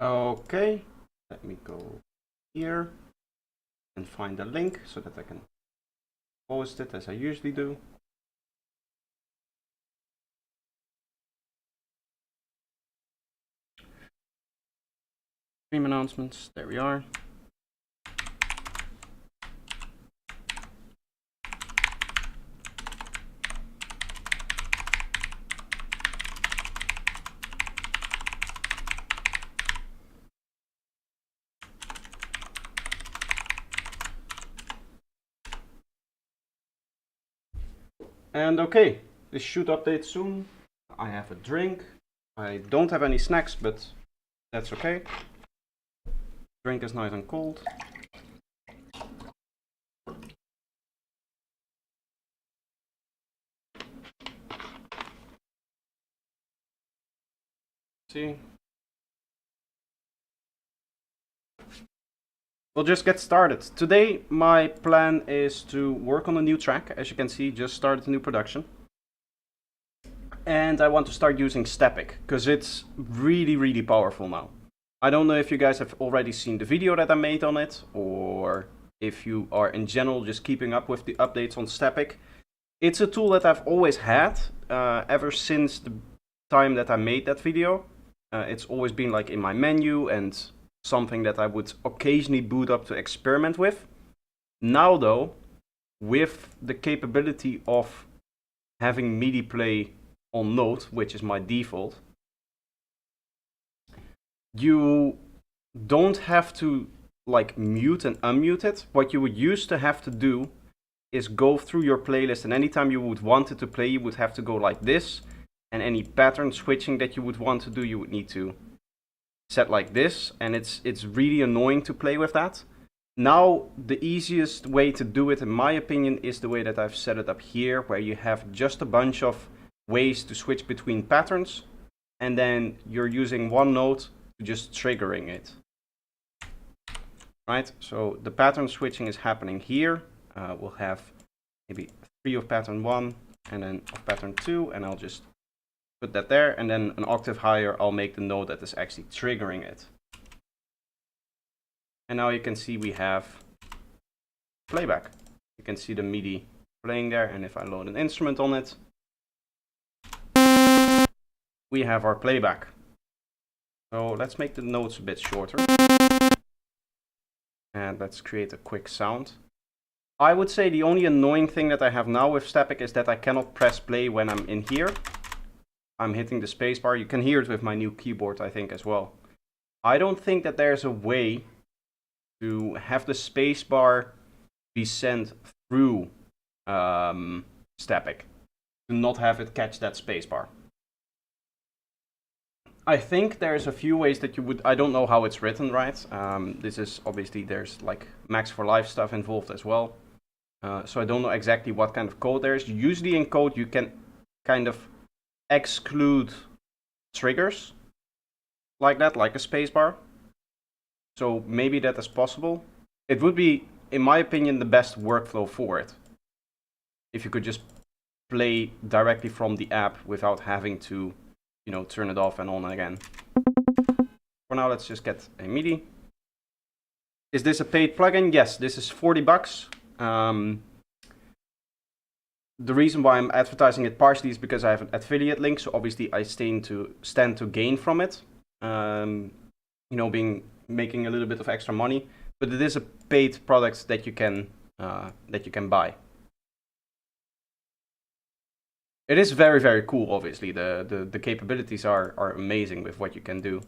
Okay, let me go here and find the link so that I can post it as I usually do. Stream announcements, there we are. And okay, this should update soon. I have a drink. I don't have any snacks, but that's okay. Drink is nice and cold. See? We'll just get started. Today, my plan is to work on a new track. As you can see, just started a new production. And I want to start using Stepic, because it's really, really powerful now. I don't know if you guys have already seen the video that I made on it, or if you are in general just keeping up with the updates on Stepic. It's a tool that I've always had, ever since the time that I made that video. It's always been like in my menu and something that I would occasionally boot up to experiment with. Now though, with the capability of having MIDI play on note, which is my default, you don't have to like mute and unmute it. What you would used to have to do is go through your playlist, and anytime you would want it to play, you would have to go like this, and any pattern switching that you would want to do, you would need to set like this, and it's really annoying to play with that. Now, the easiest way to do it, in my opinion, is the way that I've set it up here, where you have just a bunch of ways to switch between patterns, and then you're using one note to just triggering it. Right, so the pattern switching is happening here. We'll have maybe 3 of pattern 1 and then of pattern 2, and I'll just put that there, and then an octave higher I'll make the note that is actually triggering it. And now you can see we have playback. You can see the MIDI playing there, and if I load an instrument on it, we have our playback. So let's make the notes a bit shorter. And let's create a quick sound. I would say the only annoying thing that I have now with Stepic is that I cannot press play when I'm in here. I'm hitting the spacebar. You can hear it with my new keyboard, I think, as well. I don't think that there's a way to have the spacebar be sent through Stepic, to not have it catch that spacebar. I think there's a few ways that you would, I don't know how it's written, right? This is obviously, there's like Max for Life stuff involved as well. So I don't know exactly what kind of code there is. Usually in code you can kind of exclude triggers like that, like a spacebar. So maybe that is possible. It would be, in my opinion, the best workflow for it, if you could just play directly from the app without having to, you know, turn it off and on again. For now, let's just get a MIDI. Is this a paid plugin? Yes, this is $40. The reason why I'm advertising it partially is because I have an affiliate link, so obviously I stand to gain from it. You know, making a little bit of extra money, but it is a paid product that you can buy. It is very, very cool. Obviously, the capabilities are amazing with what you can do.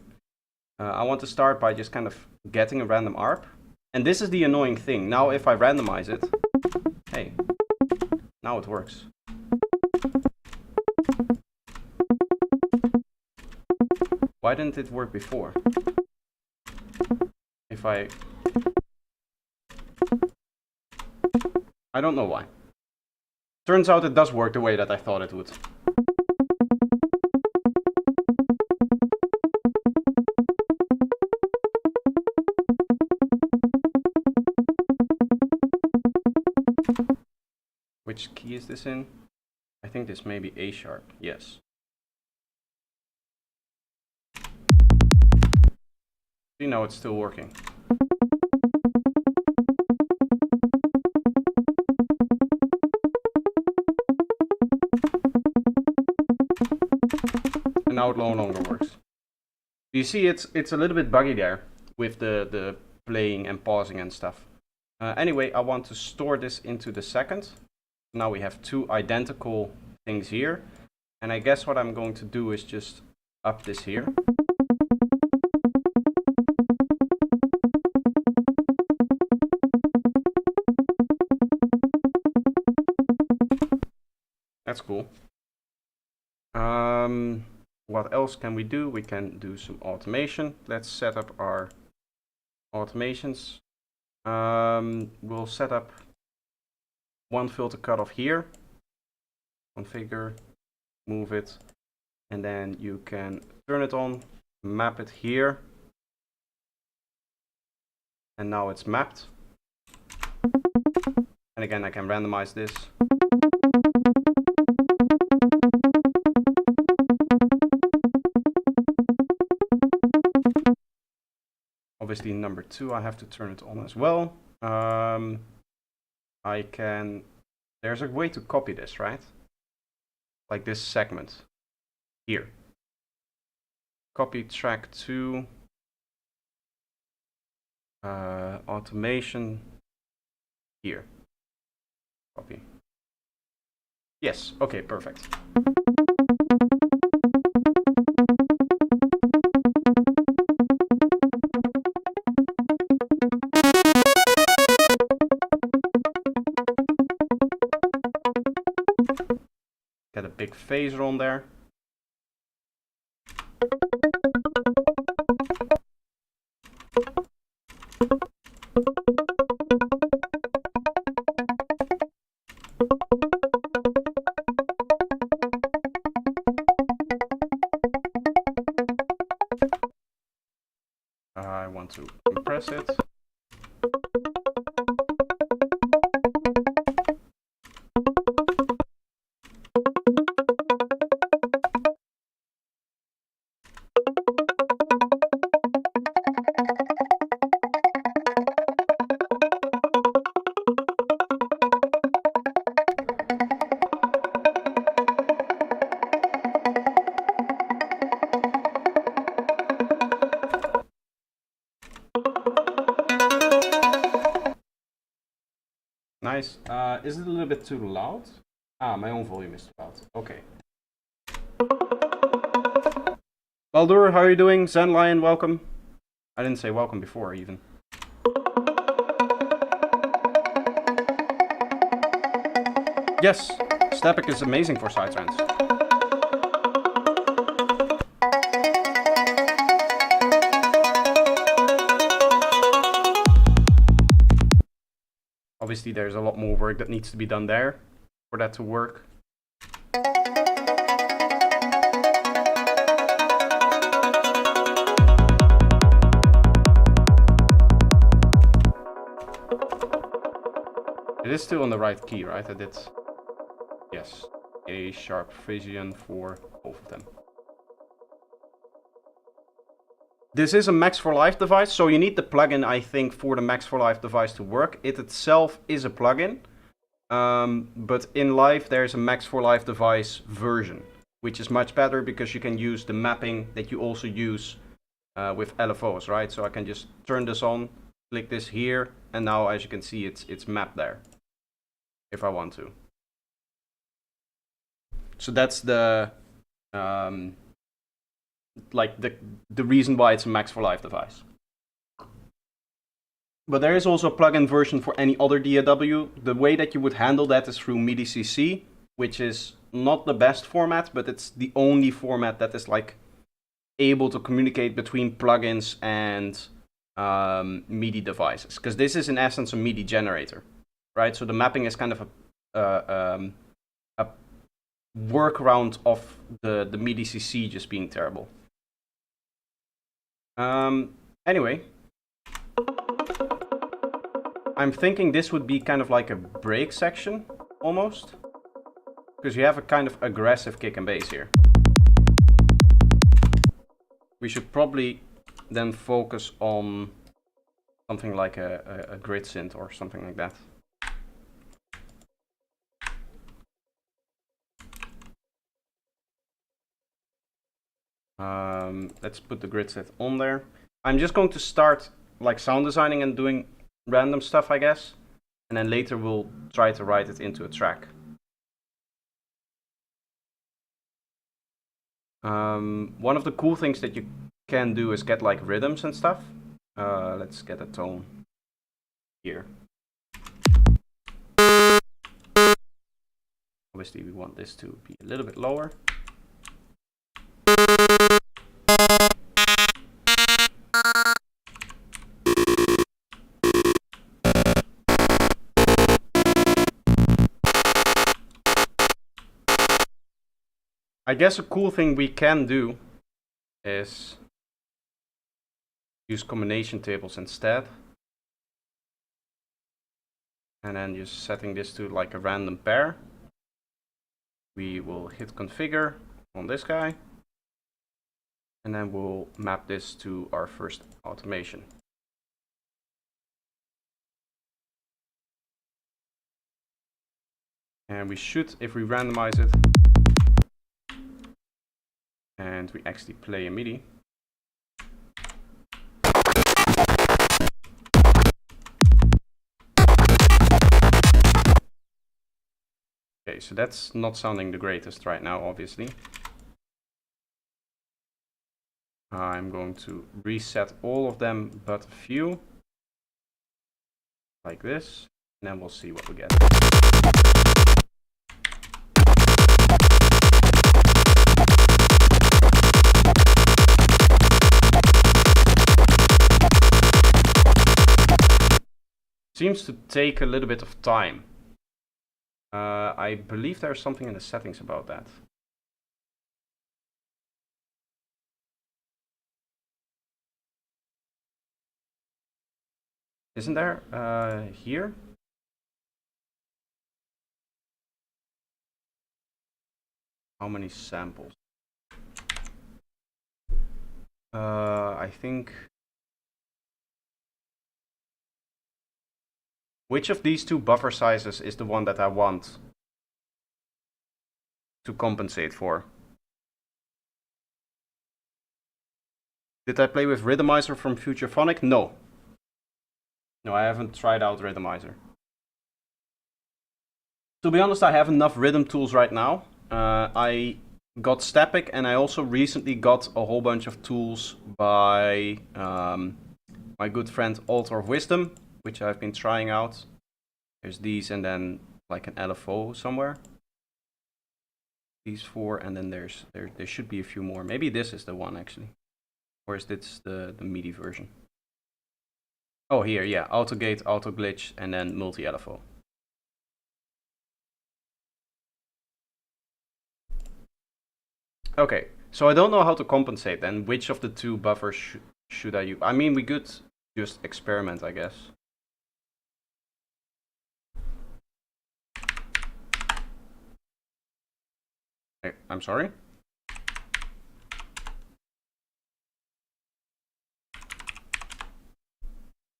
I want to start by just kind of getting a random ARP, and this is the annoying thing. Now, if I randomize it, hey, now it works. Why didn't it work before? If I don't know why. Turns out it does work the way that I thought it would. Which key is this in? I think this may be A sharp, yes. You know, it's still working. And now it no longer works. You see, it's a little bit buggy there with the playing and pausing and stuff. Anyway, I want to store this into the second. Now we have two identical things here. And I guess what I'm going to do is just up this here. That's cool. What else can we do? We can do some automation. Let's set up our automations. We'll set up one filter cutoff here. Configure, move it, and then you can turn it on, map it here. And now it's mapped. And again, I can randomize this. Obviously, number 2, I have to turn it on as well. I can, there's a way to copy this, right? Like this segment here. Copy track 2, automation here. Copy. Yes, okay, perfect. Get a big phaser on there. I want to compress it. Nice. Is it a little bit too loud? Ah, my own volume is too loud. Okay. Baldur, how are you doing? Zen Lion, welcome. I didn't say welcome before, even. Yes, Stepic is amazing for sidetrans. Obviously, there's a lot more work that needs to be done there for that to work. It is still on the right key, right? I did. Yes. A sharp Frisian for both of them. This is a Max for Life device, so you need the plugin, I think, for the Max for Life device to work. It itself is a plugin, but in Live there's a Max for Life device version, which is much better because you can use the mapping that you also use with LFOs, right? So I can just turn this on, click this here, and now as you can see it's mapped there, if I want to. So that's the like the reason why it's a Max for Life device. But there is also a plugin version for any other DAW. The way that you would handle that is through MIDI CC, which is not the best format, but it's the only format that is like able to communicate between plugins and MIDI devices. Because this is in essence a MIDI generator, right? So the mapping is kind of a workaround of the MIDI CC just being terrible. Anyway, I'm thinking this would be kind of like a break section, almost. Because you have a kind of aggressive kick and bass here. We should probably then focus on something like a grid synth or something like that. Let's put the grid synth on there. I'm just going to start like sound designing and doing random stuff, I guess. And then later we'll try to write it into a track. One of the cool things that you can do is get like rhythms and stuff. Let's get a tone here. Obviously we want this to be a little bit lower. I guess a cool thing we can do is use combination tables instead. And then just setting this to like a random pair. We will hit configure on this guy. And then we'll map this to our first automation. And we should, if we randomize it, and we actually play a MIDI. Okay, so that's not sounding the greatest right now, obviously. I'm going to reset all of them but a few, like this, and then we'll see what we get. Seems to take a little bit of time. I believe there's something in the settings about that. Isn't there? Here? How many samples? I think... Which of these two buffer sizes is the one that I want to compensate for? Did I play with Rhythmizer from Futurephonic? No. No, I haven't tried out Rhythmizer. To be honest, I have enough rhythm tools right now. I got Stepic, and I also recently got a whole bunch of tools by my good friend Altar of Wisdom, which I've been trying out. There's these, and then like an LFO somewhere. These four, and then there should be a few more. Maybe this is the one actually, or is this the MIDI version? Oh, here, yeah, auto gate, auto glitch, and then multi LFO. Okay, so I don't know how to compensate then. Which of the two buffers should I use? I mean, we could just experiment, I guess. I'm sorry?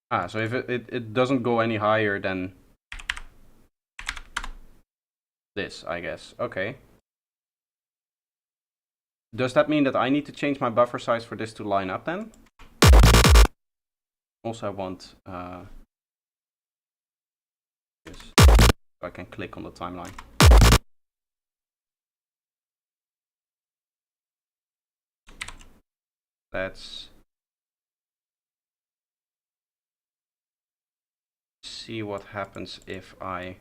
Ah, so if it doesn't go any higher than this, I guess. Okay. Does that mean that I need to change my buffer size for this to line up then? Also, I want this, so I can click on the timeline. Let's see what happens if I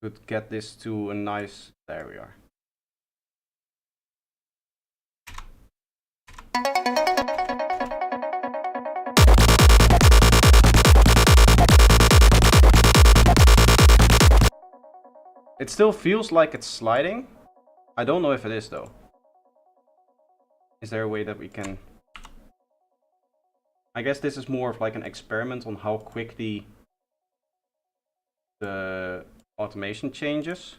could get this to a nice... There we are. It still feels like it's sliding. I don't know if it is though. Is there a way that we can... I guess this is more of like an experiment on how quickly the automation changes.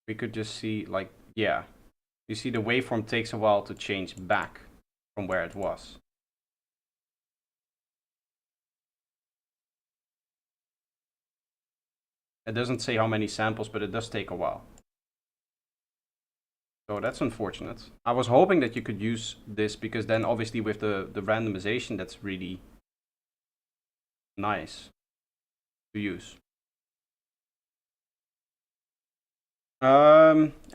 we could just see, like, yeah. You see the waveform takes a while to change back from where it was. It doesn't say how many samples, but it does take a while. So that's unfortunate. I was hoping that you could use this, because then obviously with the randomization, that's really nice to use.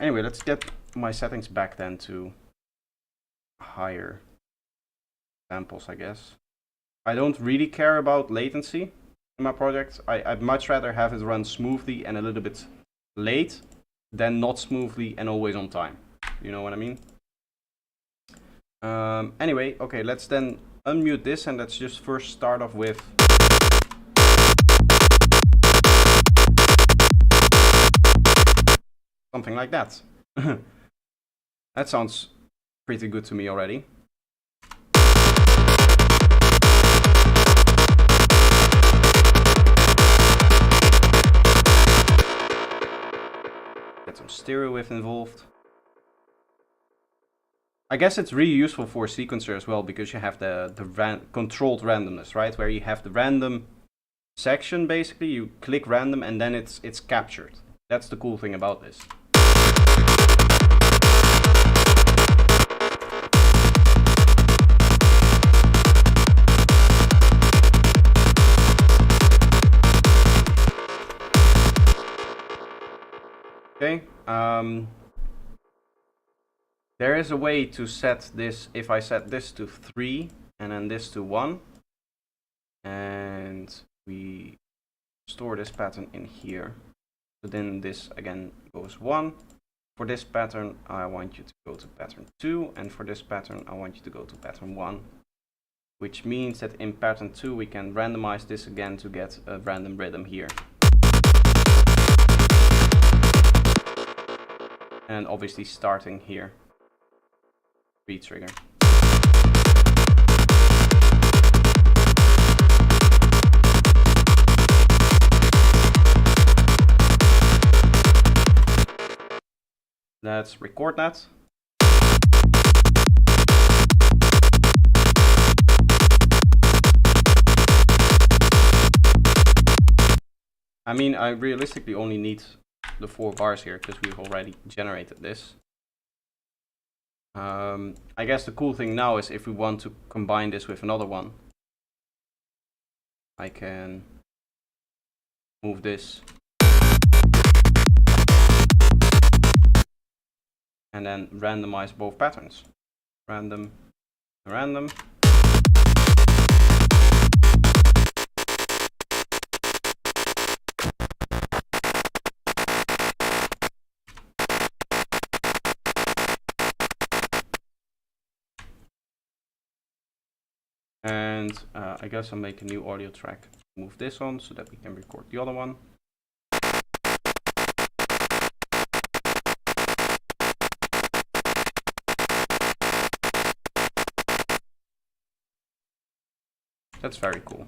Anyway, let's get my settings back then to higher samples, I guess. I don't really care about latency in my project. I'd much rather have it run smoothly and a little bit late than not smoothly and always on time. You know what I mean? Anyway, okay, let's then unmute this, and let's just first start off with something like that. That sounds pretty good to me already. Get some stereo wave involved. I guess it's really useful for a sequencer as well, because you have the controlled randomness, right? Where you have the random section, basically, you click random and then it's captured. That's the cool thing about this. Okay, there is a way to set this. If I set this to 3 and then this to 1, and we store this pattern in here, so then this again goes 1. For this pattern, I want you to go to pattern 2, and for this pattern, I want you to go to pattern 1, which means that in pattern 2 we can randomize this again to get a random rhythm here. And obviously starting here, trigger. Let's record that. I mean, I realistically only need the 4 bars here, because we've already generated this. I guess the cool thing now is if we want to combine this with another one, I can move this and then randomize both patterns. Random, random. And I guess I'll make a new audio track, move this on so that we can record the other one. That's very cool.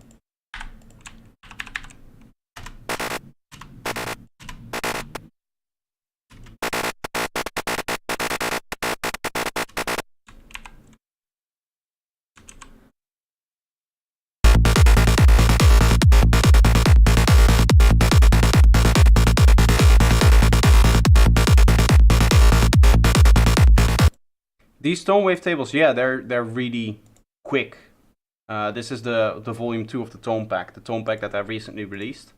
These tone wave tables, yeah, they're really quick. This is the volume 2 of the tone pack that I recently released.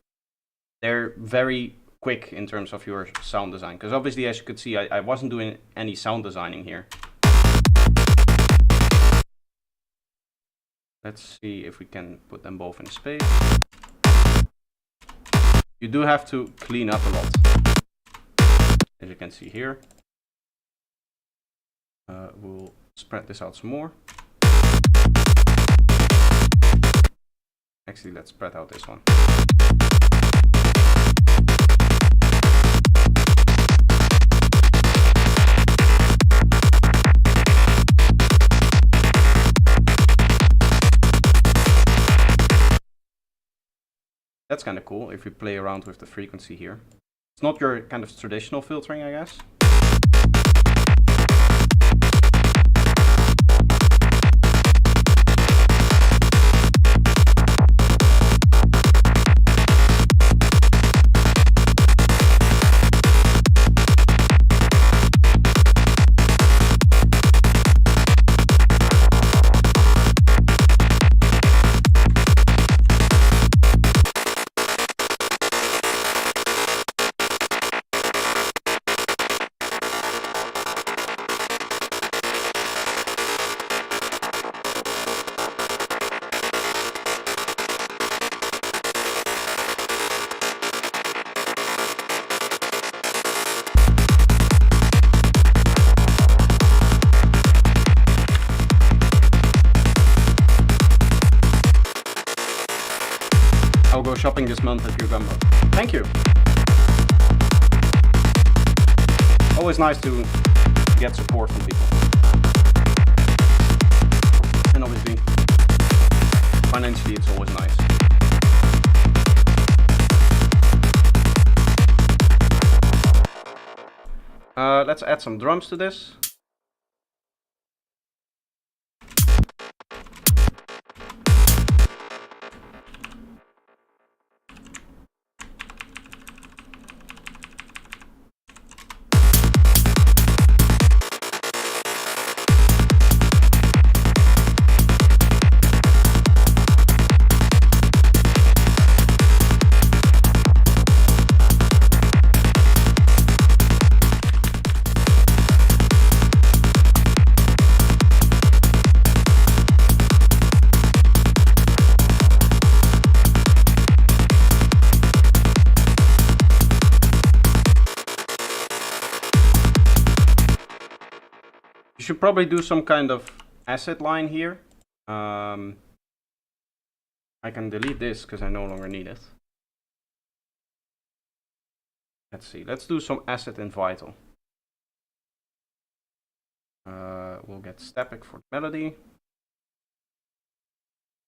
They're very quick in terms of your sound design, because obviously, as you could see, I wasn't doing any sound designing here. Let's see if we can put them both in space. You do have to clean up a lot, as you can see here. We'll spread this out some more. Actually, let's spread out this one. That's kind of cool if we play around with the frequency here. It's It's not your kind of traditional filtering, I guess. I'll go shopping this month at your gumbo. Thank you. Always nice to get support from people. And obviously, financially it's always nice. Let's add some drums to this. You should probably do some kind of asset line here. I can delete this because I no longer need it. Let's see, let's do some asset in Vital. We'll get Stepic for melody.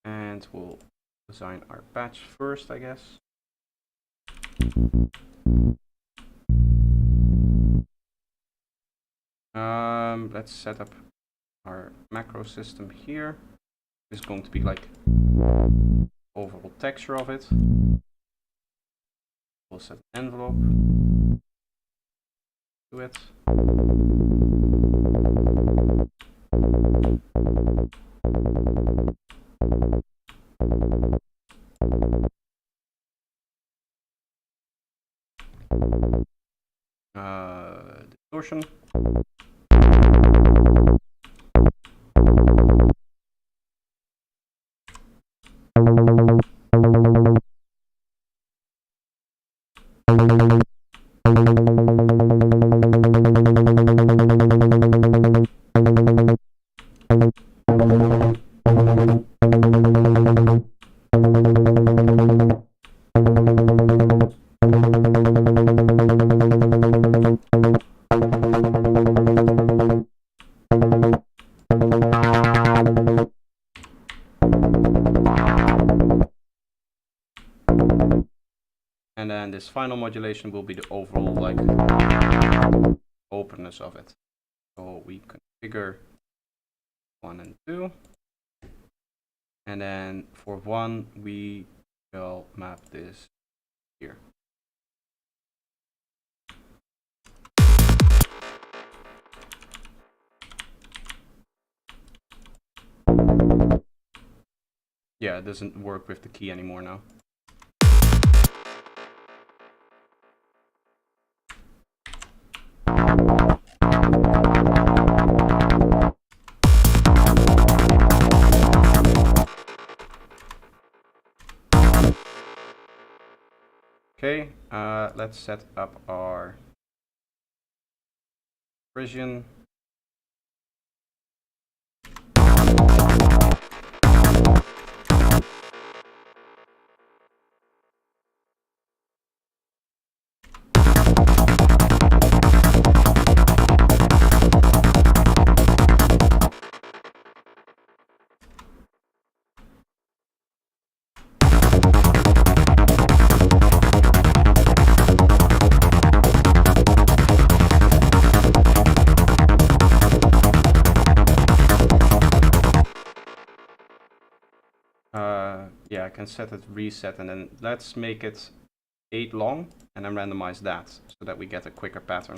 And we'll design our patch first, I guess. Let's set up our macro system here. This is going to be like overall texture of it. We'll set an envelope to it. Distortion. And then this final modulation will be the overall like openness of it. So we configure 1 and 2. And then for 1 we will map this here. Yeah, it doesn't work with the key anymore now. Okay, let's set up our Frisian. Yeah, I can set it reset, and then let's make it 8 long and then randomize that so that we get a quicker pattern.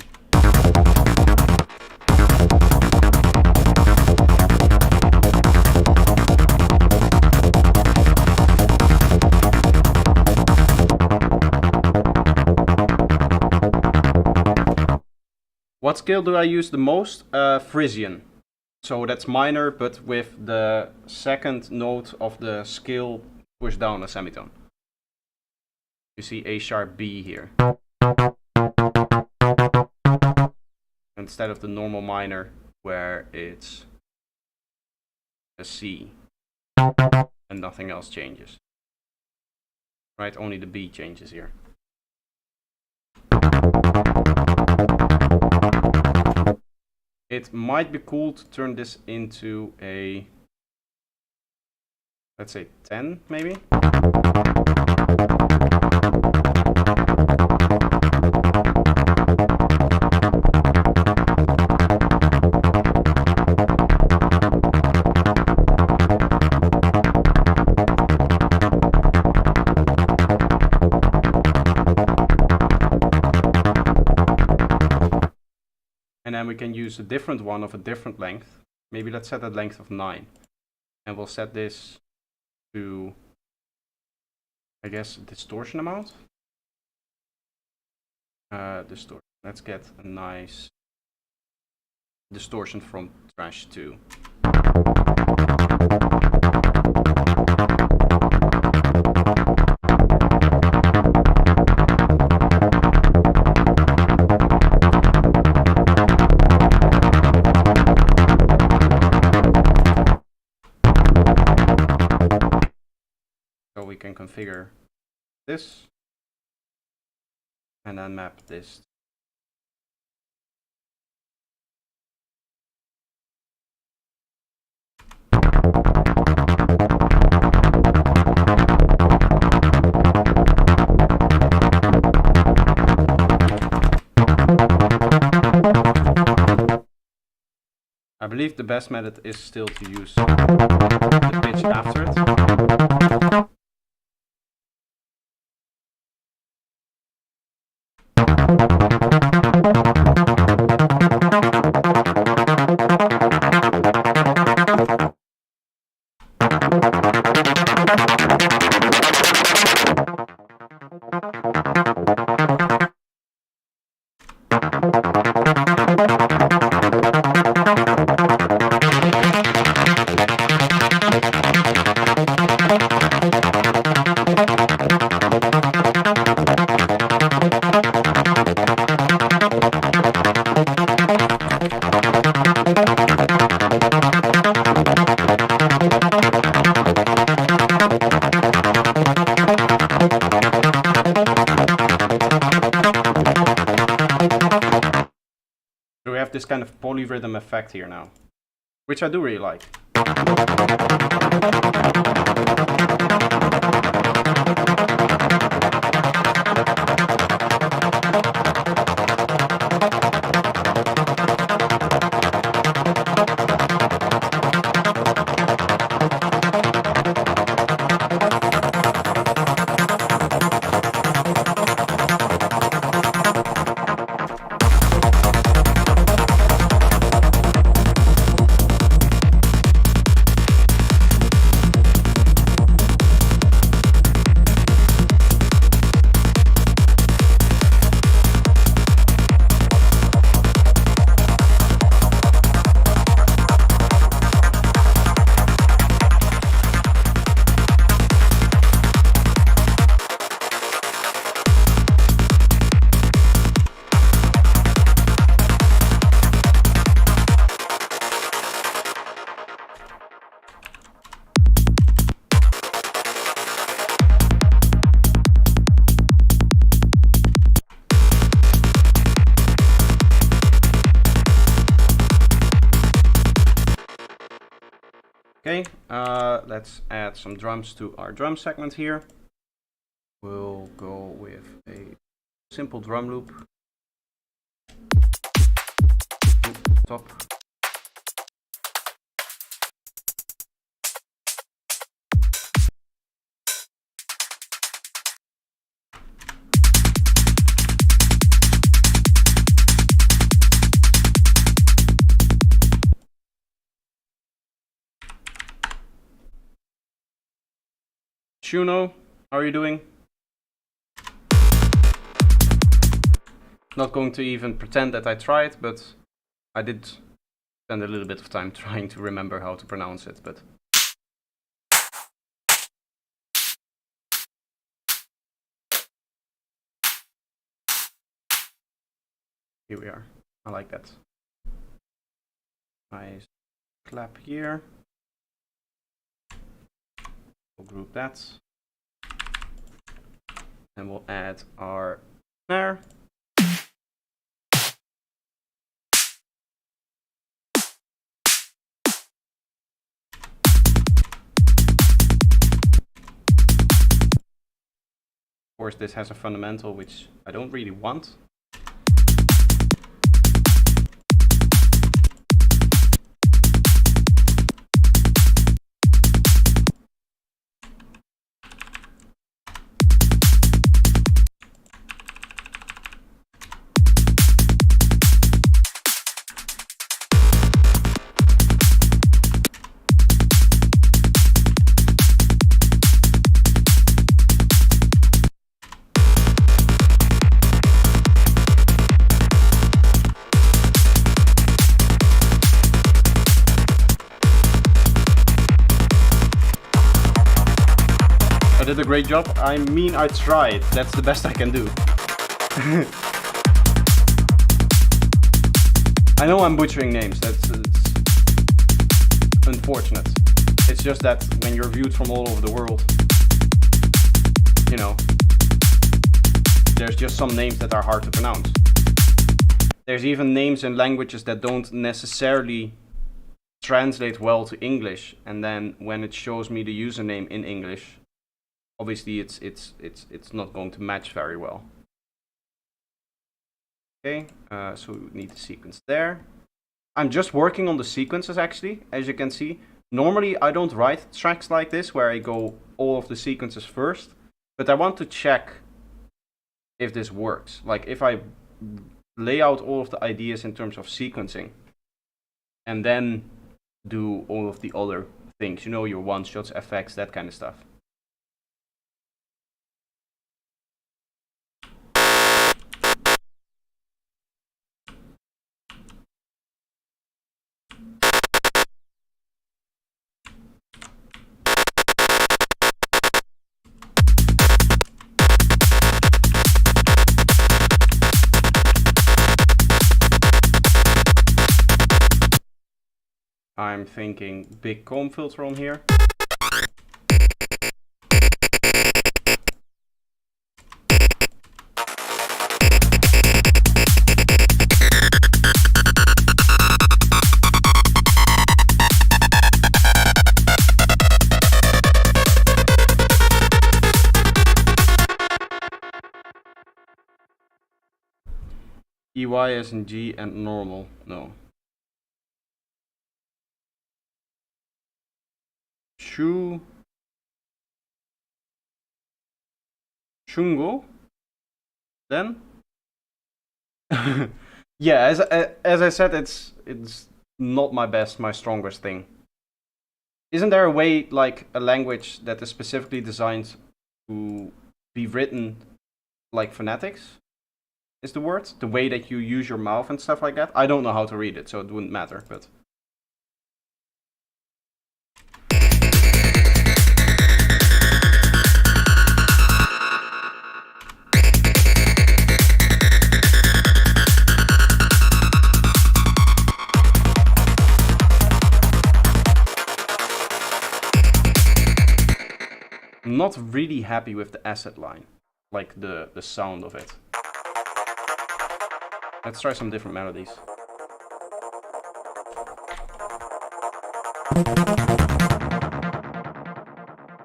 What scale do I use the most? Frisian. So that's minor, but with the second note of the scale pushed down a semitone. You see A sharp B here. Instead of the normal minor where it's a C and nothing else changes. Right, only the B changes here. It might be cool to turn this into a, let's say 10 maybe. And then we can use a different one of a different length. Maybe let's set a length of 9. And we'll set this to, I guess, distortion amount. Distortion. Let's get a nice distortion from trash 2. We can configure this and then map this. I believe the best method is still to use the pitch after it. So we have this kind of polyrhythm effect here now, which I do really like. Okay, let's add some drums to our drum segment here. We'll go with a simple drum loop. Top. Shuno, how are you doing? Not going to even pretend that I tried, but I did spend a little bit of time trying to remember how to pronounce it, but... Here we are. I like that. Nice clap here. We'll group that. And we'll add our snare. Of course, this has a fundamental which I don't really want. I did a great job. I mean, I tried. That's the best I can do. I know I'm butchering names. It's unfortunate. It's just that when you're viewed from all over the world, you know, there's just some names that are hard to pronounce. There's even names in languages that don't necessarily translate well to English, and then when it shows me the username in English, obviously it's not going to match very well. Okay, so we need the sequence there. I'm just working on the sequences actually, as you can see. Normally I don't write tracks like this where I go all of the sequences first, but I want to check if this works. Like if I lay out all of the ideas in terms of sequencing and then do all of the other things, you know, your one-shots, effects, that kind of stuff. I'm thinking big comb filter on here. EY as in G and normal, no. Shungo? Then? Yeah, as I said, it's not my strongest thing. Isn't there a way, like a language that is specifically designed to be written like phonetics? Is the word? The way that you use your mouth and stuff like that? I don't know how to read it, so it wouldn't matter, but... I'm not really happy with the asset line, like the sound of it. Let's try some different melodies.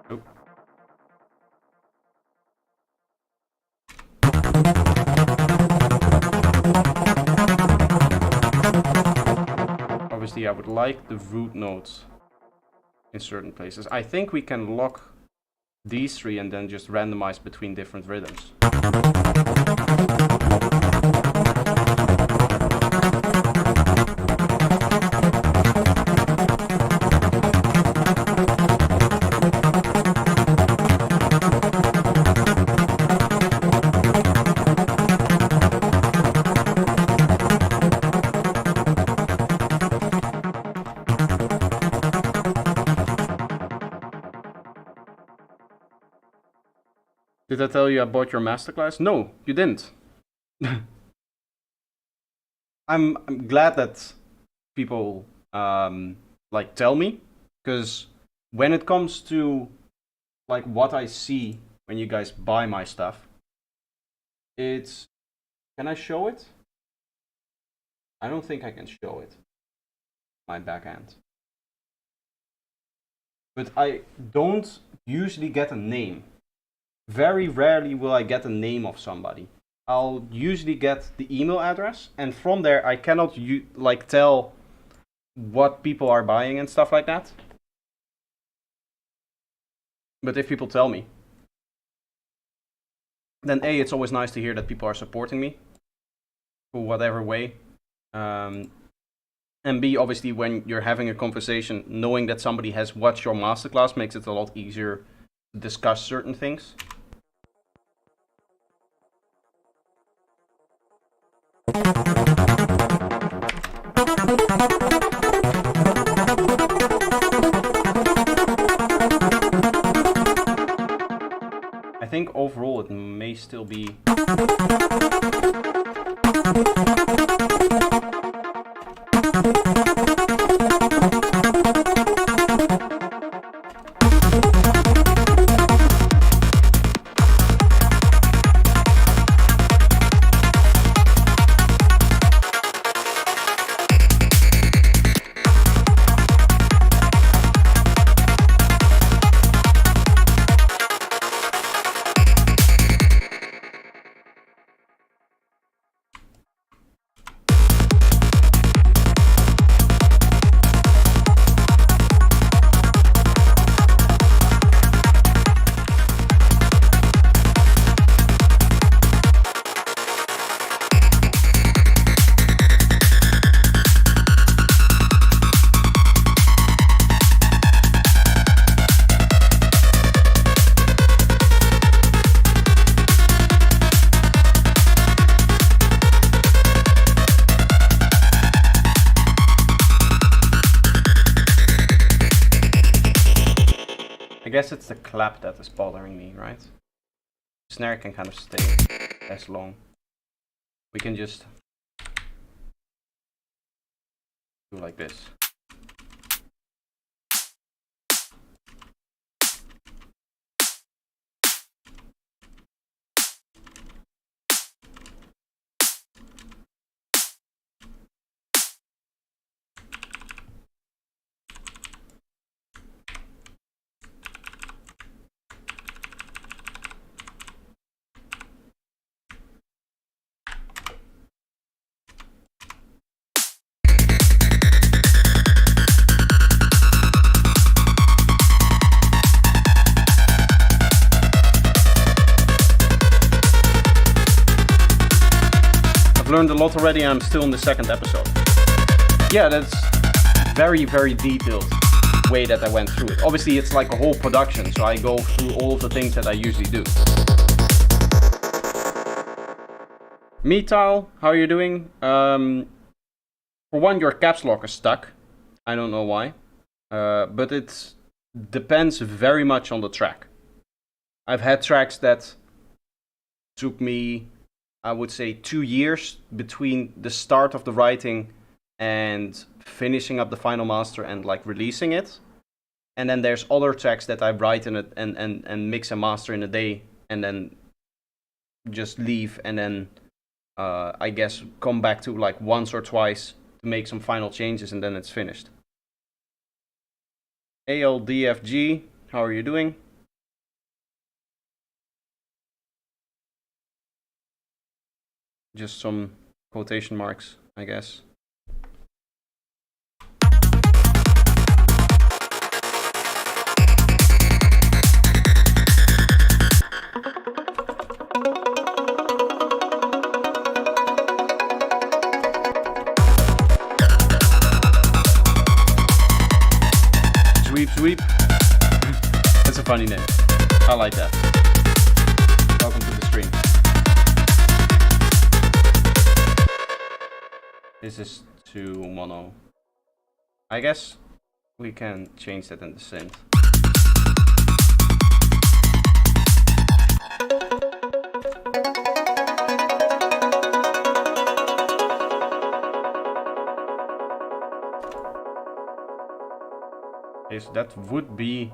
Oh. Obviously, I would like the root notes in certain places. I think we can lock these three and then just randomize between different rhythms. Did I tell you I bought your masterclass? No, you didn't. I'm glad that people like tell me, because when it comes to like what I see when you guys buy my stuff, it's, can I show it? I don't think I can show it. My backhand. But I don't usually get a name. Very rarely will I get a name of somebody. I'll usually get the email address, and from there I cannot like tell what people are buying and stuff like that. But if people tell me, then A, it's always nice to hear that people are supporting me for whatever way. And B, obviously, when you're having a conversation, knowing that somebody has watched your masterclass makes it a lot easier to discuss certain things. I think overall it may still be... I guess it's the clap that is bothering me, right? The snare can kind of stay as long. We can just do like this. Learned a lot already, and I'm still in the second episode. Yeah, that's very, very detailed way that I went through it. Obviously, it's like a whole production, so I go through all of the things that I usually do. Metal, how are you doing? For one, your caps lock is stuck. I don't know why. But it depends very much on the track. I've had tracks that took me, I would say, 2 years between the start of the writing and finishing up the final master and like releasing it. And then there's other tracks that I write in it and mix and master in a day and then just leave and then I guess come back to like once or twice to make some final changes and then it's finished. ALDFG, how are you doing? Just some quotation marks, I guess. Sweep, sweep. That's a funny name. I like that. Welcome to the stream. This is to mono. I guess we can change that in the synth. so that would be,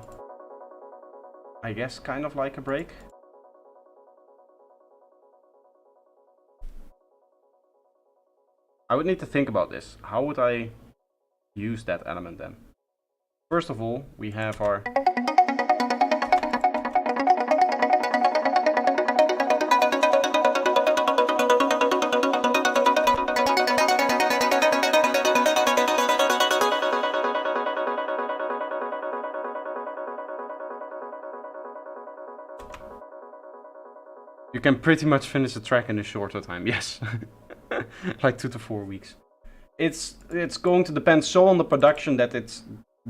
I guess, kind of like a break. I would need to think about this. How would I use that element then? First of all, we have our you can pretty much finish a track in a shorter time, yes. Like 2 to 4 weeks. It's going to depend so on the production that it's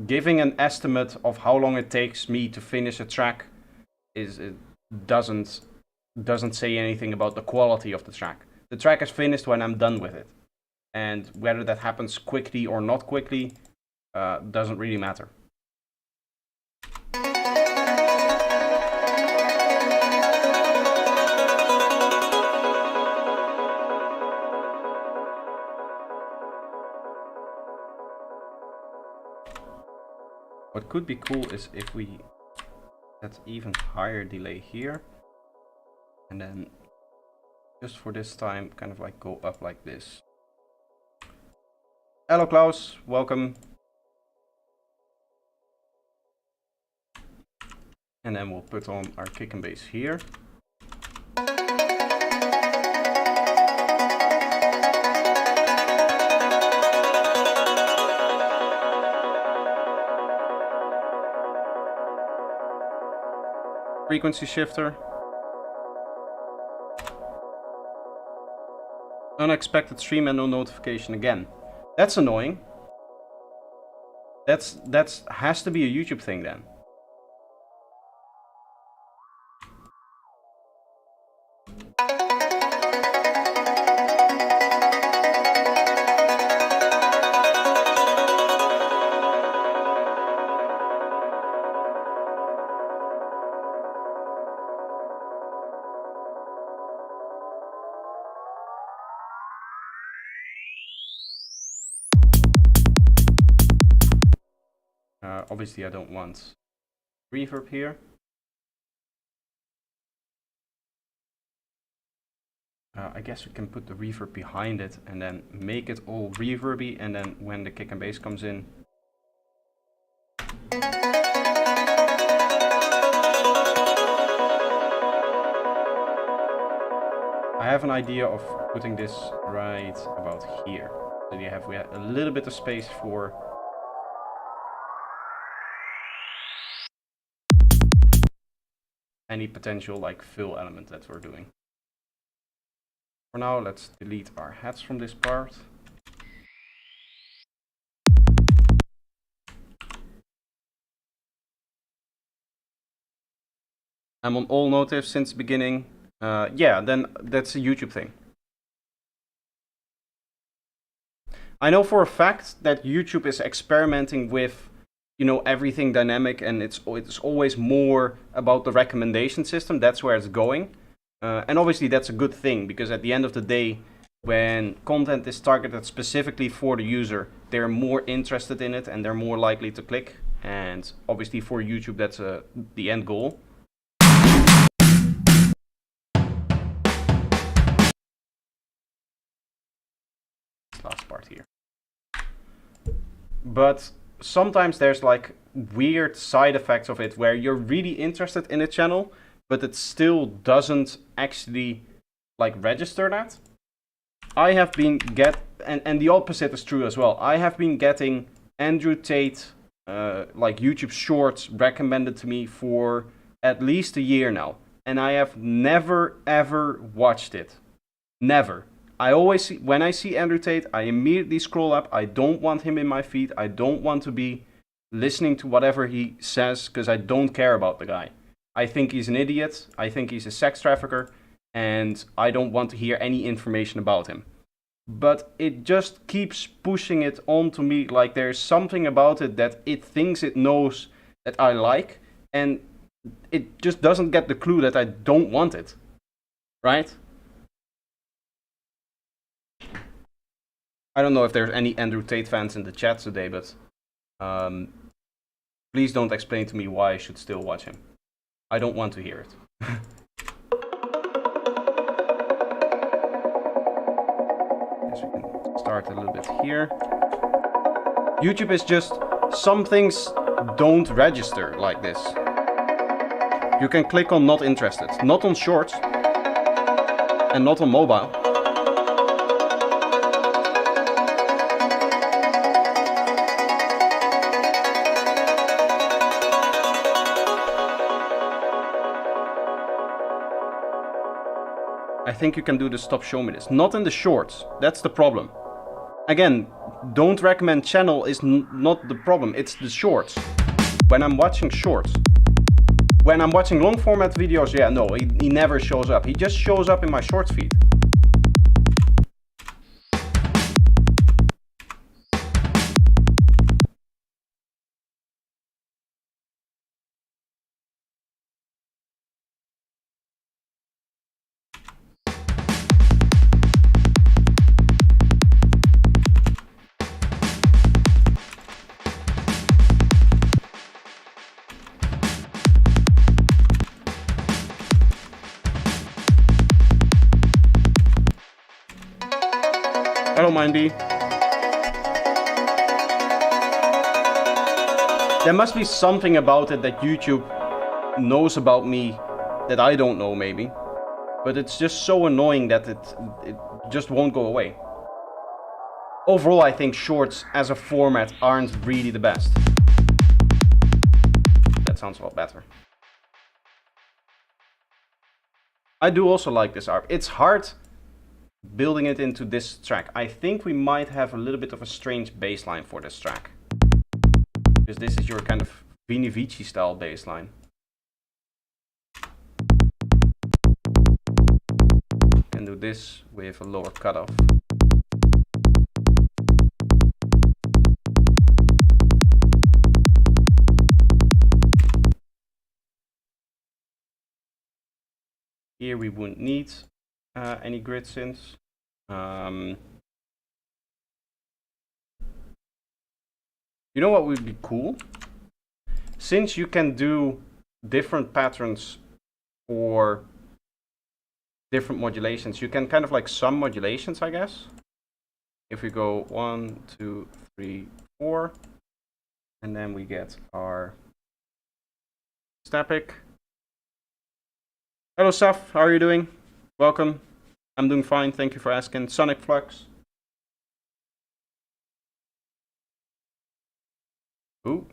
giving an estimate of how long it takes me to finish a track it doesn't say anything about the quality of the track. The track is finished when I'm done with it. And whether that happens quickly or not quickly doesn't really matter. What could be cool is if we set even higher delay here, and then just for this time kind of like go up like this. Hello Klaus, welcome. And then we'll put on our kick and bass here. Frequency shifter. Unexpected stream and no notification again. That's annoying. That's has to be a YouTube thing then. Obviously I don't want reverb here. I guess we can put the reverb behind it and then make it all reverby, and then when the kick and bass comes in, I have an idea of putting this right about here. So we have a little bit of space for any potential like fill element that we're doing. For now, let's delete our hats from this part. I'm on all notice since the beginning. Yeah, then that's a YouTube thing. I know for a fact that YouTube is experimenting with, you know, everything dynamic, and it's always more about the recommendation system. That's where it's going. And obviously that's a good thing, because at the end of the day, when content is targeted specifically for the user, they're more interested in it and they're more likely to click. And obviously for YouTube, that's the end goal. Last part here. But sometimes there's like weird side effects of it where you're really interested in a channel, but it still doesn't actually like register that. I have been and the opposite is true as well. I have been getting Andrew Tate like YouTube Shorts recommended to me for at least a year now, and I have never ever watched it. Never. I always see, when I see Andrew Tate, I immediately scroll up. I don't want him in my feed. I don't want to be listening to whatever he says, because I don't care about the guy. I think he's an idiot. I think he's a sex trafficker, and I don't want to hear any information about him. But it just keeps pushing it on to me, like there's something about it that it thinks it knows that I like, and it just doesn't get the clue that I don't want it, right? I don't know if there's any Andrew Tate fans in the chat today, but Please don't explain to me why I should still watch him. I don't want to hear it. Yes, we can start a little bit here. YouTube is just, some things don't register like this. You can click on not interested, not on shorts, and not on mobile. I think you can do the stop show me this. Not in the shorts. That's the problem. Again, don't recommend channel is not the problem. It's the shorts. When I'm watching shorts. When I'm watching long format videos, yeah, no, he never shows up. He just shows up in my shorts feed. Hello, Mindy. There must be something about it that YouTube knows about me that I don't know, maybe. But it's just so annoying that it just won't go away. Overall, I think shorts as a format aren't really the best. That sounds a lot better. I do also like this ARP. It's hard building it into this track. I think we might have a little bit of a strange baseline for this track. Because this is your kind of Vini Vici style baseline. And do this with a lower cutoff. Here we wouldn't need any grid synths. You know what would be cool? Since you can do different patterns for different modulations, you can kind of like sum modulations, I guess. If we go 1, 2, 3, 4, and then we get our Stepic. Hello, Saf, how are you doing? Welcome. I'm doing fine, thank you for asking. Sonic Flux. Ooh.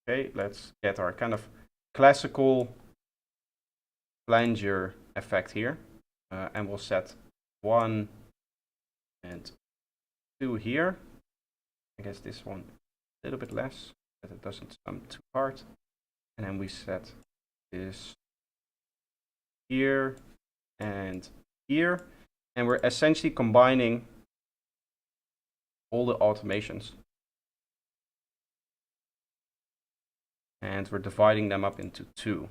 Okay, let's get our kind of classical flanger effect here. And we'll set 1 and 2 here. I guess this one a little bit less, that it doesn't sum too hard. And then we set this here and here, and we're essentially combining all the automations, and we're dividing them up into 2.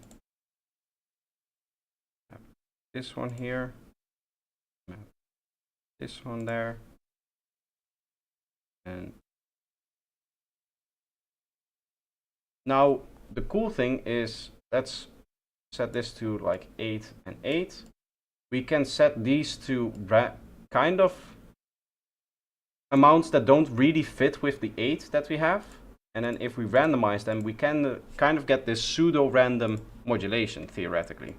This one here, this one there, and now the cool thing is, let's set this to like 8 and 8. We can set these to kind of amounts that don't really fit with the 8 that we have. And then if we randomize them, we can kind of get this pseudo-random modulation, theoretically.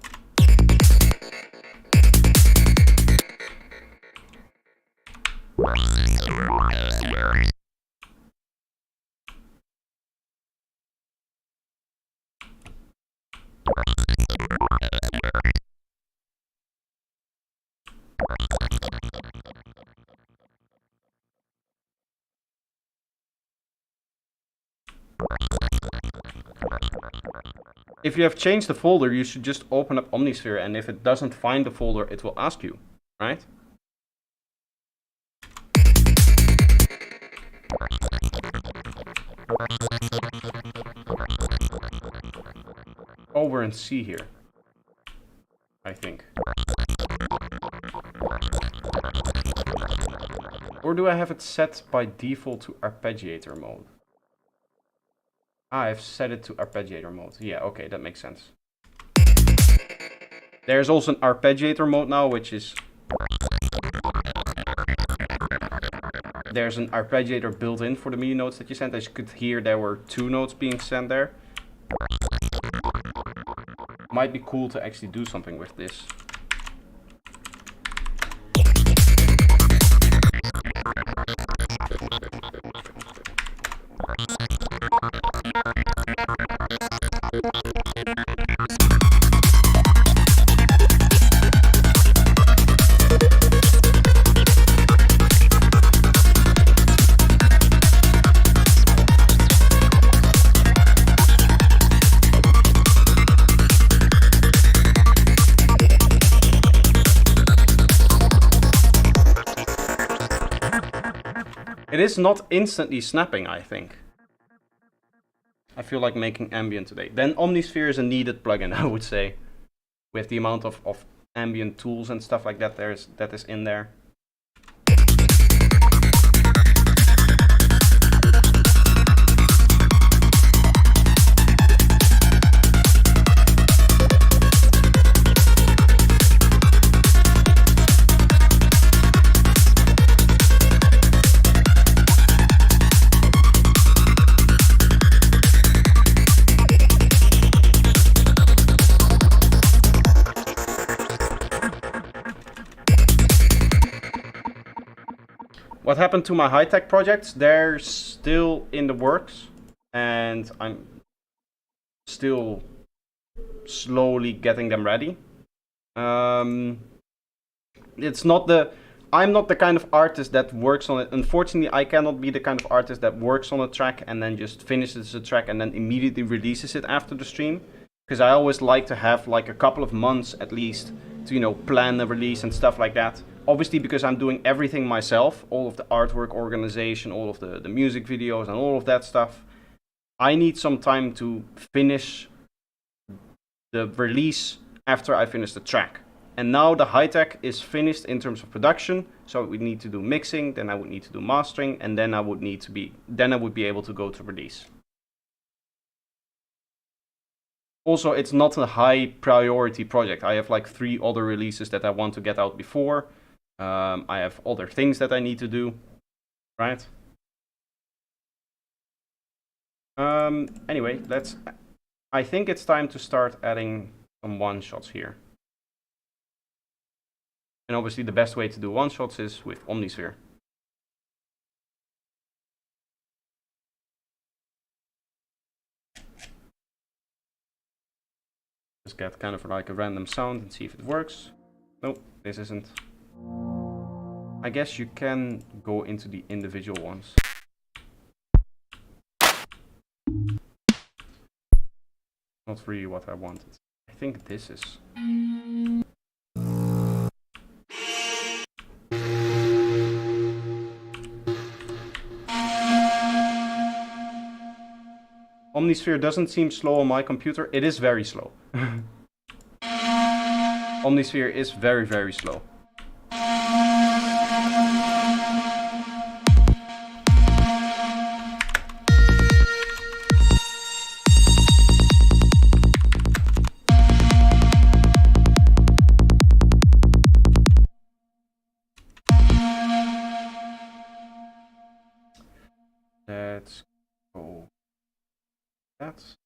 If you have changed the folder, you should just open up Omnisphere, and if it doesn't find the folder, it will ask you, right? Oh, we're in C here, I think. Or do I have it set by default to arpeggiator mode? I've set it to arpeggiator mode. Yeah, okay, that makes sense. There's also an arpeggiator mode now, which is... There's an arpeggiator built in for the MIDI notes that you sent. As you could hear, there were 2 notes being sent there. Might be cool to actually do something with this. It is not instantly snapping, I think. I feel like making ambient today. Then Omnisphere is a needed plugin, I would say. With the amount of ambient tools and stuff like that that is in there. What happened to my high-tech projects? They're still in the works, and I'm still slowly getting them ready. It's not I'm not the kind of artist that works on it. Unfortunately, I cannot be the kind of artist that works on a track and then just finishes the track and then immediately releases it after the stream. Because I always like to have like a couple of months at least to, you know, plan the release and stuff like that. Obviously, because I'm doing everything myself, all of the artwork organization, all of the music videos and all of that stuff, I need some time to finish the release after I finish the track. And now the high-tech is finished in terms of production, so we need to do mixing, then I would need to do mastering, and then I would be able to go to release. Also, it's not a high priority project. I have like 3 other releases that I want to get out before. I have other things that I need to do, right? Anyway, I think it's time to start adding some one-shots here. And obviously the best way to do one-shots is with Omnisphere. Just get kind of like a random sound and see if it works. Nope, this isn't. I guess you can go into the individual ones. Not really what I wanted. I think this is. Omnisphere doesn't seem slow on my computer. It is very slow. Omnisphere is very, very slow. Let's go. That's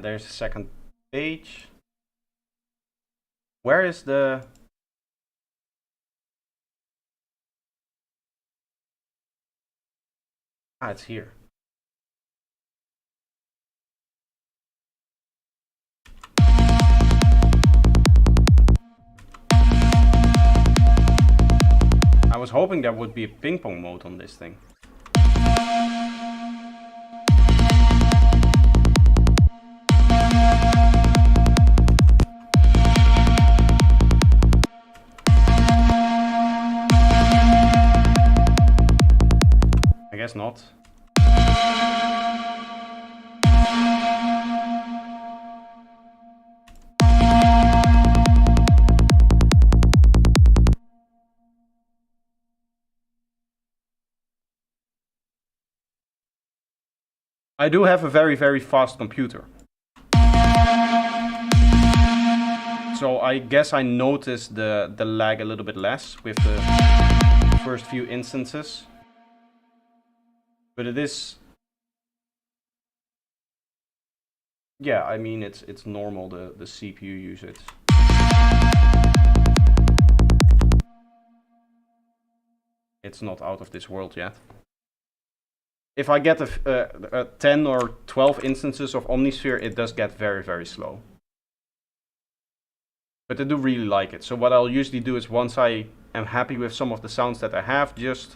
there's a second page. Where is the it's here. I was hoping there would be a ping pong mode on this thing. I guess not. I do have a very, very fast computer. So I guess I noticed the lag a little bit less with the first few instances. But it is... Yeah, I mean, it's normal, the CPU usage. It's not out of this world yet. If I get a 10 or 12 instances of Omnisphere, it does get very, very slow. But I do really like it. So what I'll usually do is once I am happy with some of the sounds that I have, just,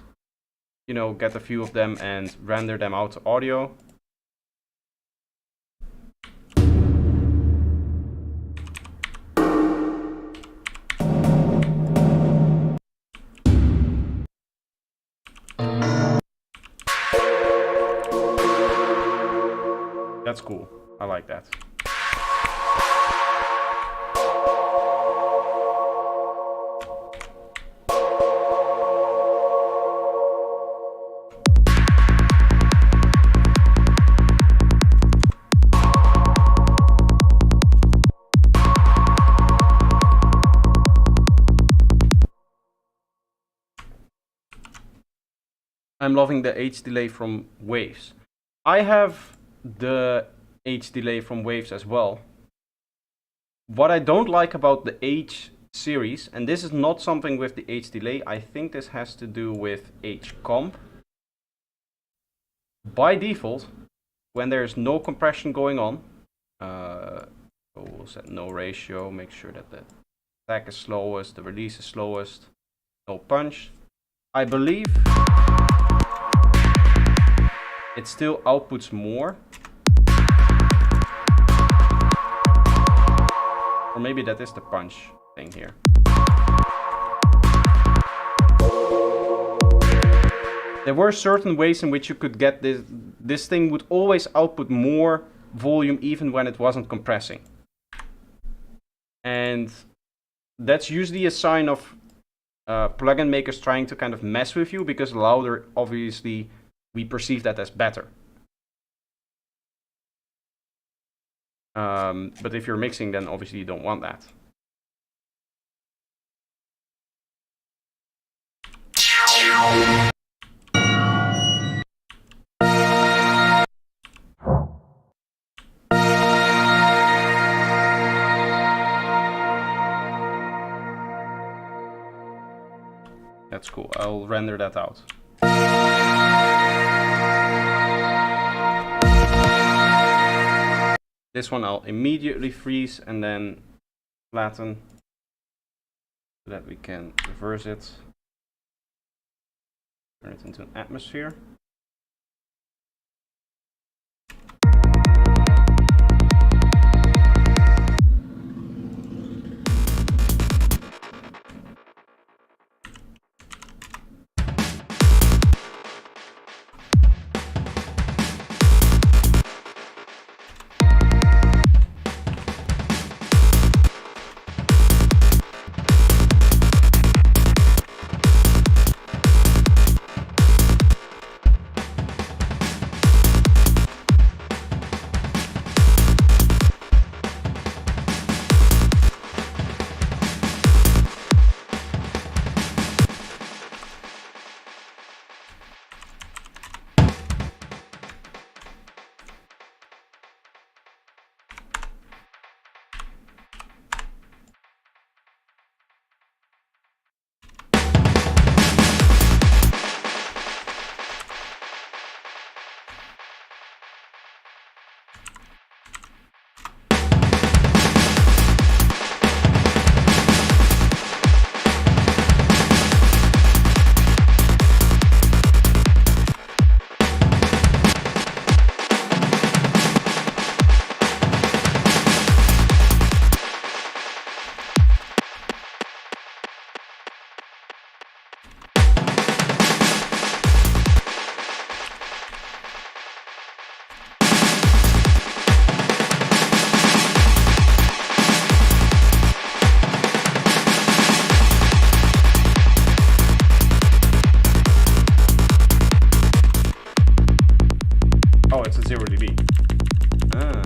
you know, get a few of them and render them out to audio. That's cool. I like that. I'm loving the H delay from Waves. I have the H delay from Waves as well. What I don't like about the H series, and this is not something with the H delay, I think this has to do with H comp. By default, when there's no compression going on, we'll set no ratio, make sure that the attack is slowest, the release is slowest, no punch. I believe it still outputs more. Or maybe that is the punch thing here. There were certain ways in which you could get this. This thing would always output more volume even when it wasn't compressing. And that's usually a sign of plugin makers trying to kind of mess with you, because louder, obviously, we perceive that as better. But if you're mixing, then obviously you don't want that. That's cool. I'll render that out. This one I'll immediately freeze and then flatten so that we can reverse it. Turn it into an atmosphere. it's a 0 dB. Ah.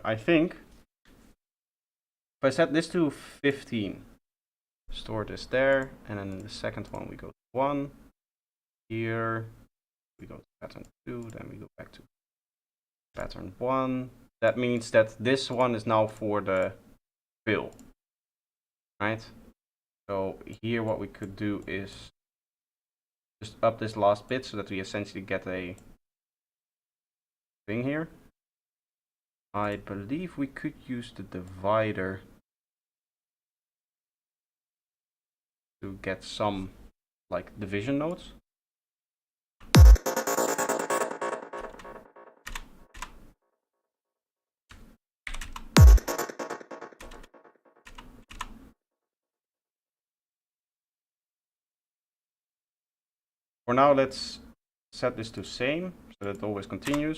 I think if I set this to 15, store this there, and then in the second one we go to 1, here, we go to pattern 2, then we go back to pattern 1. That means that this one is now for the fill, right? So here what we could do is just up this last bit so that we essentially get a thing here. I believe we could use the divider to get some like division nodes. For now, let's set this to same so that it always continues.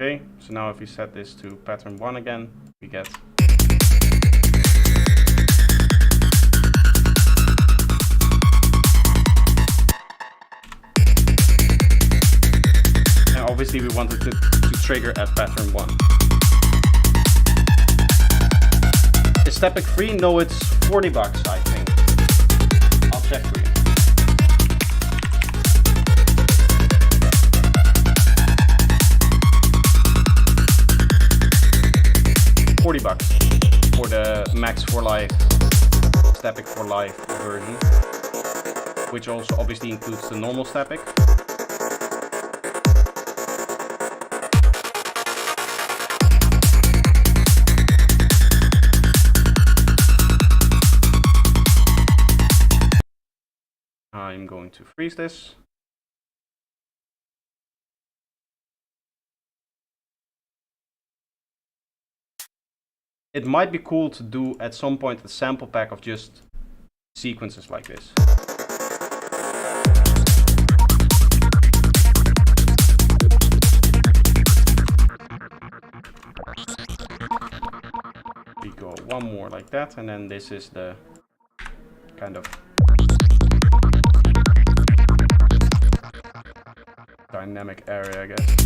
Okay, so now if we set this to pattern 1 again, we get and obviously we wanted to trigger at pattern 1. Is Stepic free? No, it's $40 I think. I'll check for you. $40 for the Max for Life, Stepic for Life version, which also obviously includes the normal Stepic. I'm going to freeze this. It might be cool to do at some point a sample pack of just sequences like this. We go one more like that, and then this is the kind of dynamic area, I guess.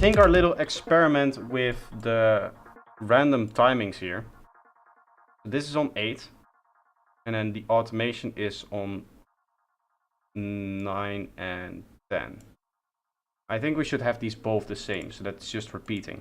think our little experiment with the random timings here. This is on 8. And then the automation is on 9 and 10. I think we should have these both the same, so that's just repeating.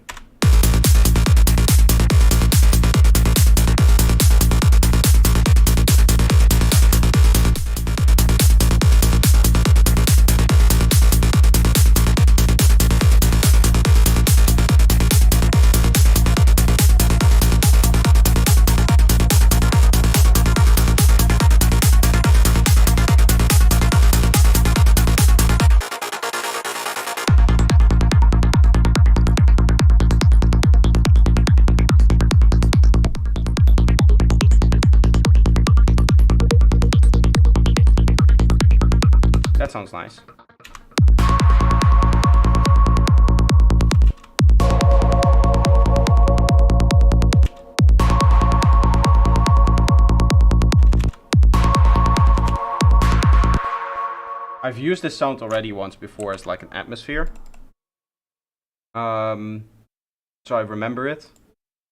That sounds nice. I've used this sound already once before as like an atmosphere. So I remember it.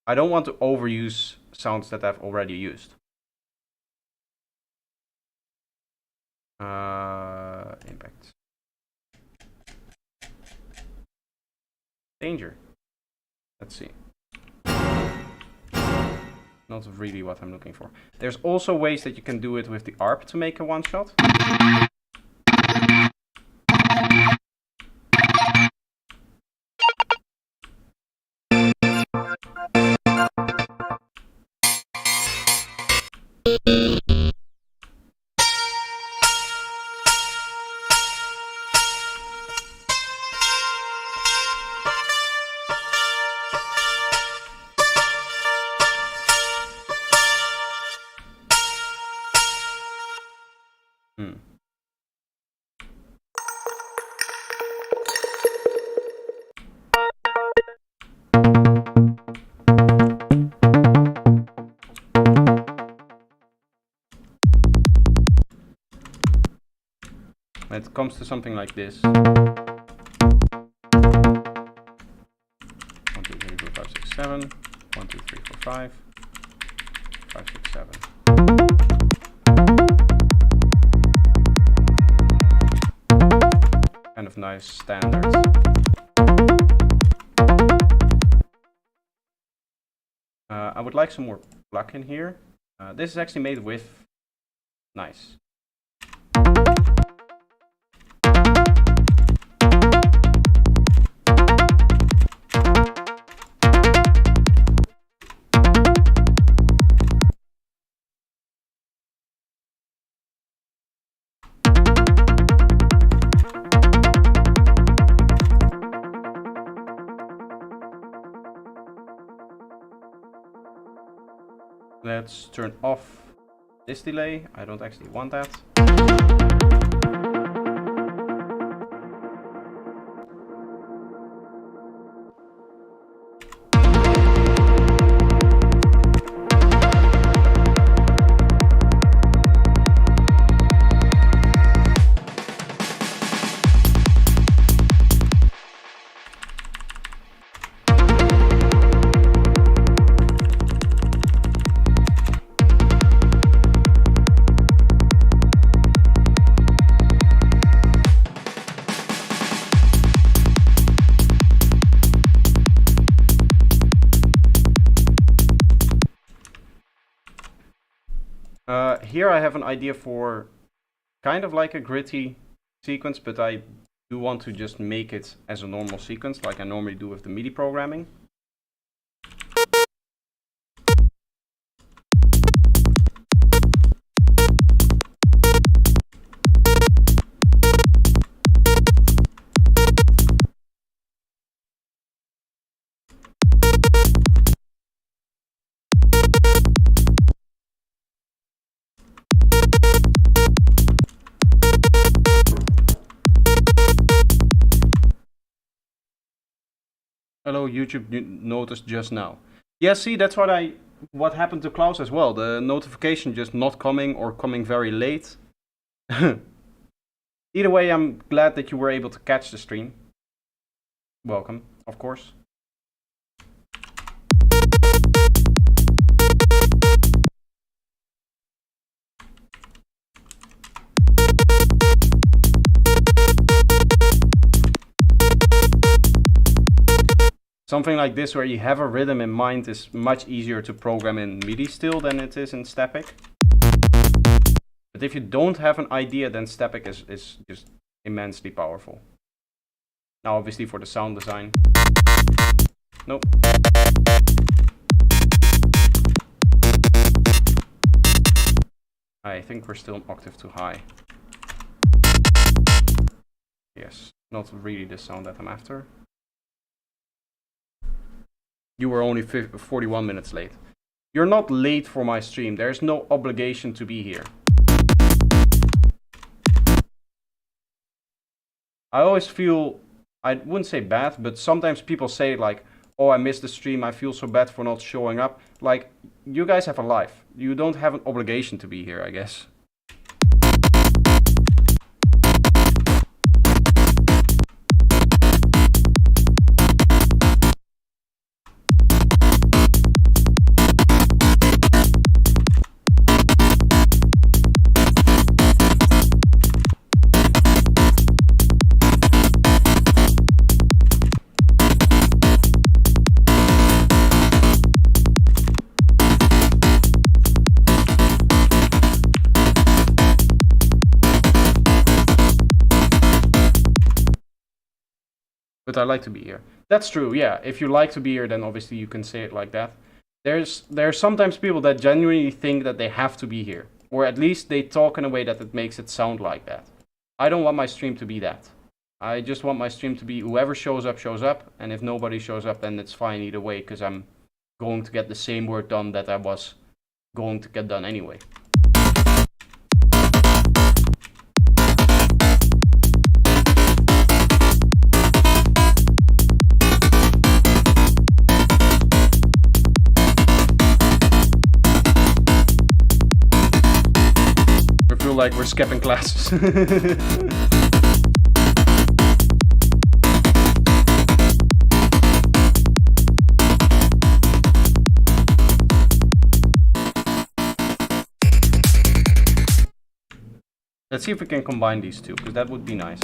I don't want to overuse sounds that I've already used. Impact. Danger. Let's see. Not really what I'm looking for. There's also ways that you can do it with the ARP to make a one shot. When it comes to something like this. 1, 2, 3, 4, 5, 6, 7. 1, 2, 3, 4, 5. 5, 6, 7. Kind of nice standard. I would like some more pluck in here. This is actually made with nice. Let's turn off this delay. I don't actually want that. Here I have an idea for kind of like a gritty sequence, but I do want to just make it as a normal sequence like I normally do with the MIDI programming. Hello, YouTube noticed just now. Yeah, see, that's what happened to Klaus as well. The notification just not coming or coming very late. Either way, I'm glad that you were able to catch the stream. Welcome. of course. Something like this where you have a rhythm in mind is much easier to program in MIDI still than it is in Stepic. But if you don't have an idea, then Stepic is just immensely powerful. Now obviously for the sound design. Nope. I think we're still an octave too high. Yes, not really the sound that I'm after. You were only 41 minutes late. You're not late for my stream. There's no obligation to be here. I always feel, I wouldn't say bad, but sometimes people say like, oh, I missed the stream, I feel so bad for not showing up. Like, you guys have a life. You don't have an obligation to be here, I guess. But I like to be here. That's true, yeah. If you like to be here, then obviously you can say it like that. There's sometimes people that genuinely think that they have to be here. Or at least they talk in a way that it makes it sound like that. I don't want my stream to be that. I just want my stream to be whoever shows up. And if nobody shows up, then it's fine either way. Because I'm going to get the same work done that I was going to get done anyway. Like we're skipping classes. Let's see if we can combine these two, because that would be nice.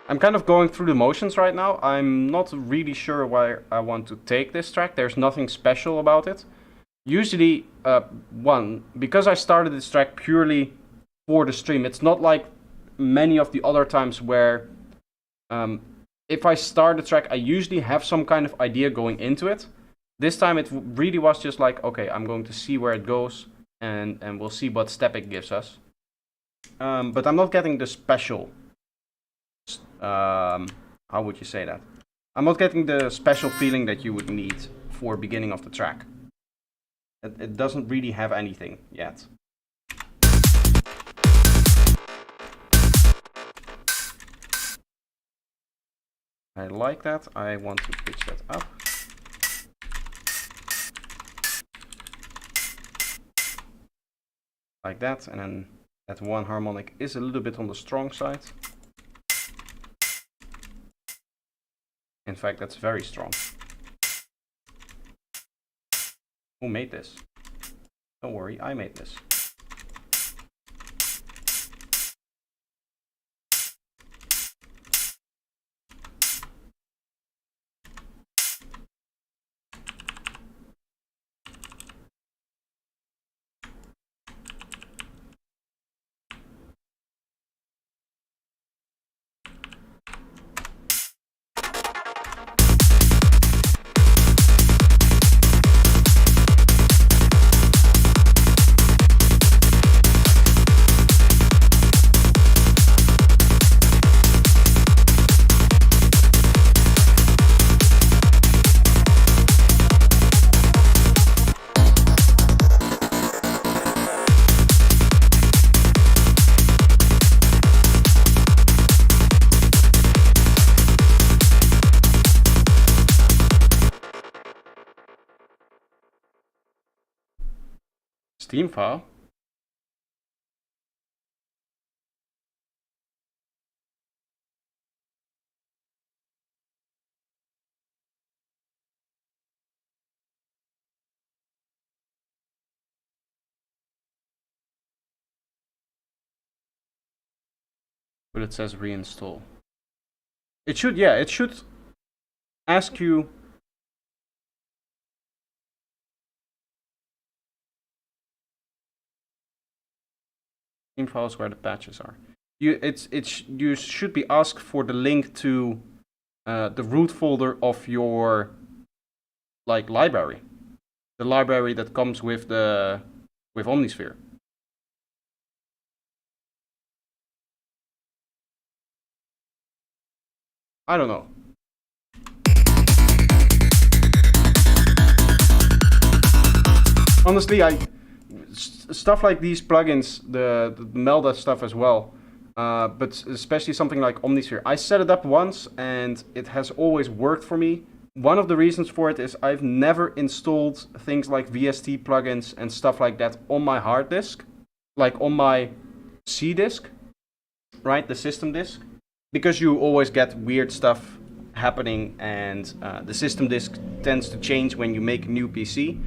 I'm kind of going through the motions right now. I'm not really sure where I want to take this track. There's nothing special about it. Usually, because I started this track purely for the stream, it's not like many of the other times where if I start the track, I usually have some kind of idea going into it. This time it really was just like, okay, I'm going to see where it goes and we'll see what Stepic gives us. But I'm not getting the special... how would you say that? I'm not getting the special feeling that you would need for beginning of the track. It doesn't really have anything yet. I like that. I want to pitch that up. Like that, and then that one harmonic is a little bit on the strong side. In fact, that's very strong. Who made this? Don't worry, I made this. Steam file. But it says reinstall. It should, yeah, it should ask you. Steam files where the patches are. You should be asked for the link to the root folder of your library, the library that comes with Omnisphere. I don't know. Honestly, stuff like these plugins, the Melda stuff as well, but especially something like Omnisphere. I set it up once and it has always worked for me. One of the reasons for it is I've never installed things like VST plugins and stuff like that on my hard disk, like on my C disk, right, the system disk, because you always get weird stuff happening and the system disk tends to change when you make a new PC.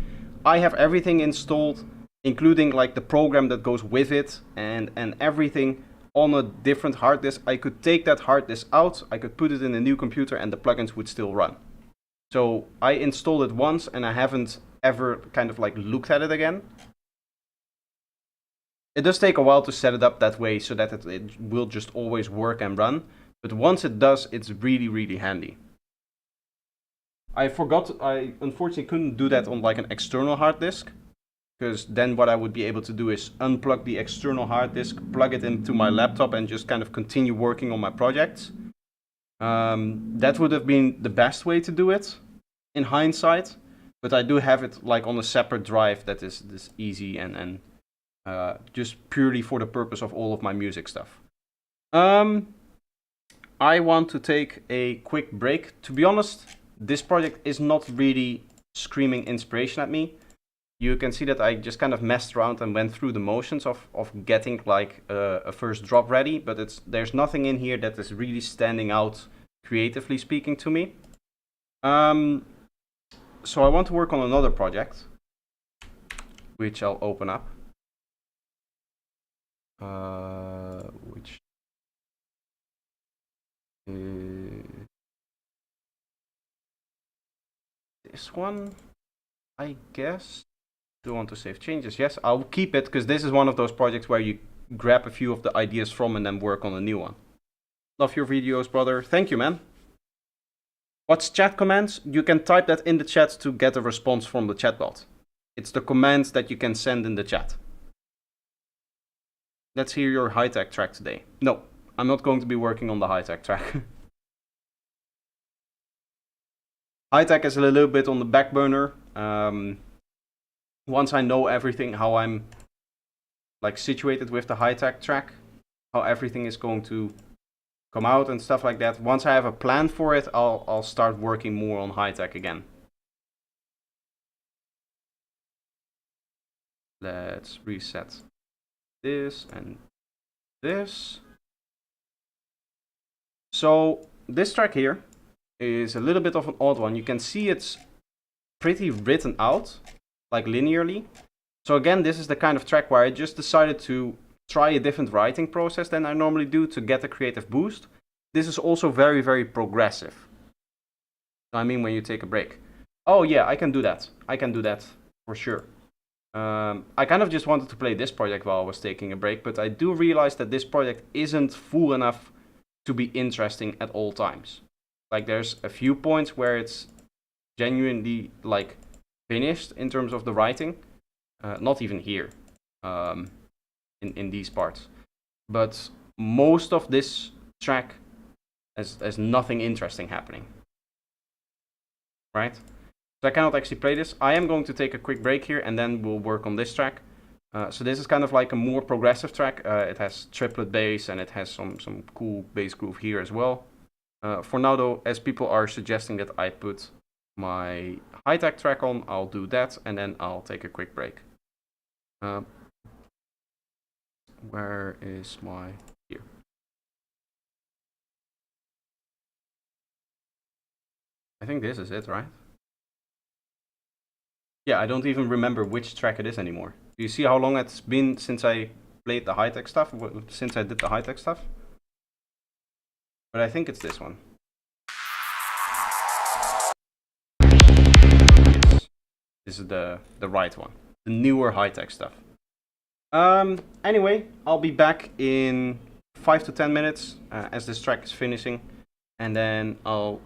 I have everything installed, including like the program that goes with it and everything on a different hard disk. I could take that hard disk out, I could put it in a new computer and the plugins would still run. So I installed it once and I haven't ever kind of like looked at it again. It does take a while to set it up that way so that it will just always work and run. But once it does, it's really, really handy. I unfortunately couldn't do that on like an external hard disk, because then what I would be able to do is unplug the external hard disk, plug it into my laptop and just kind of continue working on my projects. That would have been the best way to do it in hindsight, but I do have it like on a separate drive that is this easy and just purely for the purpose of all of my music stuff. I want to take a quick break. To be honest, this project is not really screaming inspiration at me. You can see that I just kind of messed around and went through the motions of getting like a first drop ready, but there's nothing in here that is really standing out creatively speaking to me. So I want to work on another project, which I'll open up. Which this one, I guess. Do want to save changes? Yes, I'll keep it because this is one of those projects where you grab a few of the ideas from and then work on a new one. Love your videos, brother. Thank you, man. What's chat commands? You can type that in the chat to get a response from the chatbot. It's the commands that you can send in the chat. Let's hear your high-tech track today. No, I'm not going to be working on the high-tech track. High-tech is a little bit on the back burner. Once I know everything, how I'm like situated with the high-tech track, how everything is going to come out and stuff like that. Once I have a plan for it, I'll start working more on high-tech again. Let's reset this and this. So this track here is a little bit of an odd one. You can see it's pretty written out, like linearly. So again, this is the kind of track where I just decided to try a different writing process than I normally do to get a creative boost. This is also very, very progressive. I mean, when you take a break. Oh yeah, I can do that. I can do that for sure. I kind of just wanted to play this project while I was taking a break, but I do realize that this project isn't full enough to be interesting at all times. Like there's a few points where it's genuinely like finished in terms of the writing. Not even here, in these parts. But most of this track has nothing interesting happening. Right? So I cannot actually play this. I am going to take a quick break here and then we'll work on this track. So this is kind of like a more progressive track. It has triplet bass and it has some cool bass groove here as well. For now though, as people are suggesting that I put my high-tech track on, I'll do that and then I'll take a quick break. Uh, where is my... Here. I think this is it, right? Yeah, I don't even remember which track it is anymore. Do you see how long it's been since I played the high-tech stuff? Since I did the high-tech stuff? But I think it's this one. This is the right one. The newer high-tech stuff. Anyway, I'll be back in 5 to 10 minutes as this track is finishing. And then I'll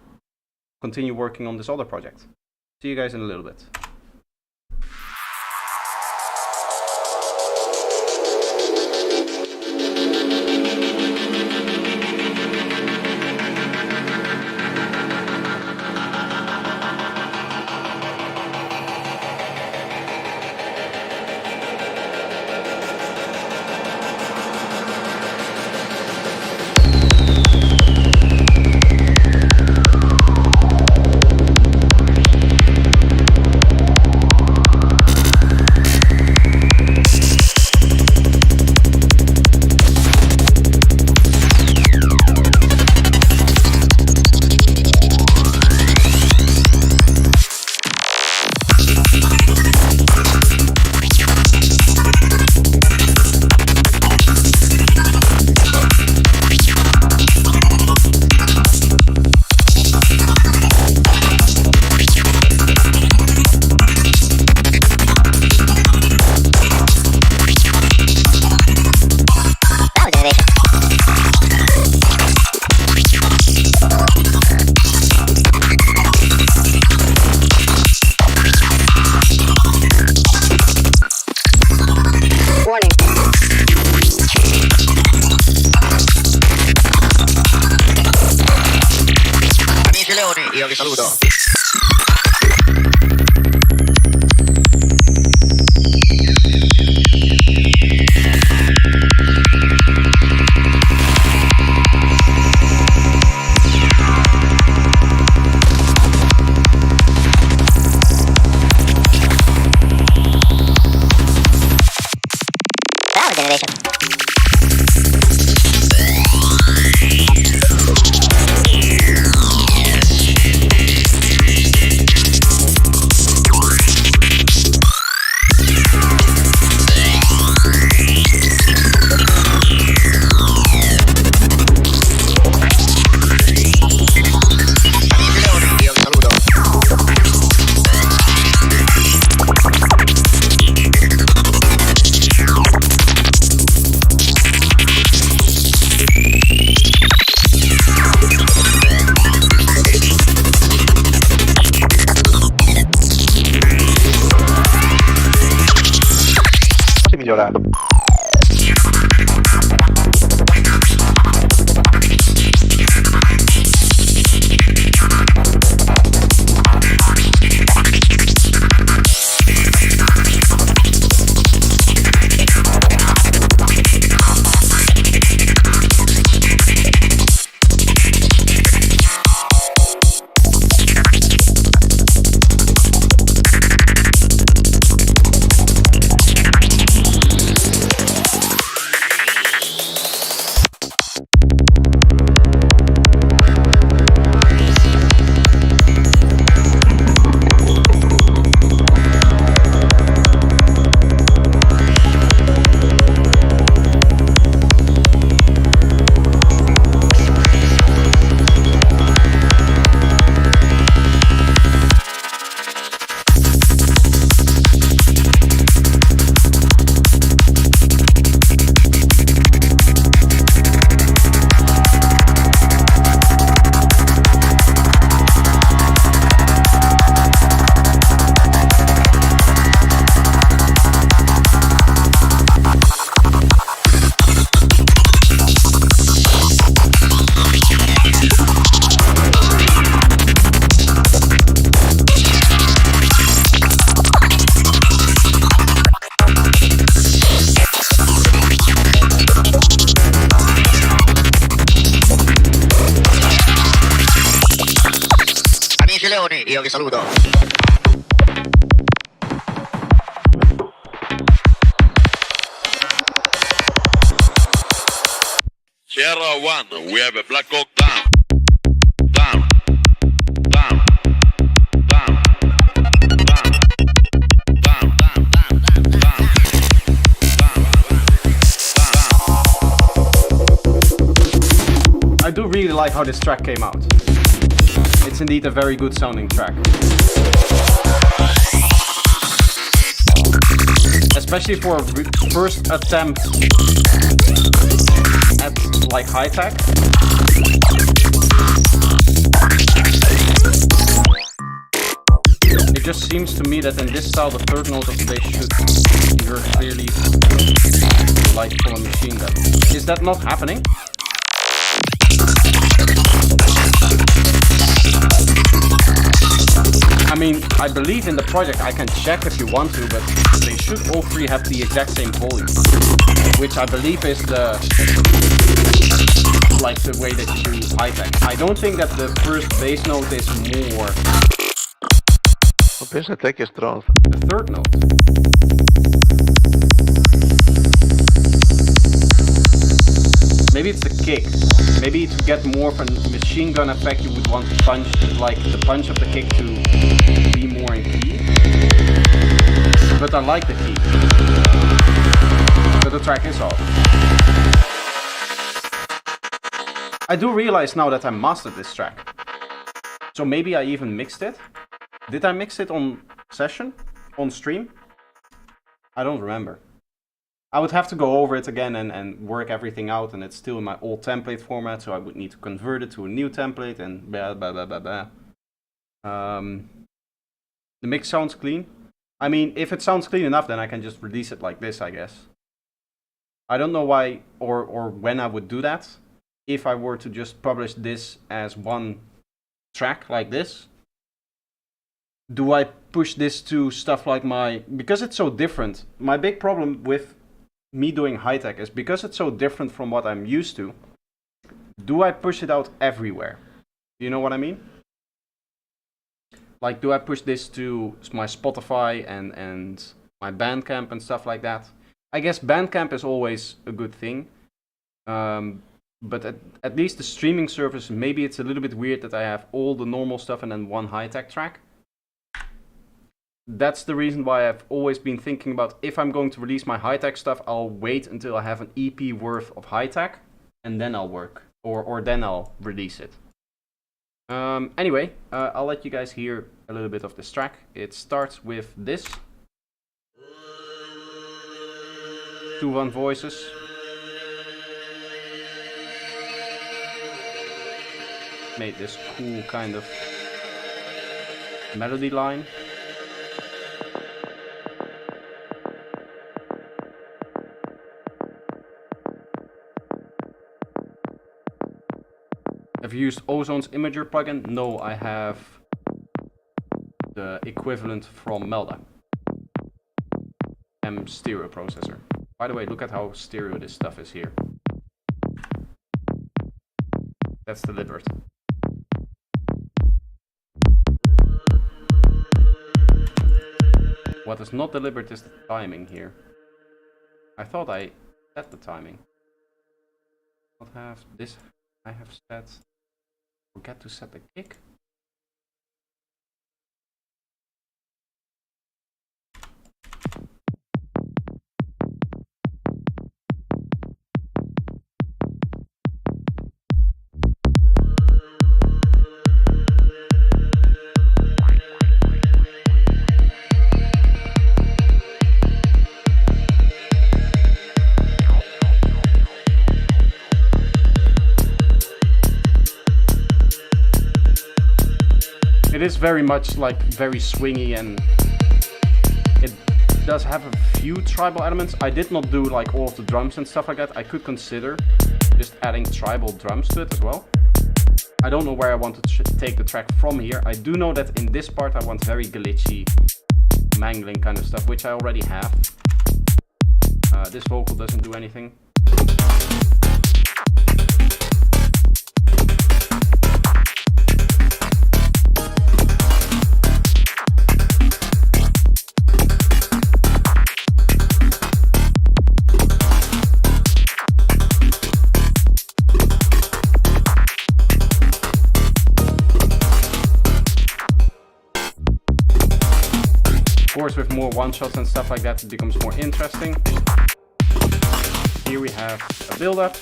continue working on this other project. See you guys in a little bit. Io vi saluto. Power generation. Migliorare. Io vi saluto. Sierra 1, we have a Black Hawk down. Down. Down. Down. Down. Down. Down. Down. I do really like how this track came out. It's indeed a very good sounding track. Especially for a first attempt at like high tech. It just seems to me that in this style the third note of the bass should be heard clearly like from a machine gun. Is that not happening? I mean, I believe in the project, I can check if you want to, but they should all three have the exact same volume. Which I believe is the way that you use high-tech. I don't think that the first bass note is more. Non penso te che stronzo. The third note. Maybe it's the kick. Maybe to get more of a machine gun effect you would want to punch, like the punch of the kick to be more in key. But I like the key. But the track is off. I do realize now that I mastered this track. So maybe I even mixed it. Did I mix it on session? On stream? I don't remember. I would have to go over it again and work everything out, and it's still in my old template format, so I would need to convert it to a new template and blah blah blah blah blah. The mix sounds clean. I mean, if it sounds clean enough, then I can just release it like this, I guess. I don't know why or when I would do that. If I were to just publish this as one track like this. Do I push this to stuff like because it's so different. My big problem with me doing high tech is because it's so different from what I'm used to. Do I push it out everywhere? You know what I mean? Like, do I push this to my Spotify and my Bandcamp and stuff like that? I guess Bandcamp is always a good thing. But at least the streaming service, maybe it's a little bit weird that I have all the normal stuff and then one high tech track. That's the reason why I've always been thinking about if I'm going to release my high-tech stuff, I'll wait until I have an EP worth of high-tech, and then I'll work, or then I'll release it. Anyway, I'll let you guys hear a little bit of this track. It starts with this. 2-1 voices. Made this cool kind of melody line. Have you used Ozone's Imager plugin? No, I have the equivalent from Melda. Stereo processor. By the way, look at how stereo this stuff is here. That's deliberate. What is not deliberate is the timing here. I thought I set the timing. What have this? I have set. Forget to set the kick. It is very much like very swingy, and it does have a few tribal elements. I did not do like all of the drums and stuff like that. I could consider just adding tribal drums to it as well. I don't know where I want to take the track from here. I do know that in this part I want very glitchy, mangling kind of stuff, which I already have. This vocal doesn't do anything. more one-shots and stuff like that, it becomes more interesting. Here we have a build-up.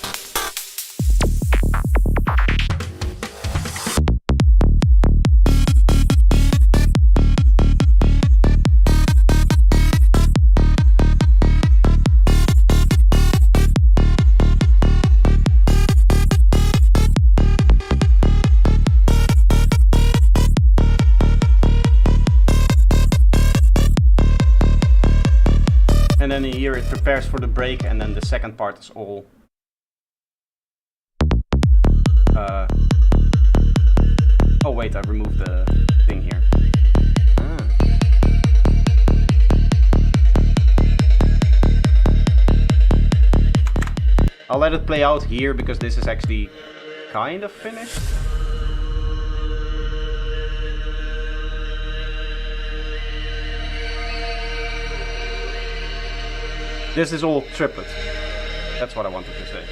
And then here it prepares for the break, and then the second part is all oh wait, I removed the thing here. I'll let it play out here because this is actually kind of finished. This is all triplet. That's what I wanted to say.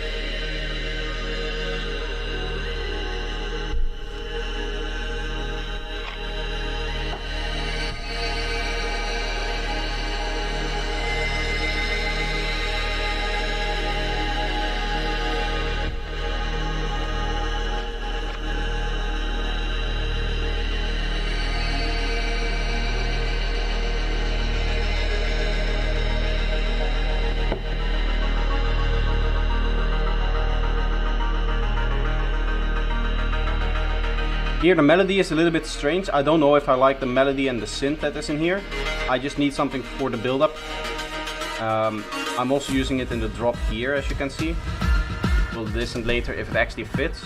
Here the melody is a little bit strange. I don't know if I like the melody and the synth that is in here. I just need something for the build-up. I'm also using it in the drop here, as you can see. We'll listen later if it actually fits.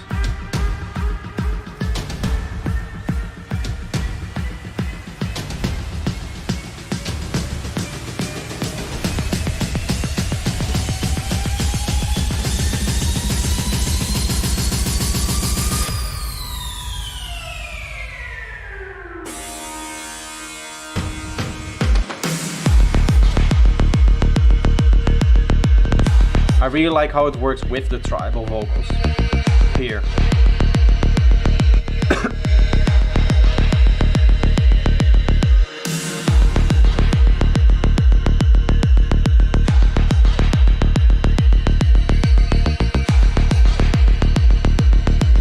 I really like how it works with the tribal vocals here.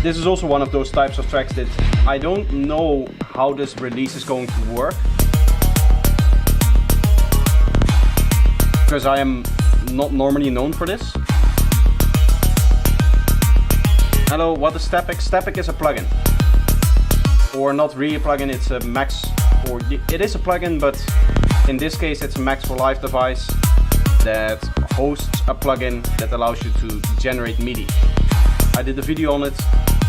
This is also one of those types of tracks that I don't know how this release is going to work, because I am not normally known for this. Hello, what is Stepic? Stepic is a plugin. Or not really a plugin, it's a Max, or it is a plugin, but in this case it's a Max for Live device that hosts a plugin that allows you to generate MIDI. I did a video on it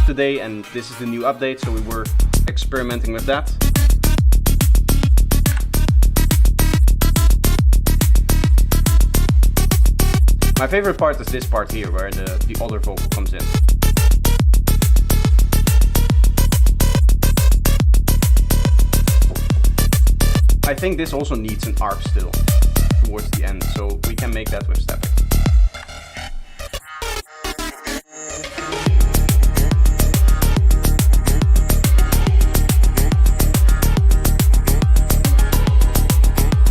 today and this is the new update, so we were experimenting with that. My favorite part is this part here, where the other vocal comes in. I think this also needs an arp still towards the end, so we can make that with Stepic.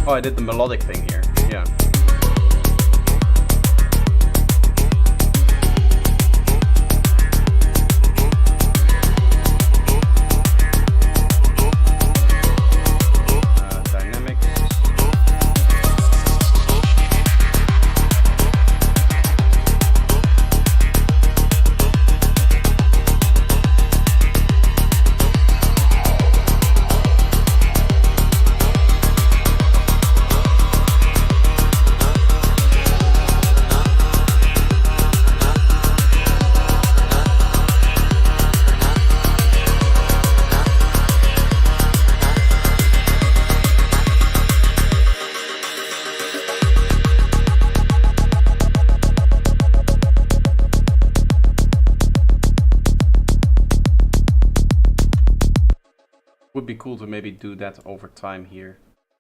Oh, I did the melodic thing here, yeah. Would be cool to maybe do that over time here,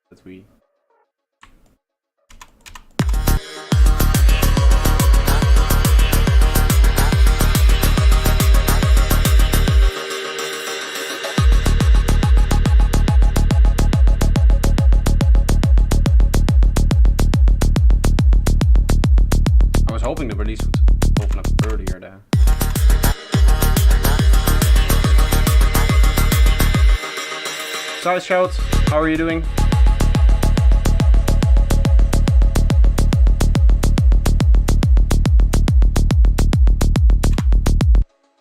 that we hoping the release would open up earlier there. Side shout, how are you doing?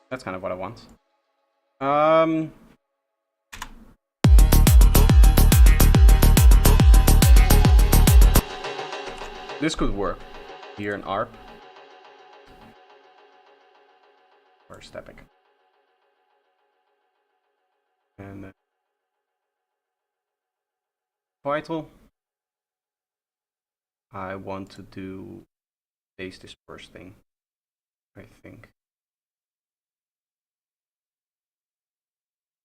That's kind of what I want. This could work here in ARP or Stepic. And vital. I want to do phase disperse thing, I think.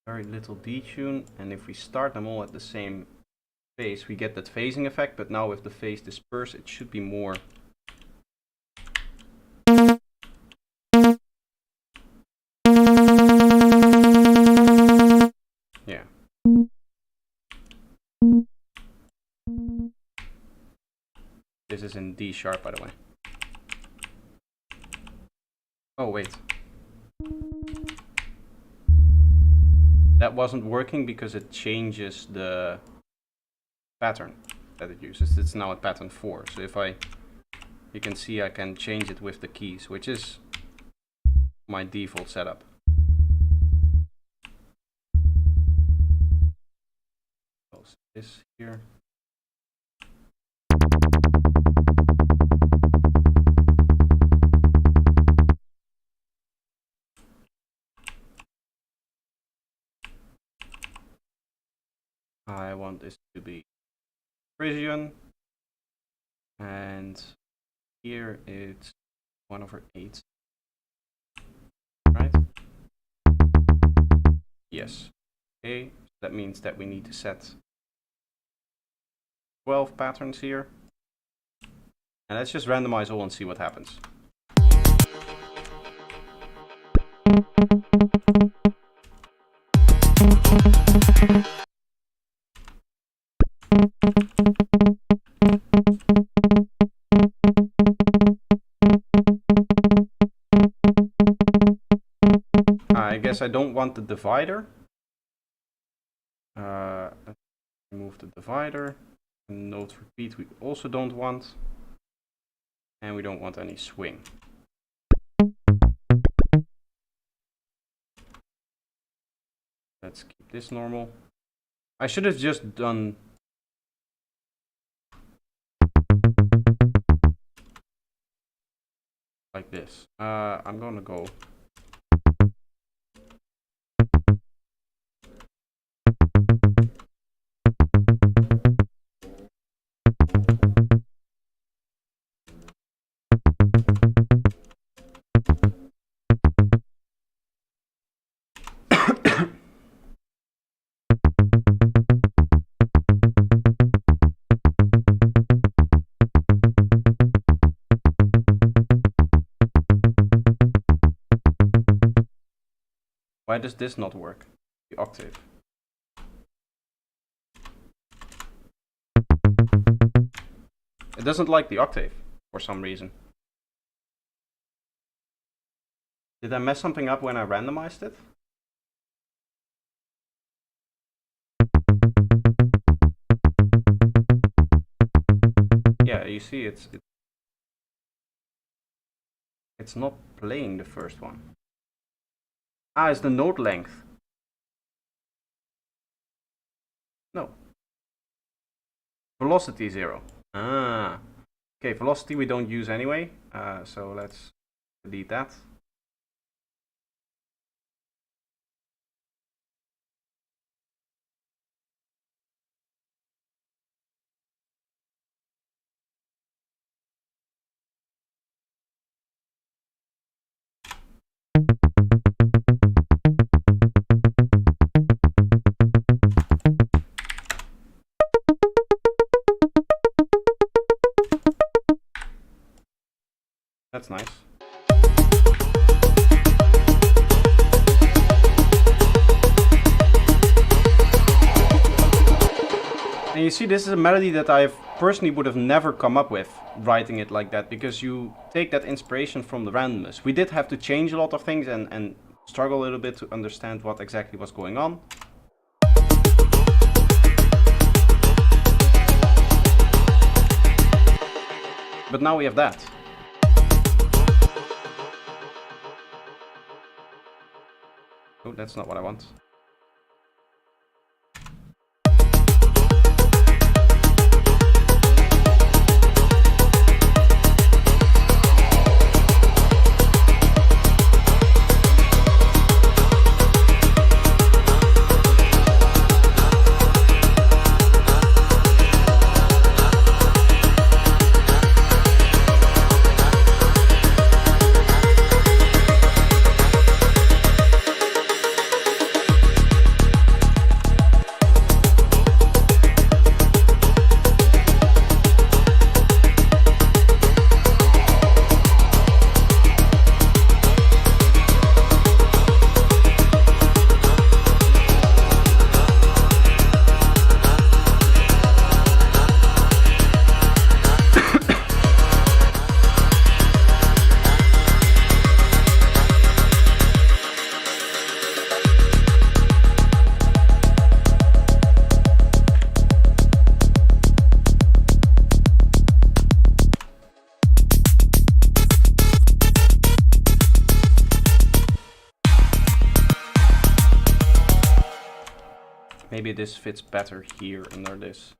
Very little detune, and if we start them all at the same phase, we get that phasing effect, but now with the phase disperse, it should be more. Yeah. This is in D sharp, by the way. Oh, wait. That wasn't working because it changes the pattern that it uses. It's now at pattern 4. So if you can see I can change it with the keys, which is my default setup. Close this here. I want this to be Frisian, and here it's 1/8, right? Yes. Okay, that means that we need to set 12 patterns here, and let's just randomize all and see what happens. I guess I don't want the divider. Let's remove the divider. Note repeat we also don't want. And we don't want any swing. Let's keep this normal. I should have just done like this. I'm gonna go Why does this not work? The octave. It doesn't like the octave for some reason. Did I mess something up when I randomized it? Yeah, you see it's not playing the first one. Ah, it's the note length. No. Velocity 0. Ah. Okay, velocity we don't use anyway. So let's delete that. That's nice. And you see, this is a melody that I personally would have never come up with, writing it like that, because you take that inspiration from the randomness. We did have to change a lot of things and struggle a little bit to understand what exactly was going on. But now we have that. Oh, that's not what I want. Maybe this fits better here under this.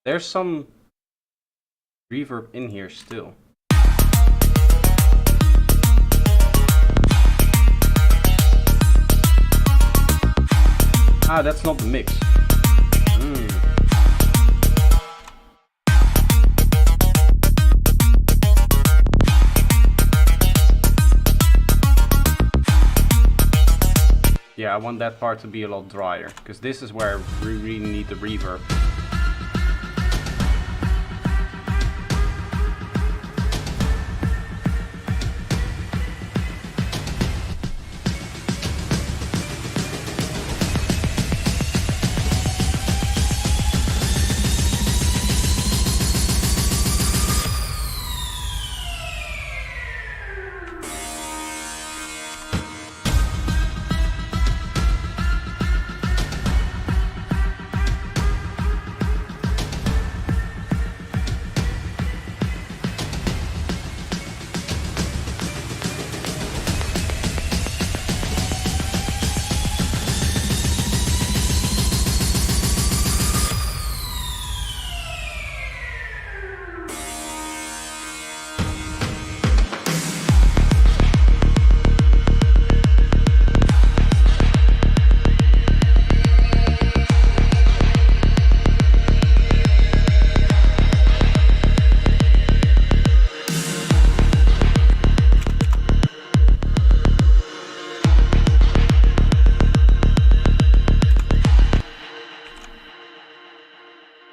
There's some reverb in here still. Ah, that's not the mix. Yeah, I want that part to be a lot drier, because this is where we really need the reverb.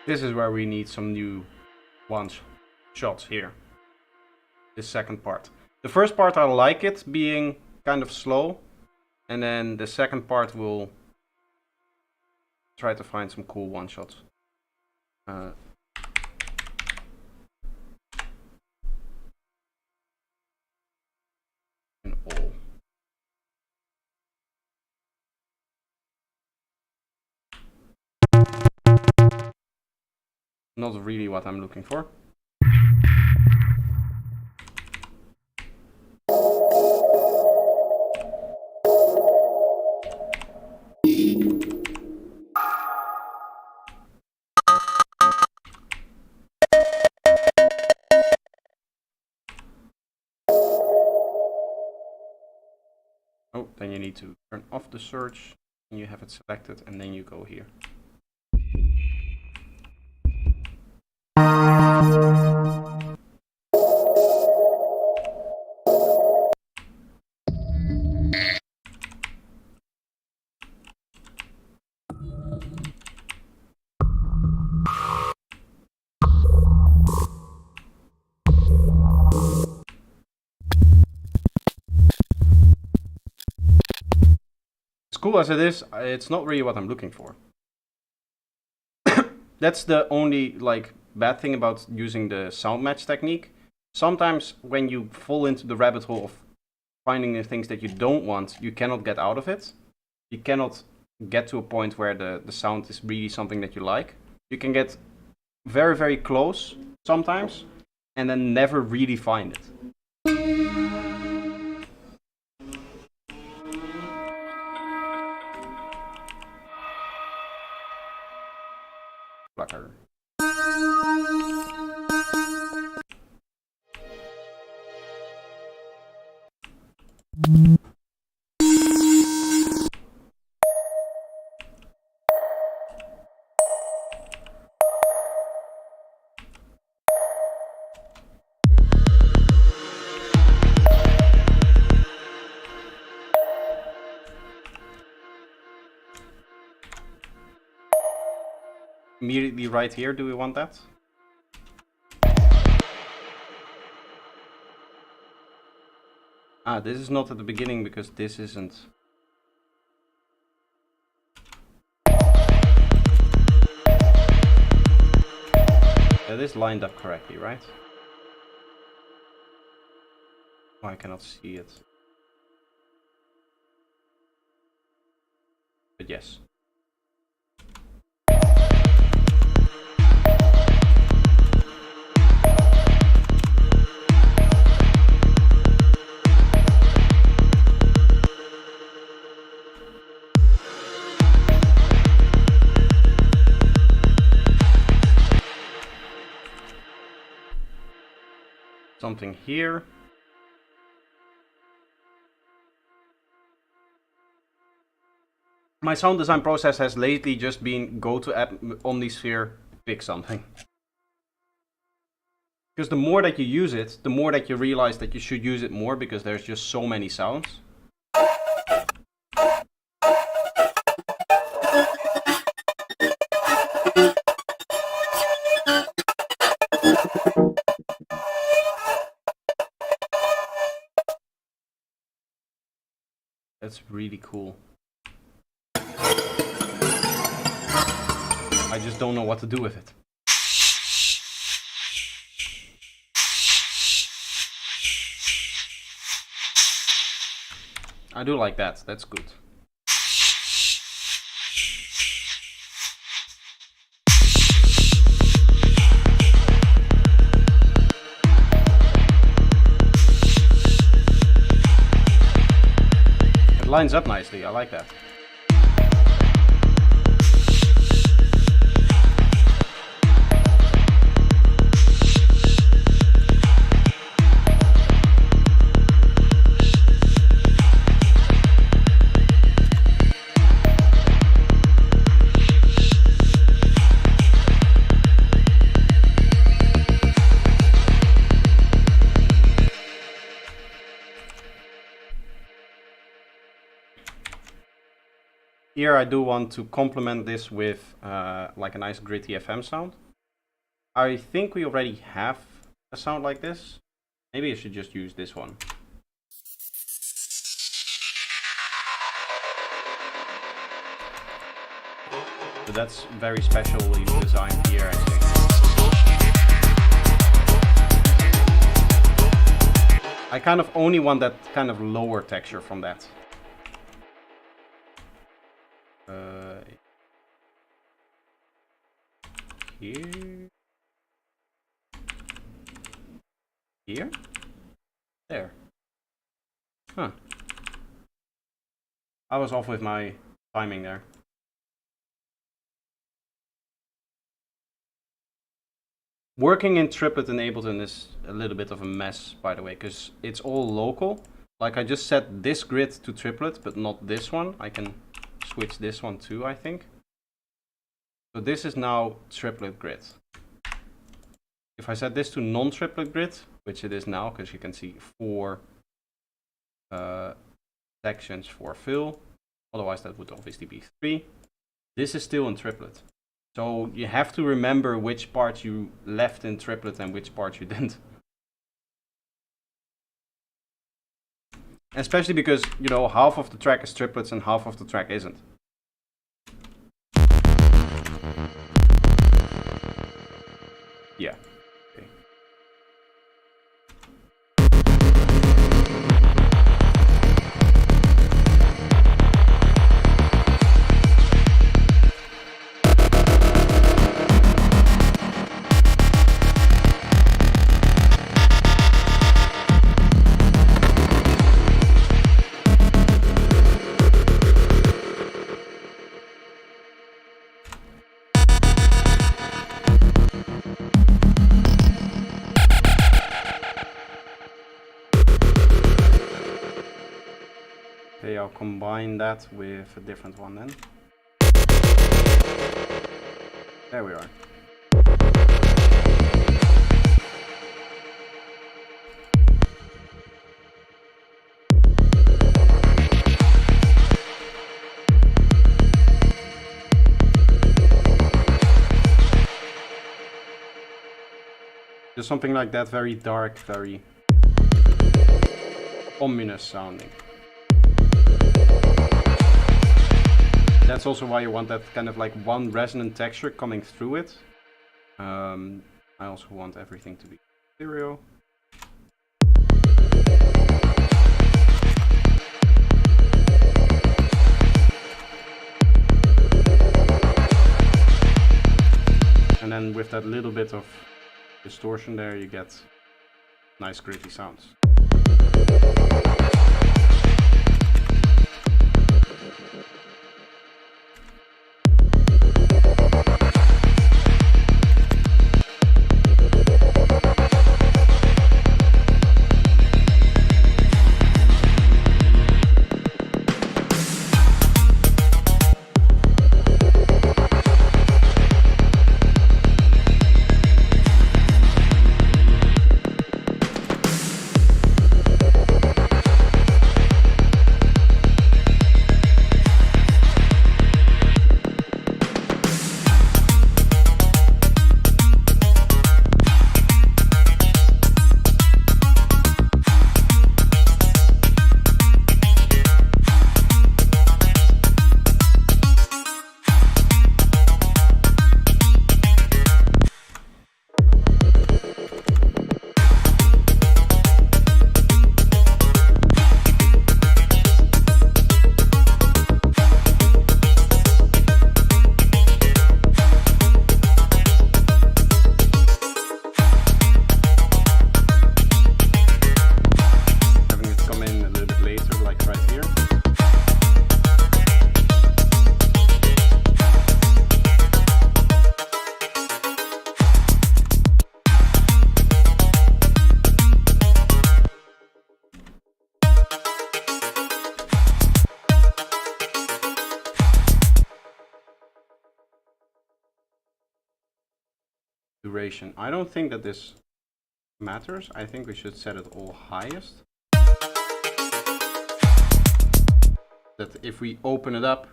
This is where we need some new shots here. This second part. The first part I like it being kind of slow. And then the second part will try to find some cool one shots. In all. Not really what I'm looking for. Oh, then you need to turn off the search, and you have it selected, and then you go here. Cool as it is, it's not really what I'm looking for. That's the only like bad thing about using the sound match technique. Sometimes when you fall into the rabbit hole of finding the things that you don't want, you cannot get out of it. You cannot get to a point where the sound is really something that you like. You can get very, very close sometimes and then never really find it. Flutter. Immediately right here, do we want that? Ah, this is not at the beginning because this isn't. That is lined up correctly, right? Oh, I cannot see it. But yes. Something here. My sound design process has lately just been go to app Omnisphere, pick something. Because the more that you use it, the more that you realize that you should use it more because there's just so many sounds. That's really cool. I just don't know what to do with it. I do like that, that's good. It lines up nicely, I like that. Here I do want to complement this with like a nice gritty FM sound. I think we already have a sound like this. Maybe I should just use this one. So that's very specially designed here, I think. I kind of only want that kind of lower texture from that. Here. Here? There. Huh. I was off with my timing there. Working in triplet in Ableton is a little bit of a mess, by the way, because it's all local. Like I just set this grid to triplet, but not this one. I can switch this one too, I think. So this is now triplet grid. If I set this to non-triplet grid, which it is now, because you can see 4 sections for fill. Otherwise that would obviously be 3. This is still in triplet. So you have to remember which parts you left in triplet and which parts you didn't. Especially because, you know, half of the track is triplets and half of the track isn't. Yeah. Okay. Okay, I'll combine that with a different one then. There we are. Just something like that, very dark, very ominous sounding. That's also why you want that kind of like one resonant texture coming through it. I also want everything to be stereo. And then with that little bit of distortion there, you get nice gritty sounds. Duration. I don't think that this matters. I think we should set it all highest. That if we open it up,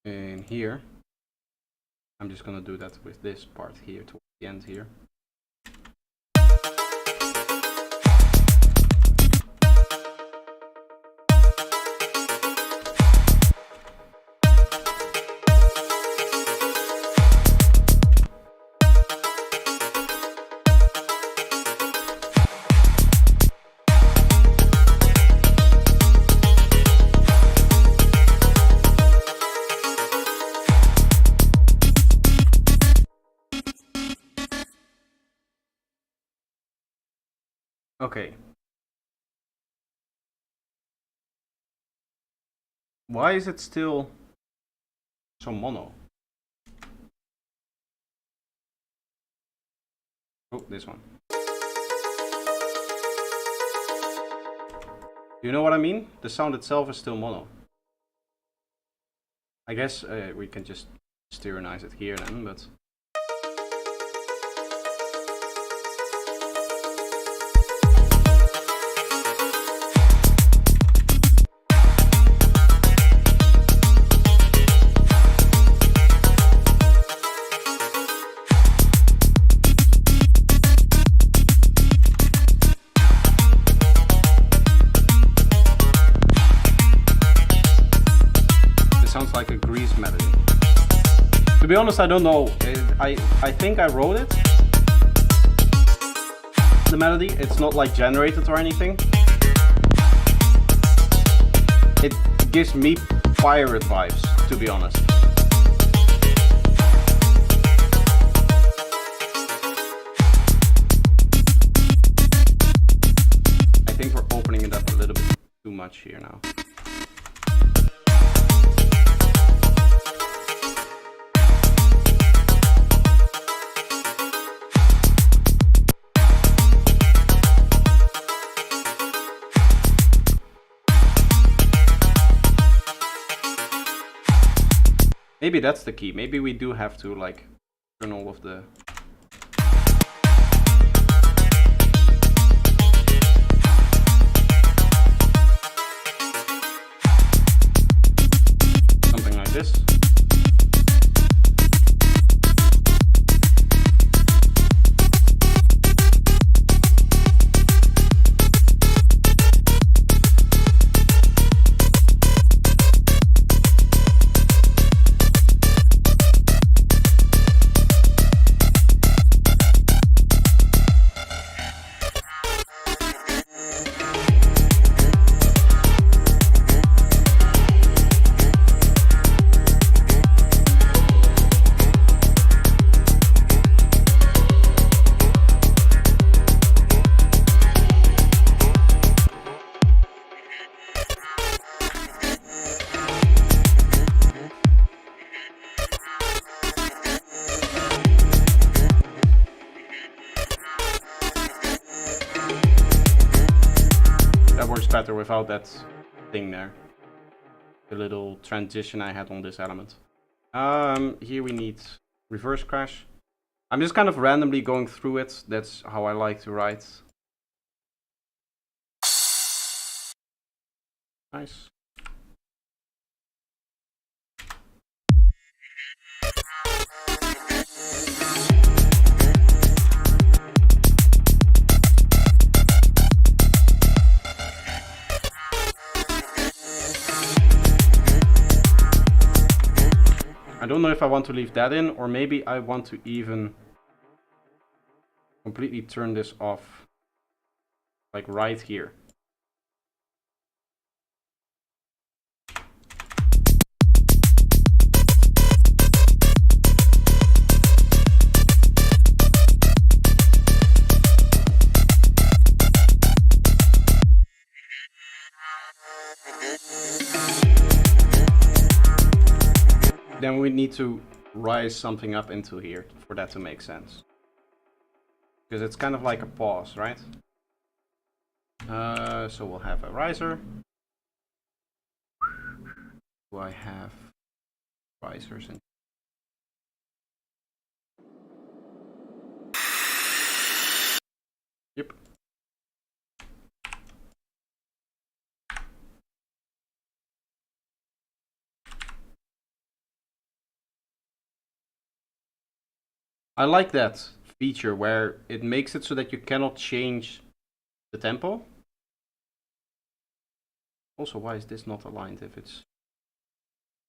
in here. I'm just gonna do that with this part here towards the end here. Okay. Why is it still so mono? Oh, this one. You know what I mean? The sound itself is still mono. I guess we can just sterilize it here then, but... sounds like a Grease melody. To be honest, I don't know. I think I wrote it. The melody. It's not like generated or anything. It gives me pirate vibes, to be honest. I think we're opening it up a little bit too much here now. Maybe that's the key. Maybe we do have to like turn all of the... something like this. Better without that thing there, the little transition I had on this element. Here we need reverse crash. I'm just kind of randomly going through it. That's how I like to write. Nice. I don't know if I want to leave that in, or maybe I want to even completely turn this off, like right here. Then we need to rise something up into here for that to make sense. Because it's kind of like a pause, right? So we'll have a riser. Do I have risers in? Yep. I like that feature where it makes it so that you cannot change the tempo. Also, why is this not aligned if it's...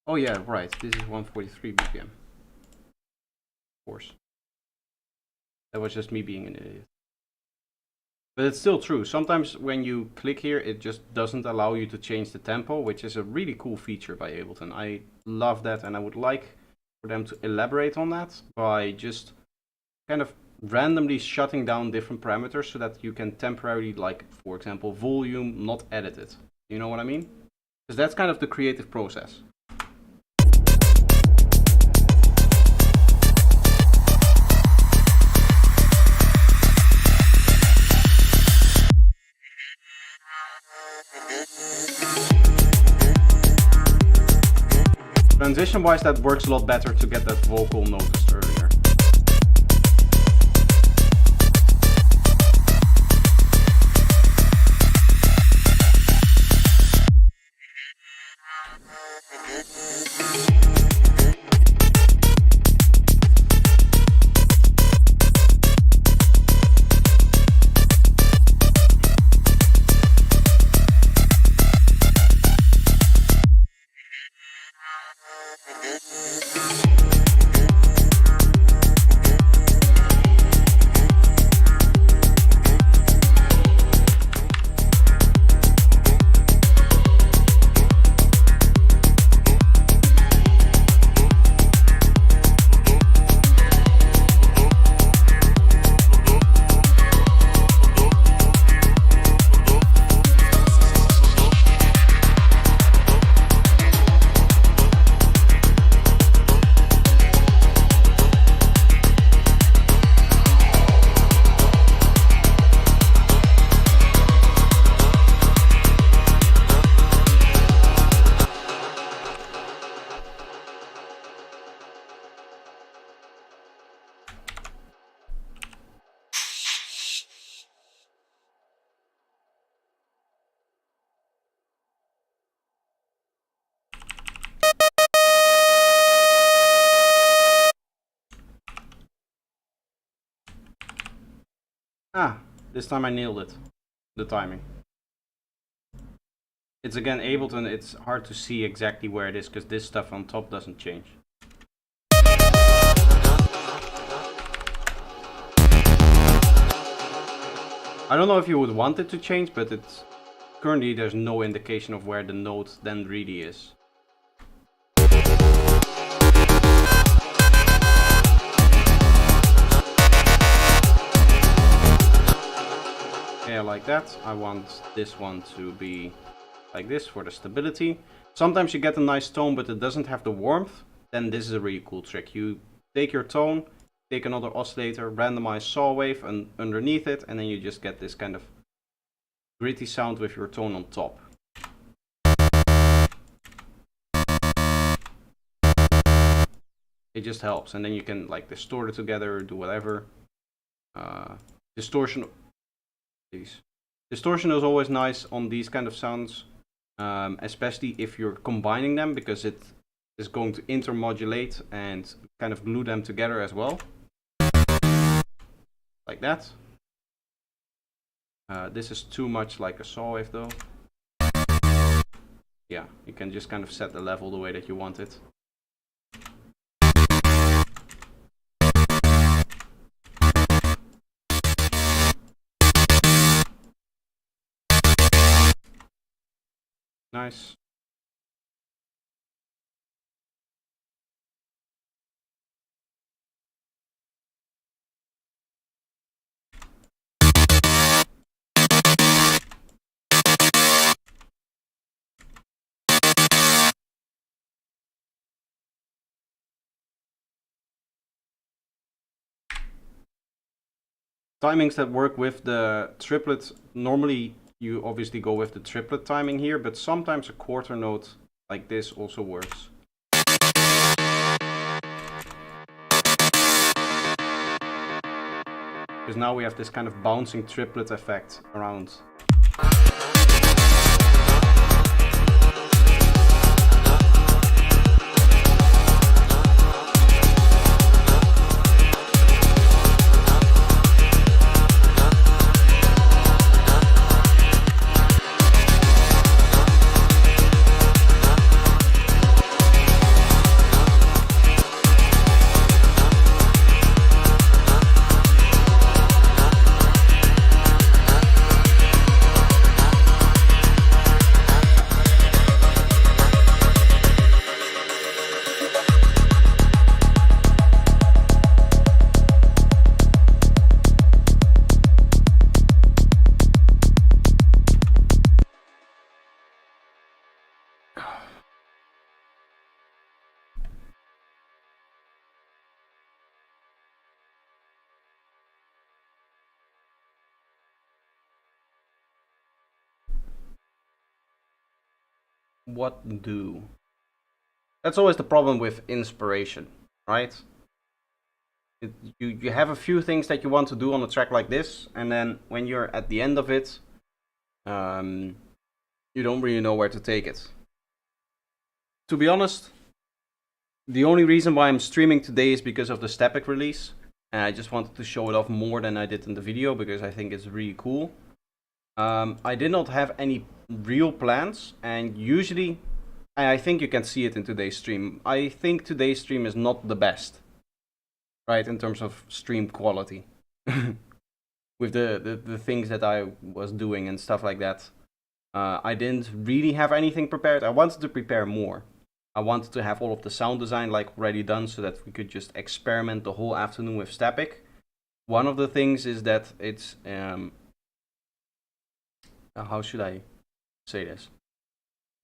Oh yeah, right, this is 143 BPM. Of course. That was just me being an idiot. But it's still true. Sometimes when you click here, it just doesn't allow you to change the tempo, which is a really cool feature by Ableton. I love that, and I would like for them to elaborate on that by just kind of randomly shutting down different parameters so that you can temporarily, like, for example, volume, not edit it. You know what I mean? Because that's kind of the creative process. Transition-wise, that works a lot better to get that vocal noticed earlier. Ah, this time I nailed it. The timing. It's again Ableton, it's hard to see exactly where it is because this stuff on top doesn't change. I don't know if you would want it to change, but it's currently there's no indication of where the note then really is. Yeah, like that. I want this one to be like this for the stability. Sometimes you get a nice tone, but it doesn't have the warmth. Then this is a really cool trick. You take your tone, take another oscillator, randomize saw wave and underneath it, and then you just get this kind of gritty sound with your tone on top. It just helps, and then you can like distort it together, do whatever. Distortion is always nice on these kind of sounds, especially if you're combining them, because it is going to intermodulate and kind of glue them together as well. Like that. This is too much like a saw wave though. Yeah, you can just kind of set the level the way that you want it. Nice. Timings that work with the triplet, normally you obviously go with the triplet timing here, but sometimes a quarter note like this also works. Because now we have this kind of bouncing triplet effect around. what do? That's always the problem with inspiration, right? You have a few things that you want to do on a track like this, and then when you're at the end of it, you don't really know where to take it. To be honest, the only reason why I'm streaming today is because of the Stepic release, and I just wanted to show it off more than I did in the video because I think it's really cool. I did not have any real plans, and usually, I think you can see it in today's stream, I think today's stream is not the best, right, in terms of stream quality. With the things that I was doing and stuff like that. I didn't really have anything prepared. I wanted to prepare more. I wanted to have all of the sound design like already done so that we could just experiment the whole afternoon with Stepic. One of the things is that it's how should I say this?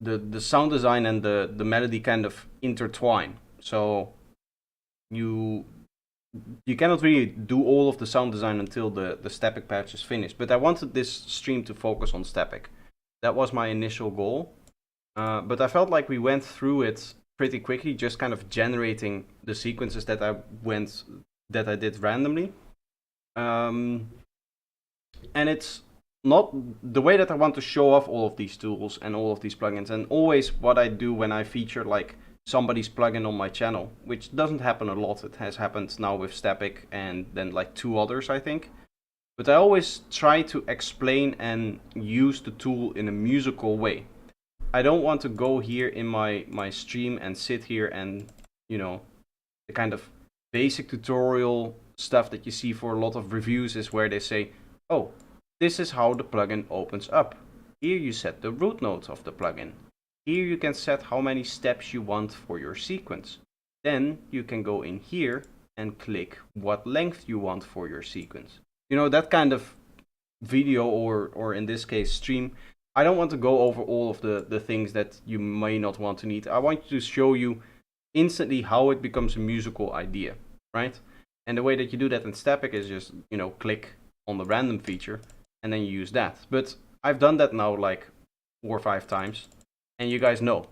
The sound design and the melody kind of intertwine. So you cannot really do all of the sound design until the Stepic patch is finished. But I wanted this stream to focus on Stepic. That was my initial goal. But I felt like we went through it pretty quickly, just kind of generating the sequences that I did randomly. And it's not the way that I want to show off all of these tools and all of these plugins, and always what I do when I feature like somebody's plugin on my channel, which doesn't happen a lot. It has happened now with Stepic and then like 2 others, I think. But I always try to explain and use the tool in a musical way. I don't want to go here in my stream and sit here and, you know, the kind of basic tutorial stuff that you see for a lot of reviews is where they say, oh, this is how the plugin opens up. Here you set the root note of the plugin. Here you can set how many steps you want for your sequence. Then you can go in here and click what length you want for your sequence. You know, that kind of video or in this case stream, I don't want to go over all of the things that you may not want to need. I want to show you instantly how it becomes a musical idea, right? And the way that you do that in Stepic is just, you know, click on the random feature and then you use that. But I've done that now like 4 or 5 times, and you guys know.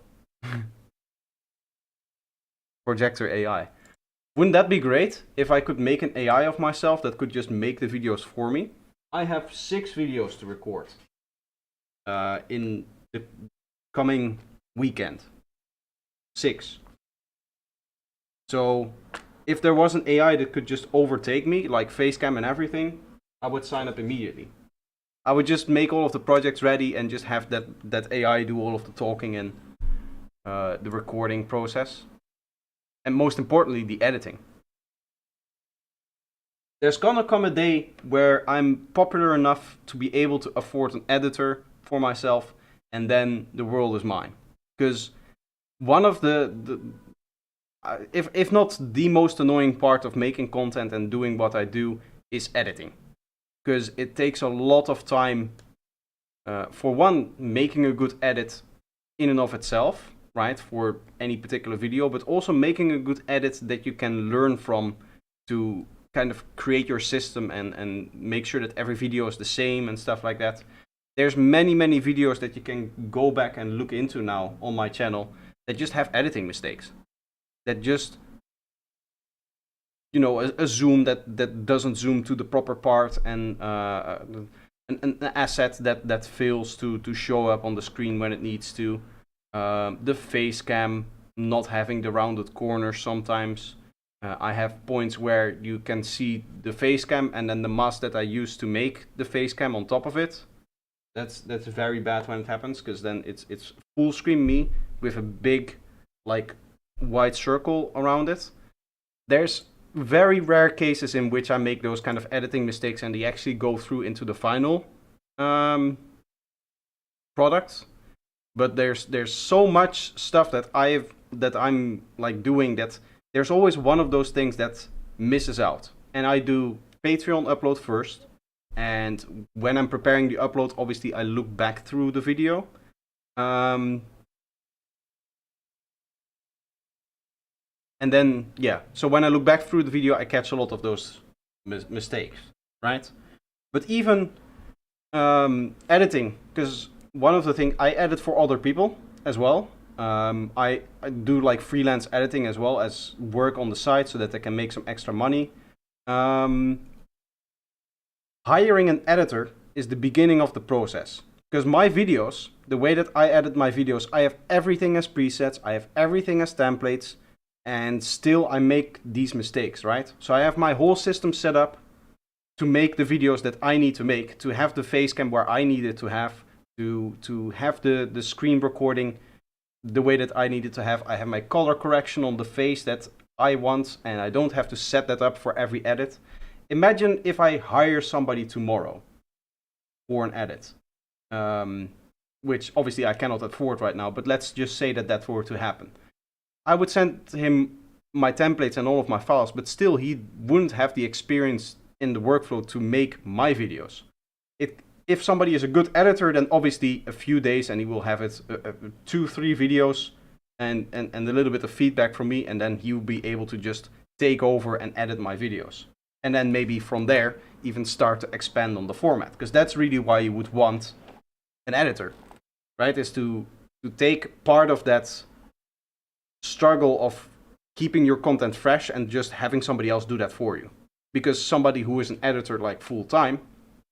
Projector AI. Wouldn't that be great if I could make an AI of myself that could just make the videos for me? I have 6 videos to record in the coming weekend. 6. So if there was an AI that could just overtake me, like Facecam and everything, I would sign up immediately. I would just make all of the projects ready and just have that AI do all of the talking and the recording process. And most importantly, the editing. There's gonna come a day where I'm popular enough to be able to afford an editor for myself, and then the world is mine. Because one of if not the most annoying part of making content and doing what I do is editing. Because it takes a lot of time, for one, making a good edit in and of itself, right, for any particular video, but also making a good edit that you can learn from to kind of create your system and make sure that every video is the same and stuff like that. There's many videos that you can go back and look into now on my channel that just have editing mistakes. That just, you know, a zoom that doesn't zoom to the proper part, and an asset that fails to show up on the screen when it needs to. The face cam not having the rounded corners sometimes. I have points where you can see the face cam and then the mask that I use to make the face cam on top of it. That's very bad when it happens, because then it's full screen me with a big like white circle around it. There's very rare cases in which I make those kind of editing mistakes and they actually go through into the final product. But there's so much stuff that I'm like doing that there's always one of those things that misses out. And I do Patreon upload first, and when I'm preparing the upload, obviously I look back through the video. And then, yeah, so when I look back through the video, I catch a lot of those mistakes, right? But even editing, because one of the things, I edit for other people, as well. I do like freelance editing as well as work on the side so that I can make some extra money. Hiring an editor is the beginning of the process. Because my videos, the way that I edit my videos, I have everything as presets, I have everything as templates, and still I make these mistakes, right? So I have my whole system set up to make the videos that I need to make, to have the face cam where I need it to have, to have the screen recording the way that I need it to have. I have my color correction on the face that I want, and I don't have to set that up for every edit. Imagine if I hire somebody tomorrow for an edit, which obviously I cannot afford right now, but let's just say that that were to happen. I would send him my templates and all of my files, but still he wouldn't have the experience in the workflow to make my videos. If somebody is a good editor, then obviously a few days and he will have it 2-3 videos and a little bit of feedback from me, and then he will be able to just take over and edit my videos. And then maybe from there even start to expand on the format, because that's really why you would want an editor, right? Is to take part of that struggle of keeping your content fresh and just having somebody else do that for you. Because somebody who is an editor like full time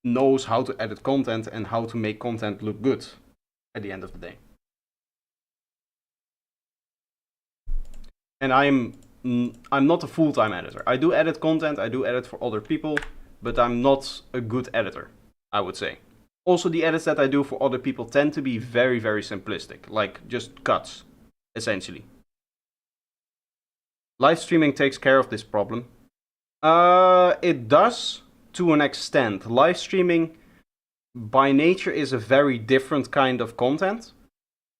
knows how to edit content and how to make content look good at the end of the day. And I'm not a full-time editor. I do edit content, I do edit for other people, but I'm not a good editor, I would say. Also, the edits that I do for other people tend to be very, very simplistic, like just cuts, essentially. Live streaming takes care of this problem. It does, to an extent. Live streaming, by nature, is a very different kind of content.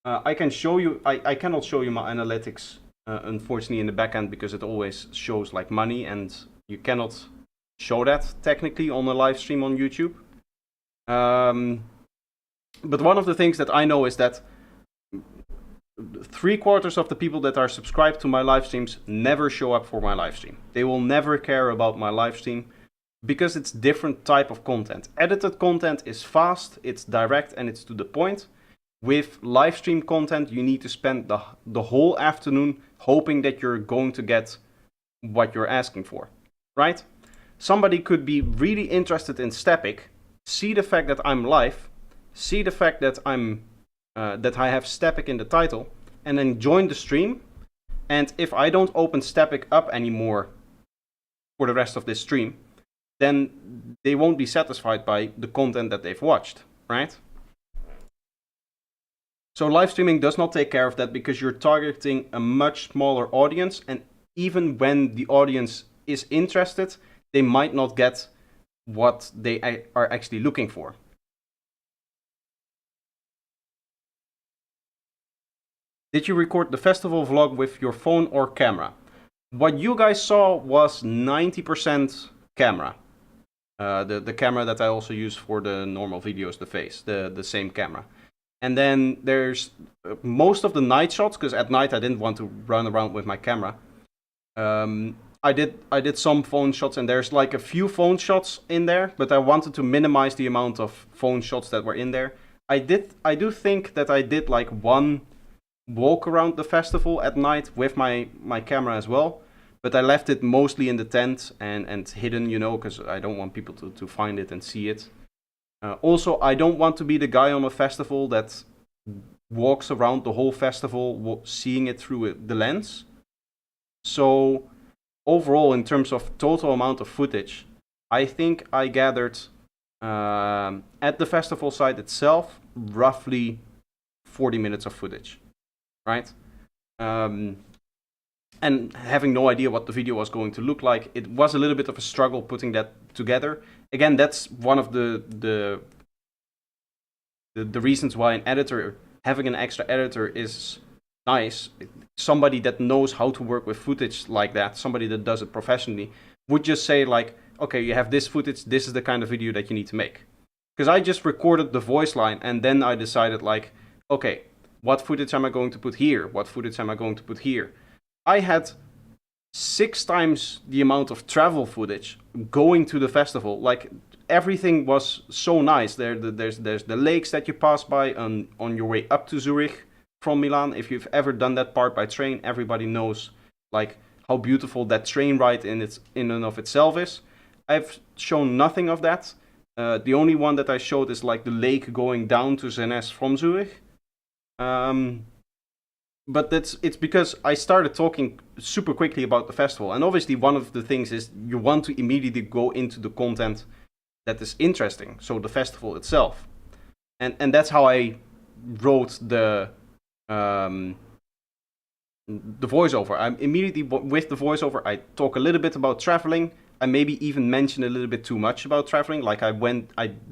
I can show you, I cannot show you my analytics, unfortunately, in the backend, because it always shows like money, and you cannot show that technically on a live stream on YouTube. But one of the things that I know is that 3/4 of the people that are subscribed to my live streams never show up for my live stream. They will never care about my live stream because it's different type of content. Edited content is fast, it's direct, and it's to the point. With live stream content, you need to spend the whole afternoon hoping that you're going to get what you're asking for, right? Somebody could be really interested in Stepic, see the fact that I'm live, see the fact that that I have Stepic in the title, and then join the stream. And if I don't open Stepic up anymore for the rest of this stream, then they won't be satisfied by the content that they've watched, right? So live streaming does not take care of that because you're targeting a much smaller audience, and even when the audience is interested, they might not get what they are actually looking for. Did you record the festival vlog with your phone or camera? What you guys saw was 90% camera. The camera that I also use for the normal videos, the face, the same camera. And then there's most of the night shots, because at night I didn't want to run around with my camera. I did some phone shots, and there's like a few phone shots in there, but I wanted to minimize the amount of phone shots that were in there. I do think that I did like one walk around the festival at night with my camera as well, but I left it mostly in the tent and hidden, you know, because I don't want people to find it and see it. Also, I don't want to be the guy on a festival that walks around the whole festival seeing it through the lens. So overall, in terms of total amount of footage, I think I gathered at the festival site itself roughly 40 minutes of footage, right? And having no idea what the video was going to look like, it was a little bit of a struggle putting that together. Again, that's one of the reasons why having an extra editor is nice. Somebody that knows how to work with footage like that, somebody that does it professionally, would just say like, okay, you have this footage, this is the kind of video that you need to make. Because I just recorded the voice line, and then I decided like, okay, what footage am I going to put here? What footage am I going to put here? I had 6 times the amount of travel footage going to the festival. Like, everything was so nice. There's the lakes that you pass by on your way up to Zurich. from Milan. If you've ever done that part by train, everybody knows like how beautiful that train ride in and of itself is. I've shown nothing of that. The only one that I showed is like the lake going down to Zennes from Zurich. But it's because I started talking super quickly about the festival. And obviously one of the things is you want to immediately go into the content that is interesting. So the festival itself. And that's how I wrote the voiceover. I'm immediately with the voiceover, I talk a little bit about traveling. I maybe even mention a little bit too much about traveling. Like I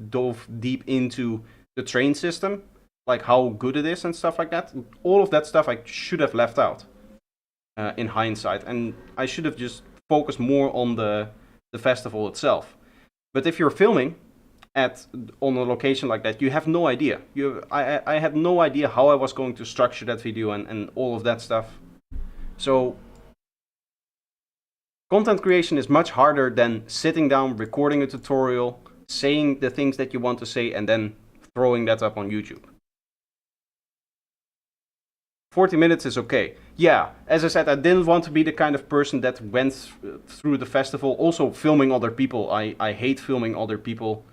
dove deep into the train system, like how good it is and stuff like that. All of that stuff I should have left out in hindsight, and I should have just focused more on the festival itself. But if you're filming on a location like that, you have no idea. I had no idea how I was going to structure that video and all of that stuff. So content creation is much harder than sitting down, recording a tutorial, saying the things that you want to say, and then throwing that up on YouTube. 40 minutes is okay. Yeah, as I said, I didn't want to be the kind of person that went through the festival also filming other people. I hate filming other people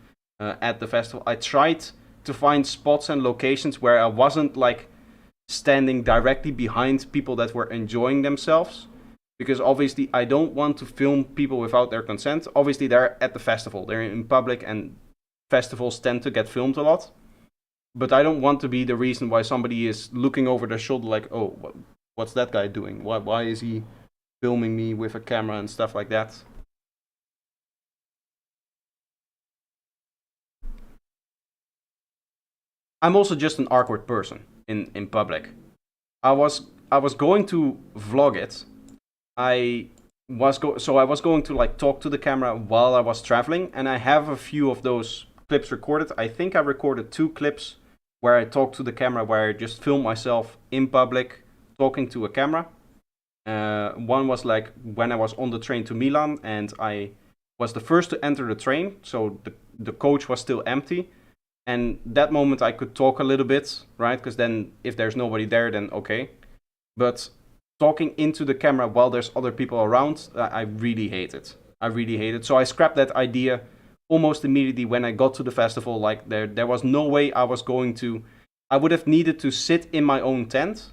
at the festival. I tried to find spots and locations where I wasn't like standing directly behind people that were enjoying themselves, because obviously I don't want to film people without their consent. Obviously they're at the festival, they're in public, and festivals tend to get filmed a lot. But I don't want to be the reason why somebody is looking over their shoulder like, oh, what's that guy doing? Why is he filming me with a camera and stuff like that? I'm also just an awkward person in public. I was going to vlog it. I was going to like talk to the camera while I was traveling, and I have a few of those clips recorded. I think I recorded 2 clips where I talked to the camera, where I just filmed myself in public talking to a camera. One was like when I was on the train to Milan, and I was the first to enter the train, so the coach was still empty. And that moment I could talk a little bit, right? Because then if there's nobody there, then okay. But talking into the camera while there's other people around, I really hate it. I really hate it. So I scrapped that idea almost immediately when I got to the festival. Like there was no way I was going to. I would have needed to sit in my own tent,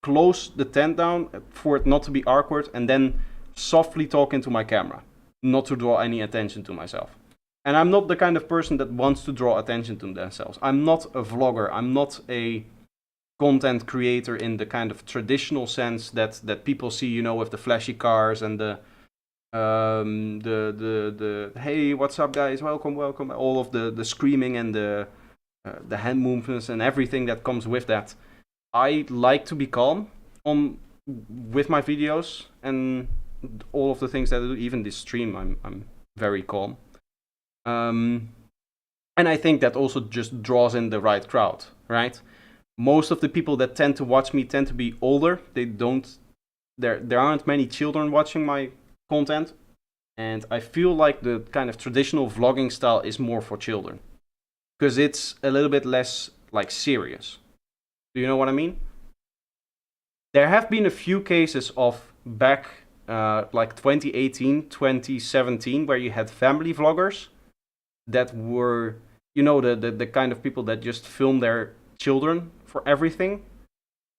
close the tent down for it not to be awkward, and then softly talk into my camera, not to draw any attention to myself. And I'm not the kind of person that wants to draw attention to themselves. I'm not a vlogger. I'm not a content creator in the kind of traditional sense that people see, you know, with the flashy cars and the hey, what's up guys, welcome, all of the screaming and the hand movements and everything that comes with that. I like to be calm with my videos and all of the things that I do. Even this stream, I'm very calm. And I think that also just draws in the right crowd, right? Most of the people that tend to watch me tend to be older. There aren't many children watching my content, and I feel like the kind of traditional vlogging style is more for children, because it's a little bit less like serious. Do you know what I mean? There have been a few cases of back like 2018, 2017, where you had family vloggers that were, you know, the kind of people that just film their children for everything.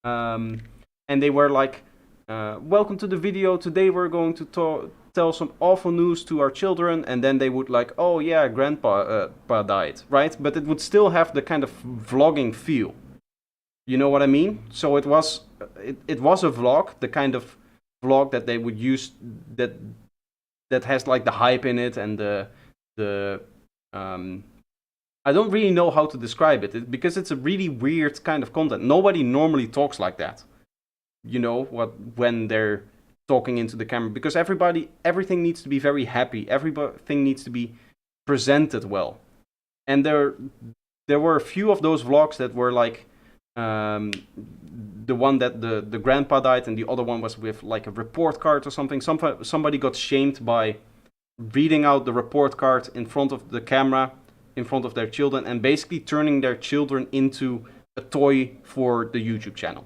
And they were like, welcome to the video, today we're going to tell some awful news to our children, and then they would like, oh yeah, grandpa died, right? But it would still have the kind of vlogging feel. You know what I mean? So it was a vlog, the kind of vlog that they would use that has like the hype in it and the I don't really know how to describe it because it's a really weird kind of content. Nobody normally talks like that, you know, when they're talking into the camera, because everything needs to be very happy. Everything needs to be presented well. And there were a few of those vlogs that were like the one that the grandpa died, and the other one was with like a report card or something. Somebody got shamed by reading out the report card in front of the camera, in front of their children, and basically turning their children into a toy for the YouTube channel,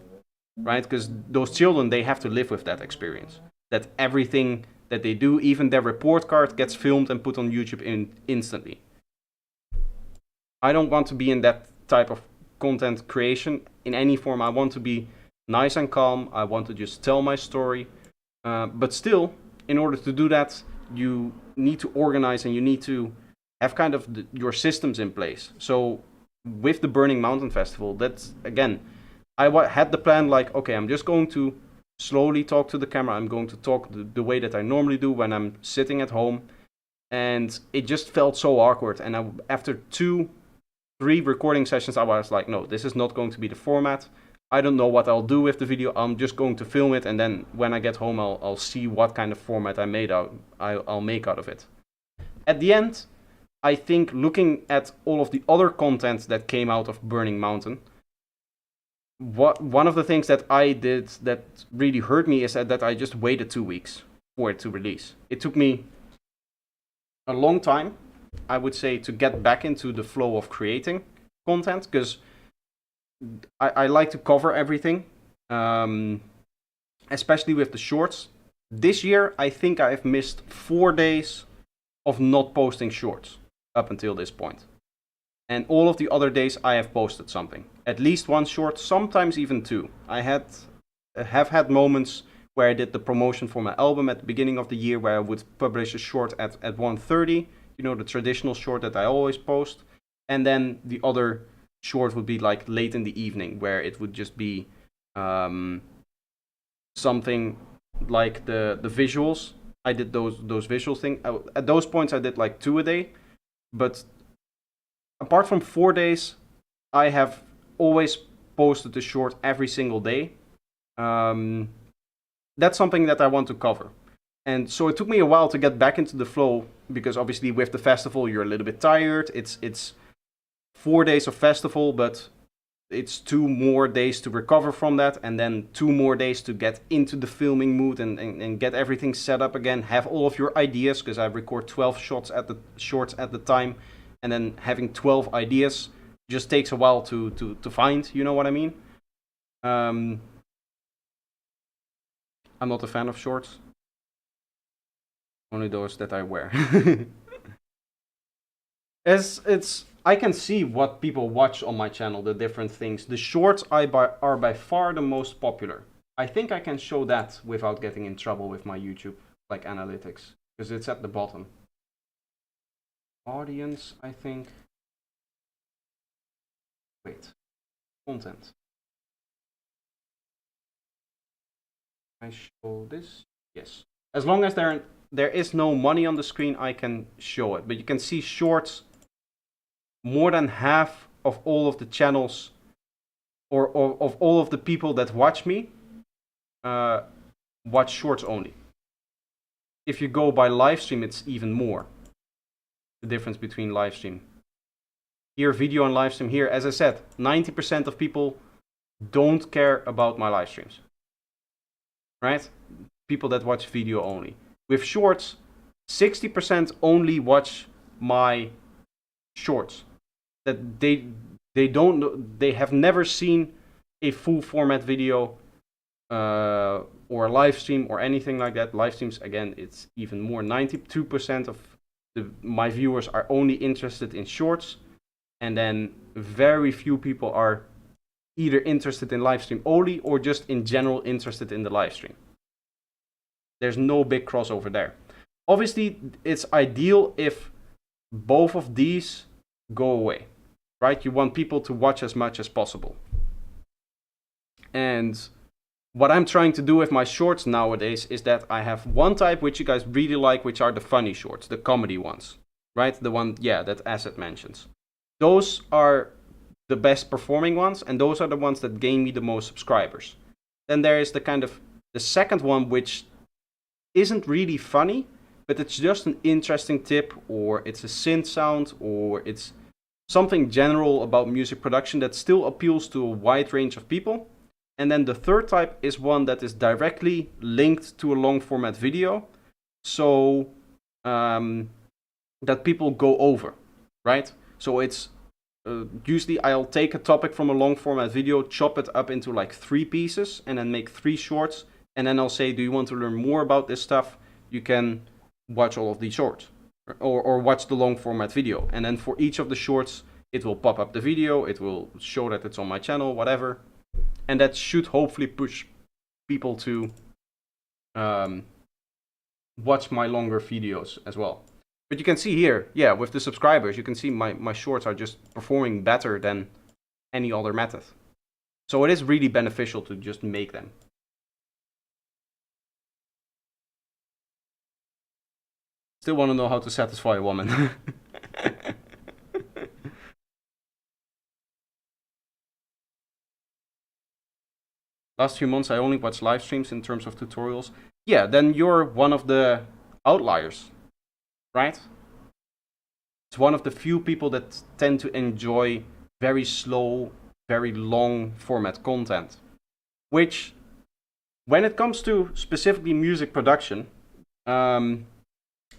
right? Because those children, they have to live with that experience. That everything that they do, even their report card, gets filmed and put on YouTube instantly. I don't want to be in that type of content creation in any form. I want to be nice and calm. I want to just tell my story. But still, in order to do that, you need to organize and you need to have kind of your systems in place. So with the Burning Mountain Festival, that's, again, I had the plan like, okay, I'm just going to slowly talk to the camera. I'm going to talk the way that I normally do when I'm sitting at home. And it just felt so awkward. And after 2-3 recording sessions, I was like, no, this is not going to be the format. I don't know what I'll do with the video. I'm just going to film it, and then when I get home, I'll see what kind of format I'll make out of it. At the end, I think looking at all of the other content that came out of Burning Mountain, one of the things that I did that really hurt me is that I just waited 2 weeks for it to release. It took me a long time, I would say, to get back into the flow of creating content, because I like to cover everything, especially with the shorts. This year, I think I've missed 4 days of not posting shorts up until this point. And all of the other days, I have posted something. At least one short, sometimes even 2. I have had moments where I did the promotion for my album at the beginning of the year, where I would publish a short at 1:30, the traditional short that I always post. And then the other short would be like late in the evening, where it would just be something like the visuals. I did those visual things. At those points, I did like 2 a day. But apart from 4 days, I have always posted the short every single day. That's something that I want to cover. And so it took me a while to get back into the flow, because obviously with the festival, you're a little bit tired. It's 4 days of festival, but it's 2 more days to recover from that, and then 2 more days to get into the filming mood and get everything set up again, have all of your ideas, because I record 12 shorts at the time, and then having 12 ideas just takes a while to find, you know what I mean? I'm not a fan of shorts. Only those that I wear. I can see what people watch on my channel, the different things. The shorts are by far the most popular. I think I can show that without getting in trouble with my YouTube analytics, because it's at the bottom. Audience, I think. Wait. Content. I show this? Yes. As long as there is no money on the screen, I can show it. But you can see shorts. More than half of all of the channels, or of all of the people that watch me, watch shorts only. If you go by live stream, it's even more. The difference between live stream. Here, video and live stream. Here, as I said, 90% of people don't care about my live streams. Right? People that watch video only. With shorts, 60% only watch my shorts. That they have never seen a full format video or a live stream or anything like that. Live streams, again, it's even more. 92% of my viewers are only interested in shorts, and then very few people are either interested in live stream only or just in general interested in the live stream. There's no big crossover there. Obviously, it's ideal if both of these go away, right? You want people to watch as much as possible. And what I'm trying to do with my shorts nowadays is that I have one type which you guys really like, which are the funny shorts, the comedy ones, right? The one, that Asset mentions. Those are the best performing ones, and those are the ones that gain me the most subscribers. Then there is the second one, which isn't really funny, but it's just an interesting tip, or it's a synth sound, or it's something general about music production that still appeals to a wide range of people. And then the third type is one that is directly linked to a long format video, so that people go over, right? So it's usually I'll take a topic from a long format video, chop it up into like 3 pieces, and then make 3 shorts. And then I'll say, do you want to learn more about this stuff? You can watch all of these shorts, or watch the long format video. And then for each of the shorts, it will pop up the video, it will show that it's on my channel, whatever. And that should hopefully push people to watch my longer videos as well. But you can see here, yeah, with the subscribers, you can see my shorts are just performing better than any other method. So it is really beneficial to just make them. Still want to know how to satisfy a woman. Last few months I only watched live streams in terms of tutorials. Yeah, then you're one of the outliers, right? It's one of the few people that tend to enjoy very slow, very long format content. Which, when it comes to specifically music production,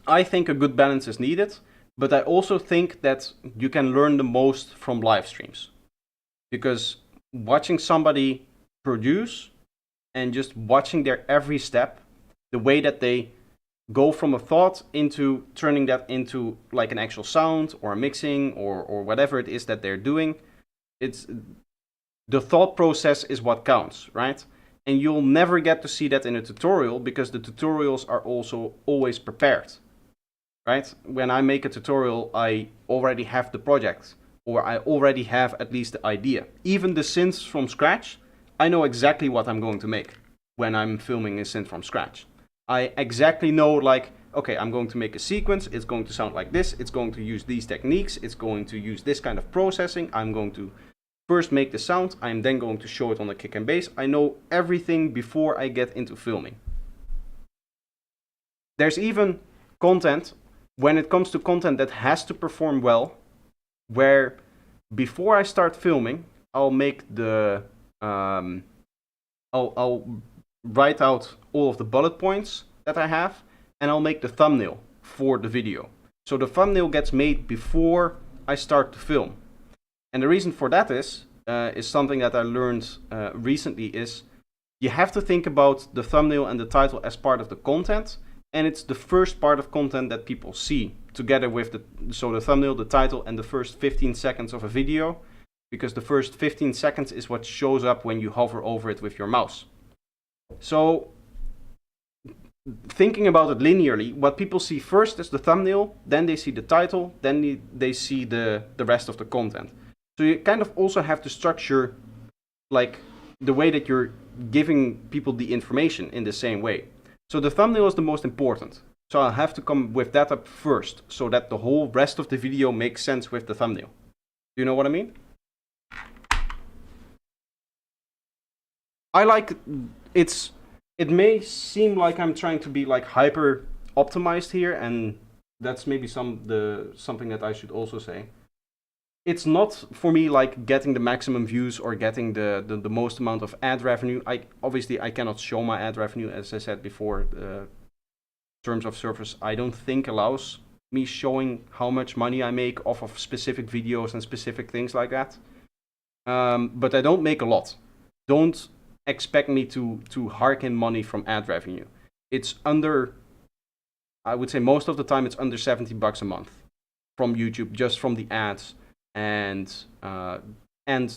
I think a good balance is needed, but I also think that you can learn the most from live streams. Because watching somebody produce and just watching their every step, the way that they go from a thought into turning that into like an actual sound or a mixing or whatever it is that they're doing, it's the thought process is what counts, right? And you'll never get to see that in a tutorial because the tutorials are also always prepared, right? When I make a tutorial, I already have the project, or I already have at least the idea. Even the synths from scratch, I know exactly what I'm going to make when I'm filming a synth from scratch. I exactly know, like, okay, I'm going to make a sequence, it's going to sound like this, it's going to use these techniques, it's going to use this kind of processing, I'm going to first make the sound, I'm then going to show it on the kick and bass. I know everything before I get into filming. There's even content, when it comes to content that has to perform well, where before I start filming, I'll make the I'll write out all of the bullet points that I have, and I'll make the thumbnail for the video. So the thumbnail gets made before I start to film. And the reason for that is something that I learned recently, is you have to think about the thumbnail and the title as part of the content, and it's the first part of content that people see together with the thumbnail, the title, and the first 15 seconds of a video. Because the first 15 seconds is what shows up when you hover over it with your mouse. So, thinking about it linearly, what people see first is the thumbnail, then they see the title, then they see the rest of the content. So you kind of also have to structure like the way that you're giving people the information in the same way. So the thumbnail is the most important. So I'll have to come with that up first, so that the whole rest of the video makes sense with the thumbnail. Do you know what I mean? It may seem like I'm trying to be like hyper optimized here, and that's maybe something that I should also say. It's not for me like getting the maximum views or getting the most amount of ad revenue. Obviously I cannot show my ad revenue, as I said before. Terms of service I don't think allows me showing how much money I make off of specific videos and specific things like that. But I don't make a lot. Don't expect me to hark in money from ad revenue. It's under, I would say most of the time it's under $70 a month from YouTube, just from the ads and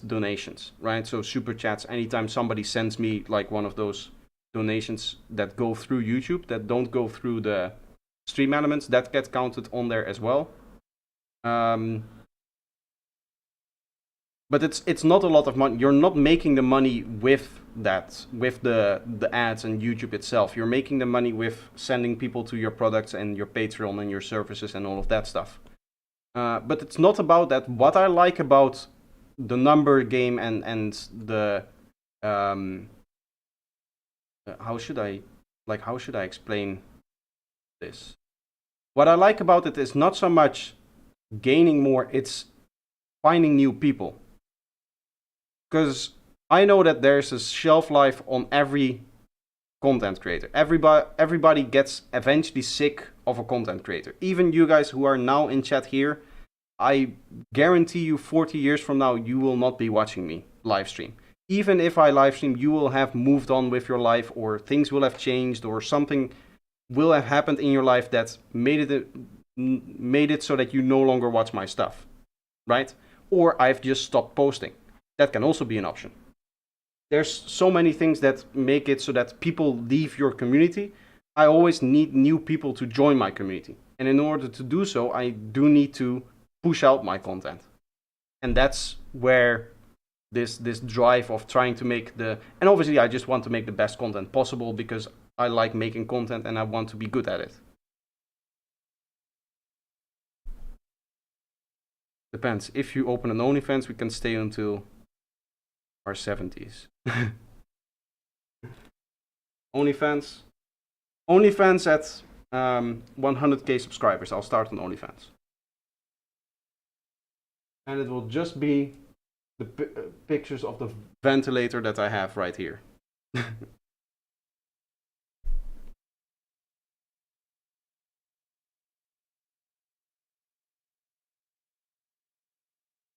donations, right? So super chats, anytime somebody sends me like one of those donations that go through YouTube, that don't go through the stream elements, that get counted on there as well. But it's not a lot of money. You're not making the money with that, with the ads and YouTube itself. You're making the money with sending people to your products and your Patreon and your services and all of that stuff. But it's not about that. What I like about the number game and the how should I explain this? What I like about it is not so much gaining more, it's finding new people. Because I know that there's a shelf life on every content creator. Everybody gets eventually sick of a content creator. Even you guys who are now in chat here, I guarantee you 40 years from now, you will not be watching me live stream. Even if I live stream, you will have moved on with your life, or things will have changed, or something will have happened in your life that made it so that you no longer watch my stuff, right? Or I've just stopped posting. That can also be an option. There's so many things that make it so that people leave your community. I always need new people to join my community. And in order to do so, I do need to push out my content. And that's where this drive of trying to make and obviously I just want to make the best content possible because I like making content and I want to be good at it. Depends. If you open an OnlyFans, we can stay until our 70s. OnlyFans at 100k subscribers. I'll start on OnlyFans. And it will just be the pictures of the ventilator that I have right here.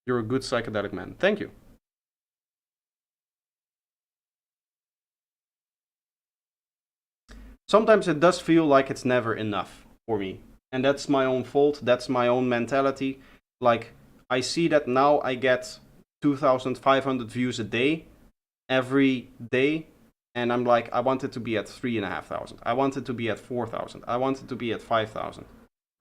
You're a good psychedelic man. Thank you. Sometimes it does feel like it's never enough for me. And that's my own fault. That's my own mentality. Like, I see that now I get 2,500 views a day, every day. And I'm like, I want it to be at 3,500. I want it to be at 4,000. I want it to be at 5,000.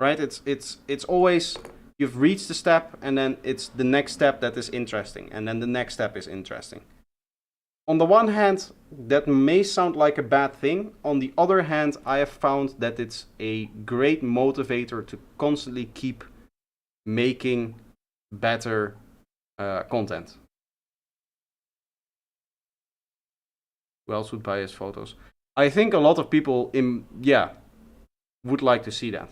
Right? It's always, you've reached the step, and then it's the next step that is interesting. And then the next step is interesting. On the one hand, that may sound like a bad thing. On the other hand, I have found that it's a great motivator to constantly keep making better content. Who else would buy his photos? I think a lot of people would like to see that.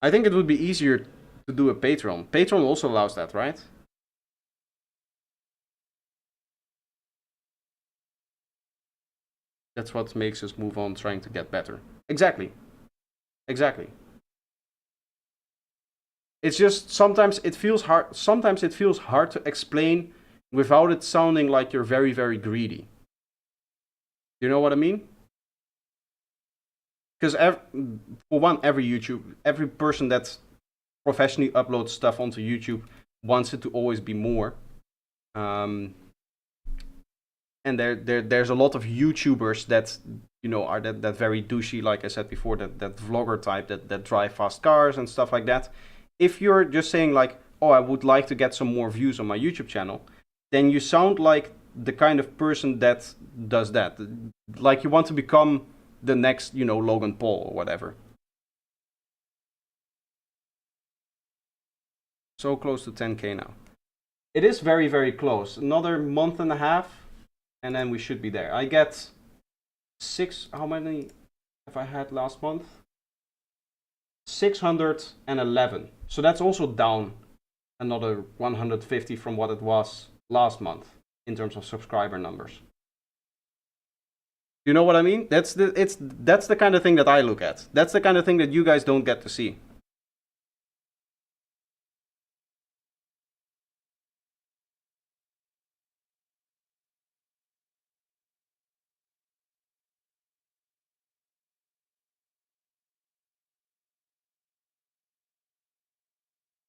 I think it would be easier to do a Patreon. Patreon also allows that, right? That's what makes us move on, trying to get better. Exactly. It's just sometimes it feels hard. Sometimes it feels hard to explain without it sounding like you're very, very greedy. You know what I mean? Because for one, every person that professionally uploads stuff onto YouTube wants it to always be more. And there's a lot of YouTubers that are that very douchey, like I said before, that vlogger type that drive fast cars and stuff like that. If you're just saying like, oh, I would like to get some more views on my YouTube channel, then you sound like the kind of person that does that. Like you want to become the next, Logan Paul or whatever. So close to 10k now. It is very, very close. Another month and a half, and then we should be there. I get how many have I had last month? 611. So that's also down another 150 from what it was last month in terms of subscriber numbers. You know what I mean? That's the kind of thing that I look at. That's the kind of thing that you guys don't get to see.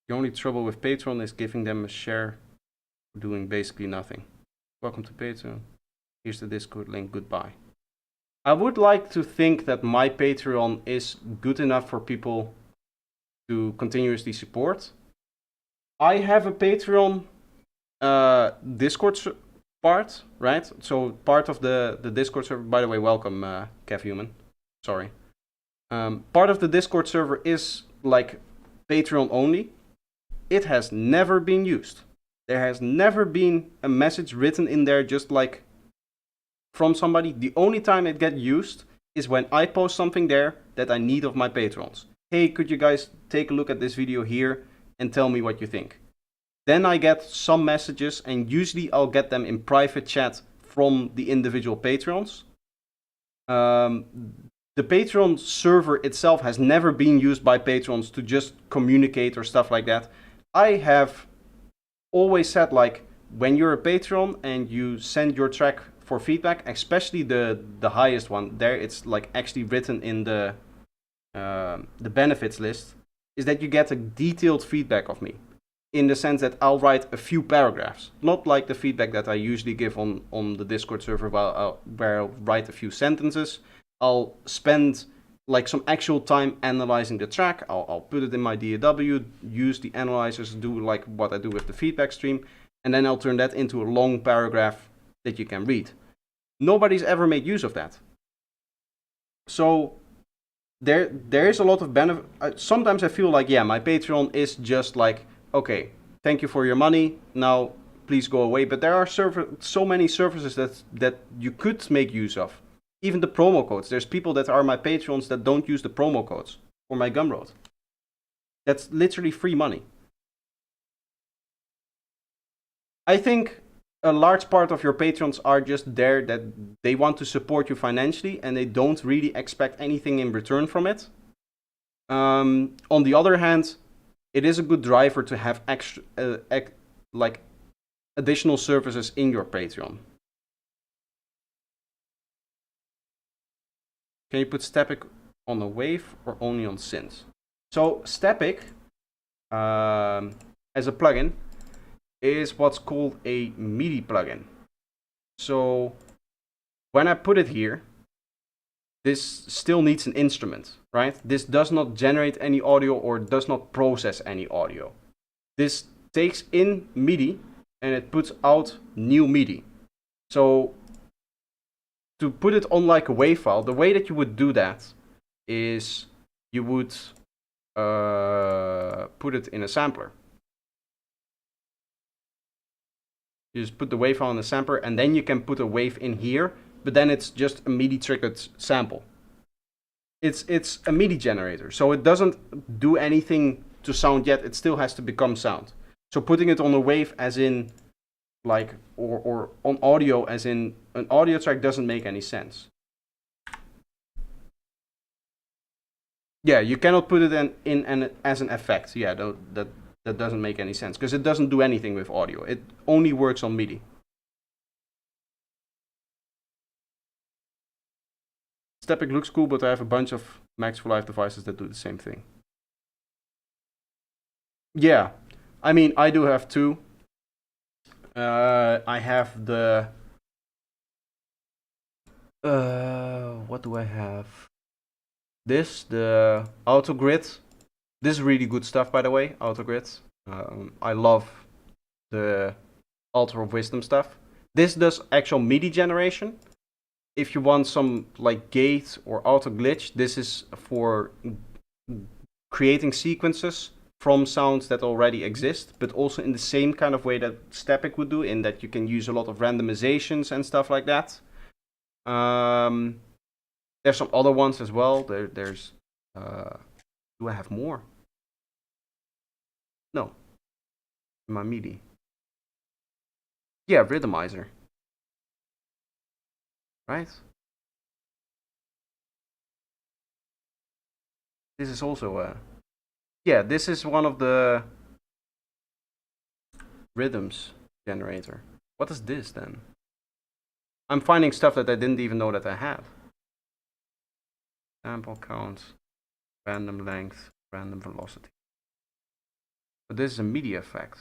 The only trouble with Patreon is giving them a share for doing basically nothing. Welcome to Patreon. Here's the Discord link. Goodbye. I would like to think that my Patreon is good enough for people to continuously support. I have a Patreon Discord part, right? So part of the Discord server, by the way, welcome Kev Human. Sorry. Part of the Discord server is like Patreon only. It has never been used. There has never been a message written in there just like from somebody. The only time it gets used is when I post something there that I need of my patrons. Hey, could you guys take a look at this video here and tell me what you think? Then I get some messages, and usually I'll get them in private chat from the individual patrons. The the Patreon server itself has never been used by patrons to just communicate or stuff like that. I have always said, like, when you're a patron and you send your track for feedback, especially the highest one, there it's like actually written in the benefits list, is that you get a detailed feedback of me, in the sense that I'll write a few paragraphs, not like the feedback that I usually give on the Discord server where I'll write a few sentences. I'll spend like some actual time analyzing the track. I'll put it in my DAW, use the analyzers, do like what I do with the feedback stream, and then I'll turn that into a long paragraph that you can read. Nobody's ever made use of that. So there is a lot of benefit. Sometimes I feel like, yeah, my Patreon is just like, okay, thank you for your money, now please go away. But there are so many services that you could make use of. Even the promo codes. There's people that are my patrons that don't use the promo codes for my Gumroad. That's literally free money. I think a large part of your patrons are just there that they want to support you financially and they don't really expect anything in return from it. On the other hand, it is a good driver to have extra, like additional services in your Patreon. Can you put Stepic on a wave or only on synths? So Stepic, as a plugin, is what's called a MIDI plugin. So when I put it here, this still needs an instrument, right? This does not generate any audio or does not process any audio. This takes in MIDI and it puts out new MIDI. So to put it on like a WAV file, the way that you would do that is you would put it in a sampler. You just put the WAV file in a sampler and then you can put a wave in here, but then it's just a MIDI triggered sample. It's a MIDI generator, so it doesn't do anything to sound yet, it still has to become sound. So putting it on a wave as in like, or on audio as in an audio track doesn't make any sense. Yeah, you cannot put it in as an effect. Yeah, that doesn't make any sense because it doesn't do anything with audio. It only works on MIDI. Stepic looks cool, but I have a bunch of Max for Live devices that do the same thing. Yeah, I mean, I do have two. I have the... what do I have? The Autogrid. This is really good stuff, by the way, Autogrid. I love the Altar of Wisdom stuff. This does actual MIDI generation. If you want some like gate or auto glitch, this is for creating sequences from sounds that already exist, but also in the same kind of way that Stepic would do, in that you can use a lot of randomizations and stuff like that. There's some other ones as well. There's do I have more? No. My MIDI. Yeah, Rhythmizer. Right? This is also yeah, this is one of the rhythms generator. What is this then? I'm finding stuff that I didn't even know that I had. Sample count, random length, random velocity. But this is a MIDI effect.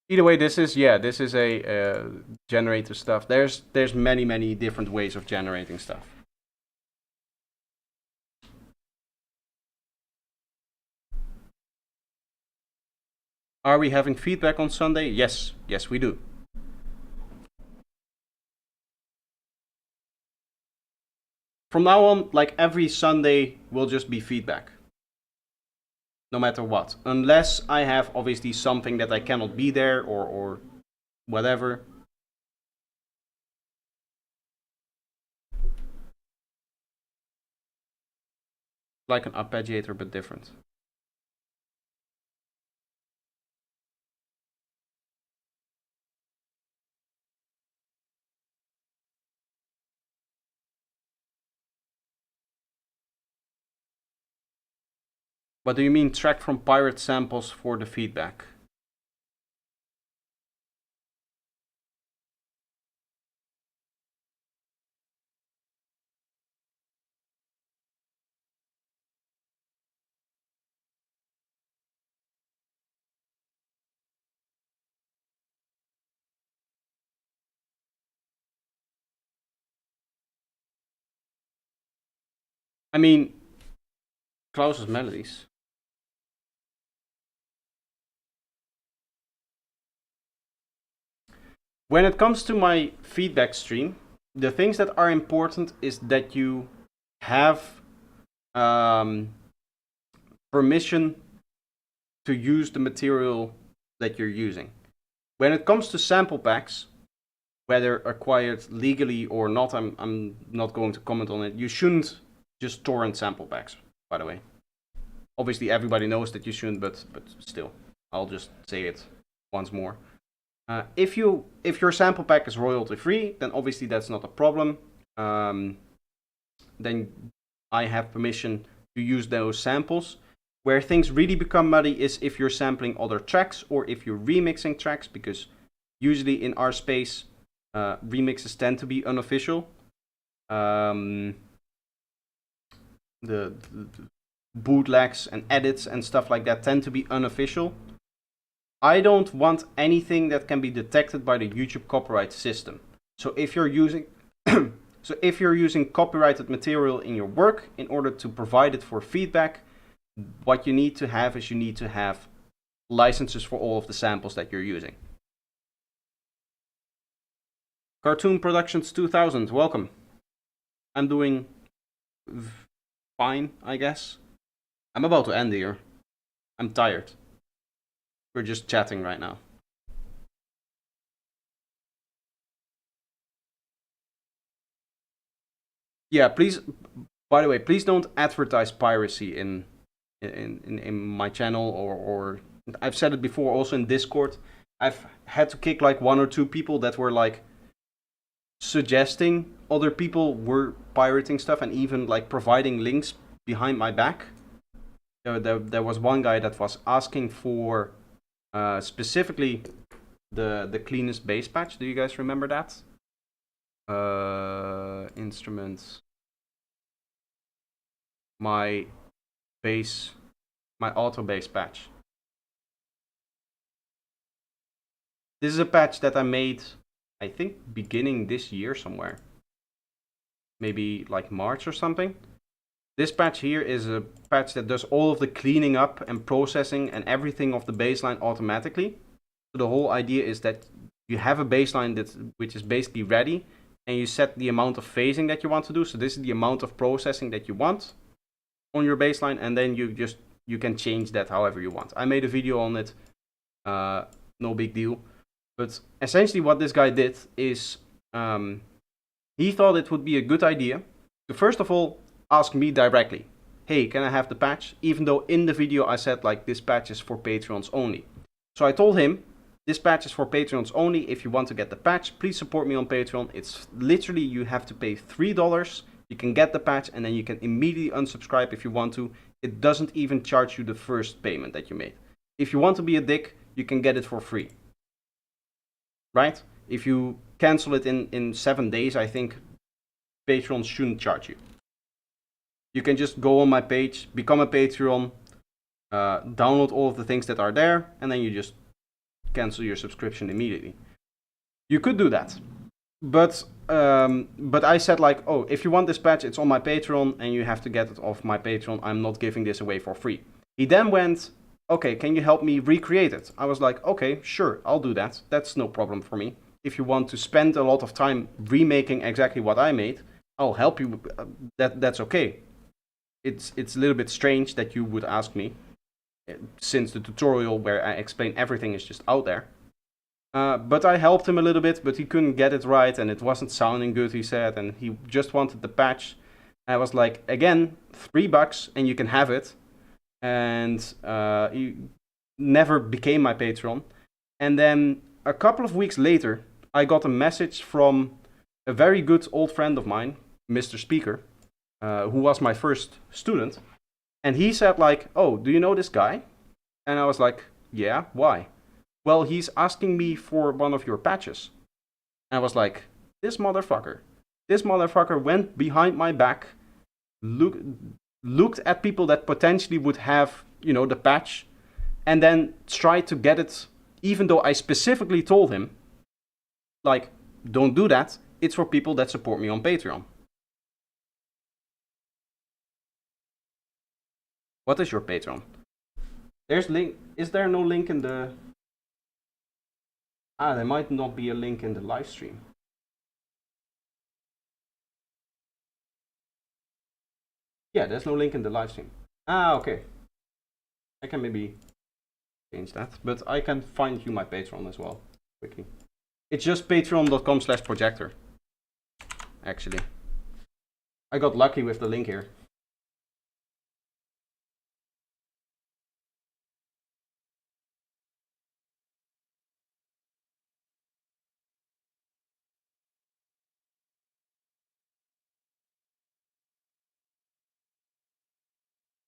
Either way, this is a generator stuff. There's many different ways of generating stuff. Are we having feedback on Sunday? Yes, we do. From now on, like every Sunday will just be feedback. No matter what. Unless I have obviously something that I cannot be there or whatever. Like an arpeggiator, but different. What do you mean track from pirate samples for the feedback? I mean, Klaus's melodies. When it comes to my feedback stream, the things that are important is that you have permission to use the material that you're using. When it comes to sample packs, whether acquired legally or not, I'm not going to comment on it. You shouldn't just torrent sample packs, by the way. Obviously, everybody knows that you shouldn't, but still, I'll just say it once more. If your sample pack is royalty free, then obviously that's not a problem. Then I have permission to use those samples. Where things really become muddy is if you're sampling other tracks or if you're remixing tracks, because usually in our space, remixes tend to be unofficial. The bootlegs and edits and stuff like that tend to be unofficial. I don't want anything that can be detected by the YouTube copyright system. So if you're using copyrighted material in your work, in order to provide it for feedback, what you need to have is you need to have licenses for all of the samples that you're using. Cartoon Productions 2000, welcome. I'm doing fine, I guess. I'm about to end here. I'm tired. We're just chatting right now. Yeah, please, by the way, please don't advertise piracy in my channel, or I've said it before also in Discord. I've had to kick like 1 or 2 people that were like suggesting other people were pirating stuff and even like providing links behind my back. There was one guy that was asking for specifically the cleanest bass patch. Do you guys remember that? Instruments. My auto bass patch. This is a patch that I made, I think, beginning this year somewhere. Maybe like March or something. This patch here is a patch that does all of the cleaning up and processing and everything of the bassline automatically. So the whole idea is that you have a bassline which is basically ready, and you set the amount of phasing that you want to do. So this is the amount of processing that you want on your bassline, and then you can change that however you want. I made a video on it, no big deal. But essentially what this guy did is he thought it would be a good idea to first of all ask me directly, hey, can I have the patch? Even though in the video I said like this patch is for Patreons only. So I told him, this patch is for Patreons only. If you want to get the patch, please support me on Patreon. It's literally, you have to pay $3. You can get the patch and then you can immediately unsubscribe if you want to. It doesn't even charge you the first payment that you made. If you want to be a dick, you can get it for free. Right? If you cancel it in 7 days, I think Patreons shouldn't charge you. You can just go on my page, become a Patreon, download all of the things that are there, and then you just cancel your subscription immediately. You could do that. But I said like, oh, if you want this patch, it's on my Patreon, and you have to get it off my Patreon. I'm not giving this away for free. He then went, okay, can you help me recreate it? I was like, okay, sure, I'll do that. That's no problem for me. If you want to spend a lot of time remaking exactly what I made, I'll help you. That's okay. It's a little bit strange that you would ask me, since the tutorial where I explain everything is just out there. But I helped him a little bit, but he couldn't get it right, and it wasn't sounding good, he said, and he just wanted the patch. I was like, again, $3 and you can have it. And he never became my Patreon. And then a couple of weeks later, I got a message from a very good old friend of mine, Mr. Speaker, who was my first student. And he said like, oh, do you know this guy? And I was like, yeah, why? Well, he's asking me for one of your patches. And I was like, this motherfucker went behind my back, looked at people that potentially would have, the patch, and then tried to get it, even though I specifically told him, like, don't do that. It's for people that support me on Patreon. What is your Patreon? There's link. Is there no link in the... there might not be a link in the live stream. Yeah, there's no link in the live stream. Okay. I can maybe change that, but I can find you my Patreon as well, quickly. It's just patreon.com/projector. Actually. I got lucky with the link here.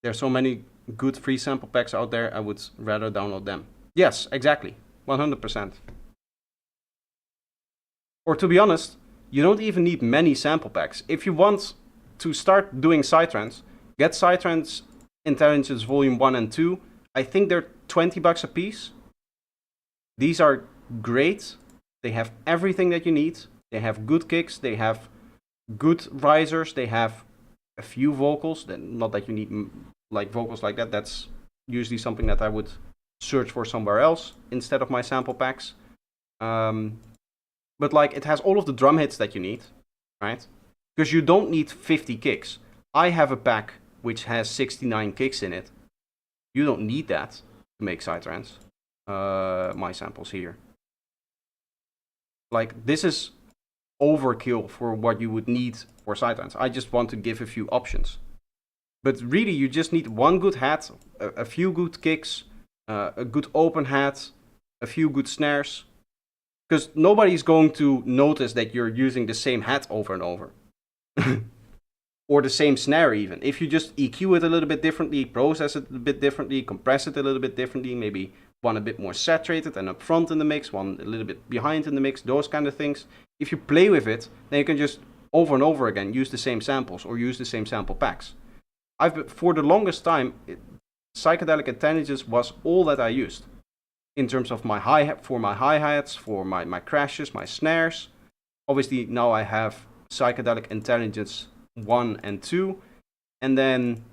There's so many good free sample packs out there, I would rather download them. Yes, exactly. 100%. Or to be honest, you don't even need many sample packs. If you want to start doing Psytrance, get Psytrance Intelligence Volume 1 and 2. I think they're $20 a piece. These are great. They have everything that you need. They have good kicks, they have good risers, they have a few vocals. Not that you need like vocals like that. That's usually something that I would search for somewhere else instead of my sample packs. But like it has all of the drum hits that you need, right? Because you don't need 50 kicks. I have a pack which has 69 kicks in it. You don't need that to make Psytrance. My samples here. Like this is overkill for what you would need for Psytrance. I just want to give a few options. But really, you just need one good hat, a few good kicks, a good open hat, a few good snares. Because nobody's going to notice that you're using the same hat over and over. Or the same snare even. If you just EQ it a little bit differently, process it a bit differently, compress it a little bit differently, maybe one a bit more saturated and up front in the mix, one a little bit behind in the mix, those kind of things. If you play with it, then you can just over and over again use the same samples or use the same sample packs. For the longest time, Psychedelic Intelligence was all that I used. In terms of my hi-hat, for my hi-hats, for my crashes, my snares. Obviously now I have Psychedelic Intelligence 1 and 2. And then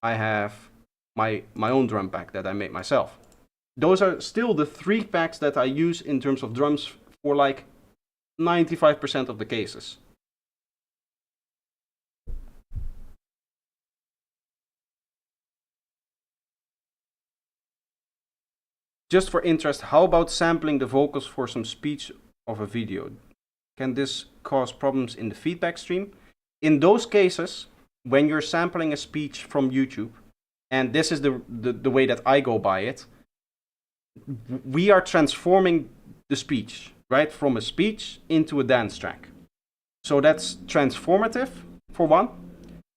I have my own drum pack that I made myself. Those are still the 3 packs that I use in terms of drums for like 95% of the cases. Just for interest, how about sampling the vocals for some speech of a video? Can this cause problems in the feedback stream? In those cases, when you're sampling a speech from YouTube, and this is the way that I go by it, we are transforming the speech, right? From a speech into a dance track. So that's transformative, for one.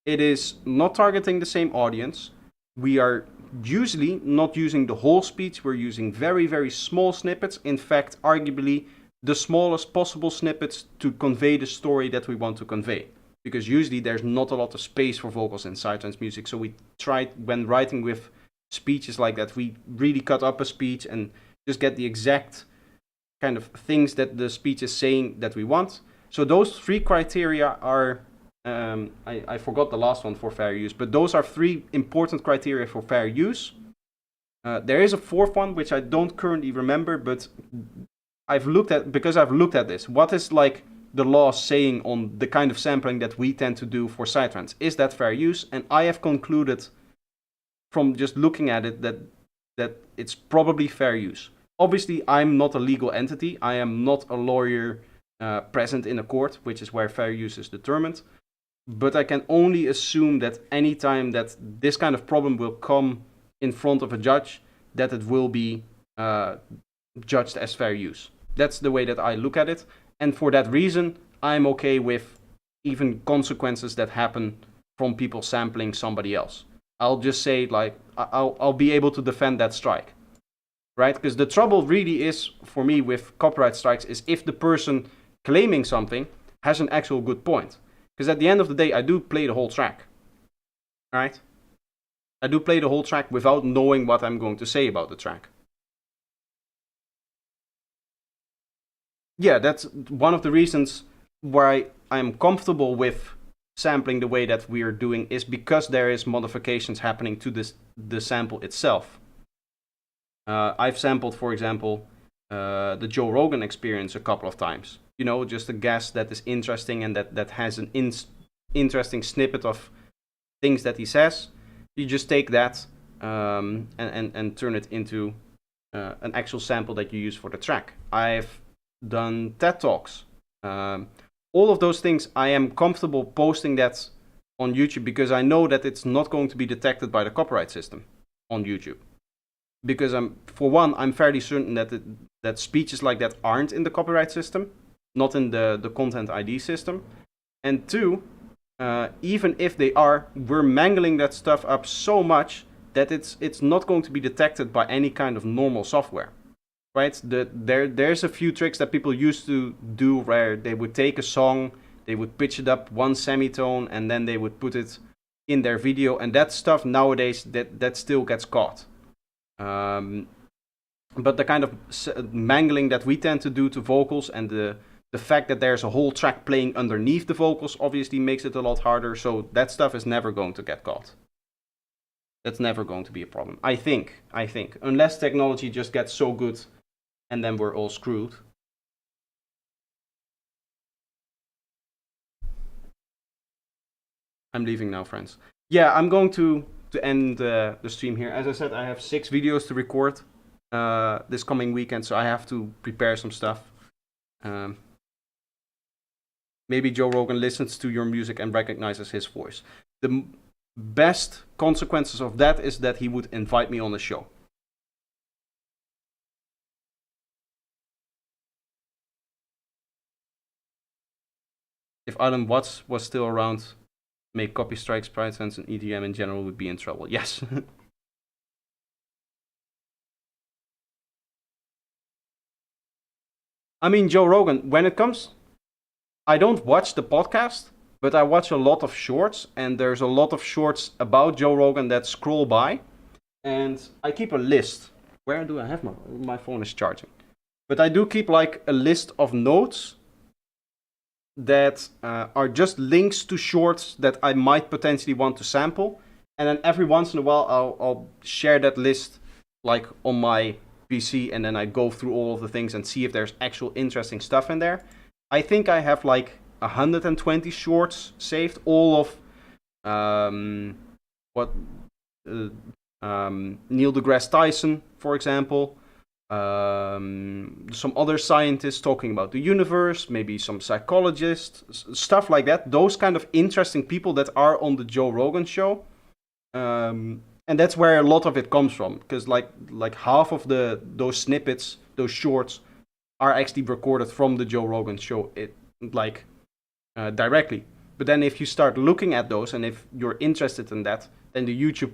It is not targeting the same audience. We are usually not using the whole speech. We're using very, very small snippets. In fact, arguably the smallest possible snippets to convey the story that we want to convey. Because usually there's not a lot of space for vocals in Psytrance music. So we tried, when writing with speeches like that, we really cut up a speech and just get the exact kind of things that the speech is saying that we want. So those 3 criteria are, I forgot the last one for fair use, but those are 3 important criteria for fair use. There is a 4th one, which I don't currently remember, but I've looked at this. What is like the law saying on the kind of sampling that we tend to do for Psytrance? Is that fair use? And I have concluded from just looking at it that it's probably fair use. Obviously, I'm not a legal entity. I am not a lawyer present in a court, which is where fair use is determined. But I can only assume that any time that this kind of problem will come in front of a judge, that it will be judged as fair use. That's the way that I look at it. And for that reason, I'm okay with even consequences that happen from people sampling somebody else. I'll just say like I'll be able to defend that strike, right? Because the trouble really is for me with copyright strikes is if the person claiming something has an actual good point. Because at the end of the day, I do play the whole track, right? I do play the whole track without knowing what I'm going to say about the track. Yeah, that's one of the reasons why I'm comfortable with sampling the way that we are doing is because there is modifications happening to the sample itself. I've sampled, for example, the Joe Rogan Experience a couple of times. You know, just a guest that is interesting and that has an interesting snippet of things that he says. You just take that and turn it into an actual sample that you use for the track. I've done TED Talks. All of those things, I am comfortable posting that on YouTube because I know that it's not going to be detected by the copyright system on YouTube. Because I'm fairly certain that speeches like that aren't in the copyright system, not in the content ID system. And two, even if they are, we're mangling that stuff up so much that it's not going to be detected by any kind of normal software. Right? There's a few tricks that people used to do where they would take a song, they would pitch it up one semitone, and then they would put it in their video, and that stuff nowadays that still gets caught. But the kind of mangling that we tend to do to vocals and the fact that there's a whole track playing underneath the vocals obviously makes it a lot harder, so that stuff is never going to get caught. That's never going to be a problem. I think. Unless technology just gets so good and then we're all screwed. I'm leaving now, friends. Yeah, I'm going to end the stream here. As I said, I have 6 videos to record this coming weekend, so I have to prepare some stuff. Maybe Joe Rogan listens to your music and recognizes his voice. The best consequences of that is that he would invite me on the show. If Alan Watts was still around, make copy strikes, Pride Sense, and EDM in general would be in trouble. Yes. I mean, Joe Rogan, when it comes, I don't watch the podcast, but I watch a lot of shorts, and there's a lot of shorts about Joe Rogan that scroll by, and I keep a list. Where do I have my phone is charging? But I do keep like a list of notes that are just links to shorts that I might potentially want to sample, and then every once in a while I'll share that list like on my PC, and then I go through all of the things and see if there's actual interesting stuff in there. I think I have like 120 shorts saved, all of Neil deGrasse Tyson, for example. Some other scientists talking about the universe, maybe some psychologists, stuff like that. Those kind of interesting people that are on the Joe Rogan show. And that's where a lot of it comes from, because like half of those snippets, those shorts, are actually recorded from the Joe Rogan show, directly. But then if you start looking at those, and if you're interested in that, then the YouTube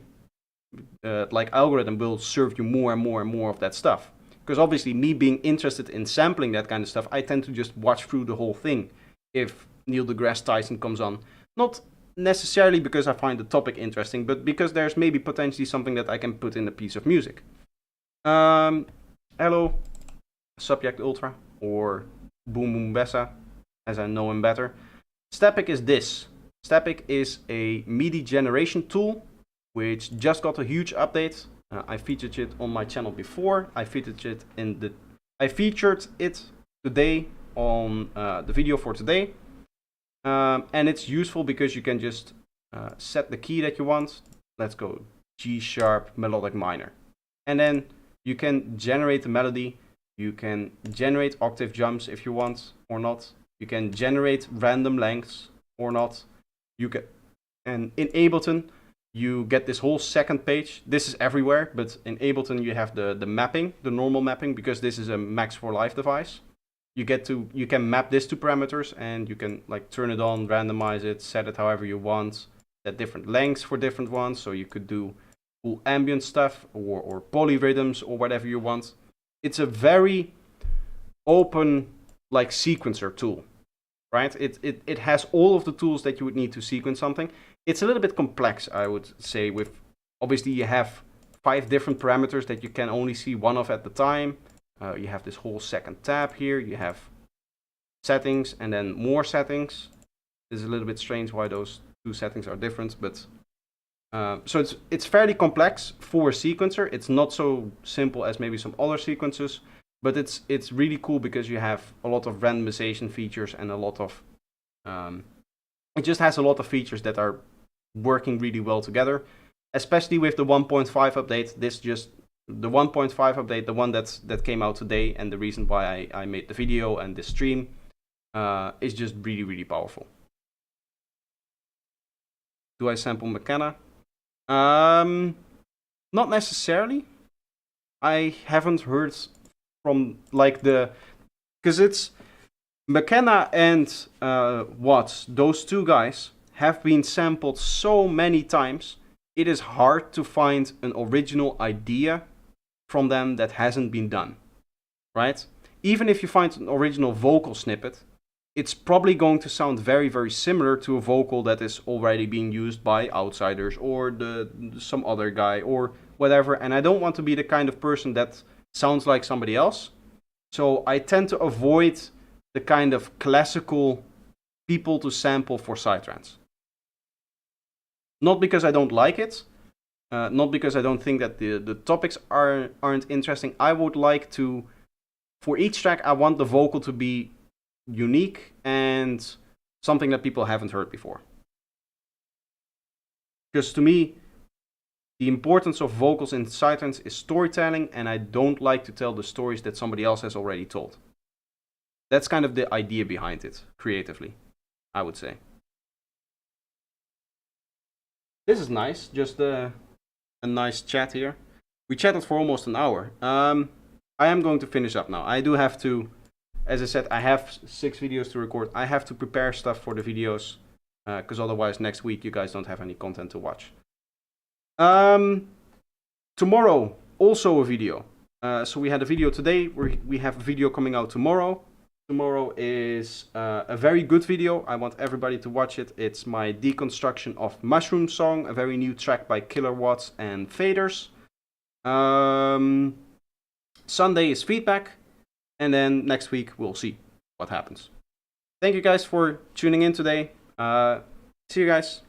algorithm will serve you more and more and more of that stuff. Because obviously, me being interested in sampling that kind of stuff, I tend to just watch through the whole thing if Neil deGrasse Tyson comes on. Not necessarily because I find the topic interesting, but because there's maybe potentially something that I can put in a piece of music. Hello, Subject Ultra, or Boom Boom Bessa, as I know him better. Stepic is this. Stepic is a MIDI generation tool, which just got a huge update. I featured it on my channel before. I featured it today on the video for today. And it's useful because you can just set the key that you want. Let's go G sharp melodic minor. And then you can generate the melody. You can generate octave jumps if you want or not. You can generate random lengths or not. And in Ableton, you get this whole second page. This is everywhere, but in Ableton you have the mapping, the normal mapping, because this is a Max for Live device. You can map this to parameters, and you can like turn it on, randomize it, set it however you want. at different lengths for different ones. So you could do cool ambient stuff or polyrhythms or whatever you want. It's a very open like sequencer tool, right? It has all of the tools that you would need to sequence something. It's a little bit complex, I would say, with obviously you have 5 different parameters that you can only see one of at the time. You have this whole second tab here. You have settings and then more settings. This is a little bit strange why those 2 settings are different, but so it's fairly complex for a sequencer. It's not so simple as maybe some other sequences, but it's really cool because you have a lot of randomization features and a lot of it just has a lot of features that are working really well together, especially with the 1.5 update. The 1.5 update, the one that came out today, and the reason why I made the video and this stream is just really, really powerful. Do I sample McKenna? Not necessarily. I haven't heard from like because it's McKenna and Watts, those 2 guys have been sampled so many times. It is hard to find an original idea from them that hasn't been done, right? Even if you find an original vocal snippet, it's probably going to sound very, very similar to a vocal that is already being used by Outsiders or some other guy or whatever. And I don't want to be the kind of person that sounds like somebody else. So I tend to avoid the kind of classical people to sample for psytrance. Not because I don't like it, not because I don't think that the topics aren't interesting. I would like to, for each track, I want the vocal to be unique and something that people haven't heard before. Because to me, the importance of vocals in psytrance is storytelling, and I don't like to tell the stories that somebody else has already told. That's kind of the idea behind it, creatively, I would say. This is nice, just a nice chat here. We chatted for almost an hour. I am going to finish up now. I do have to, as I said, I have 6 videos to record. I have to prepare stuff for the videos, because otherwise next week you guys don't have any content to watch. Tomorrow, also a video. So we had a video today, we have a video coming out tomorrow. Tomorrow is a very good video. I want everybody to watch it. It's my deconstruction of Mushroom Song, a very new track by Killer Watts and Faders. Sunday is feedback, and then next week we'll see what happens. Thank you guys for tuning in today. See you guys.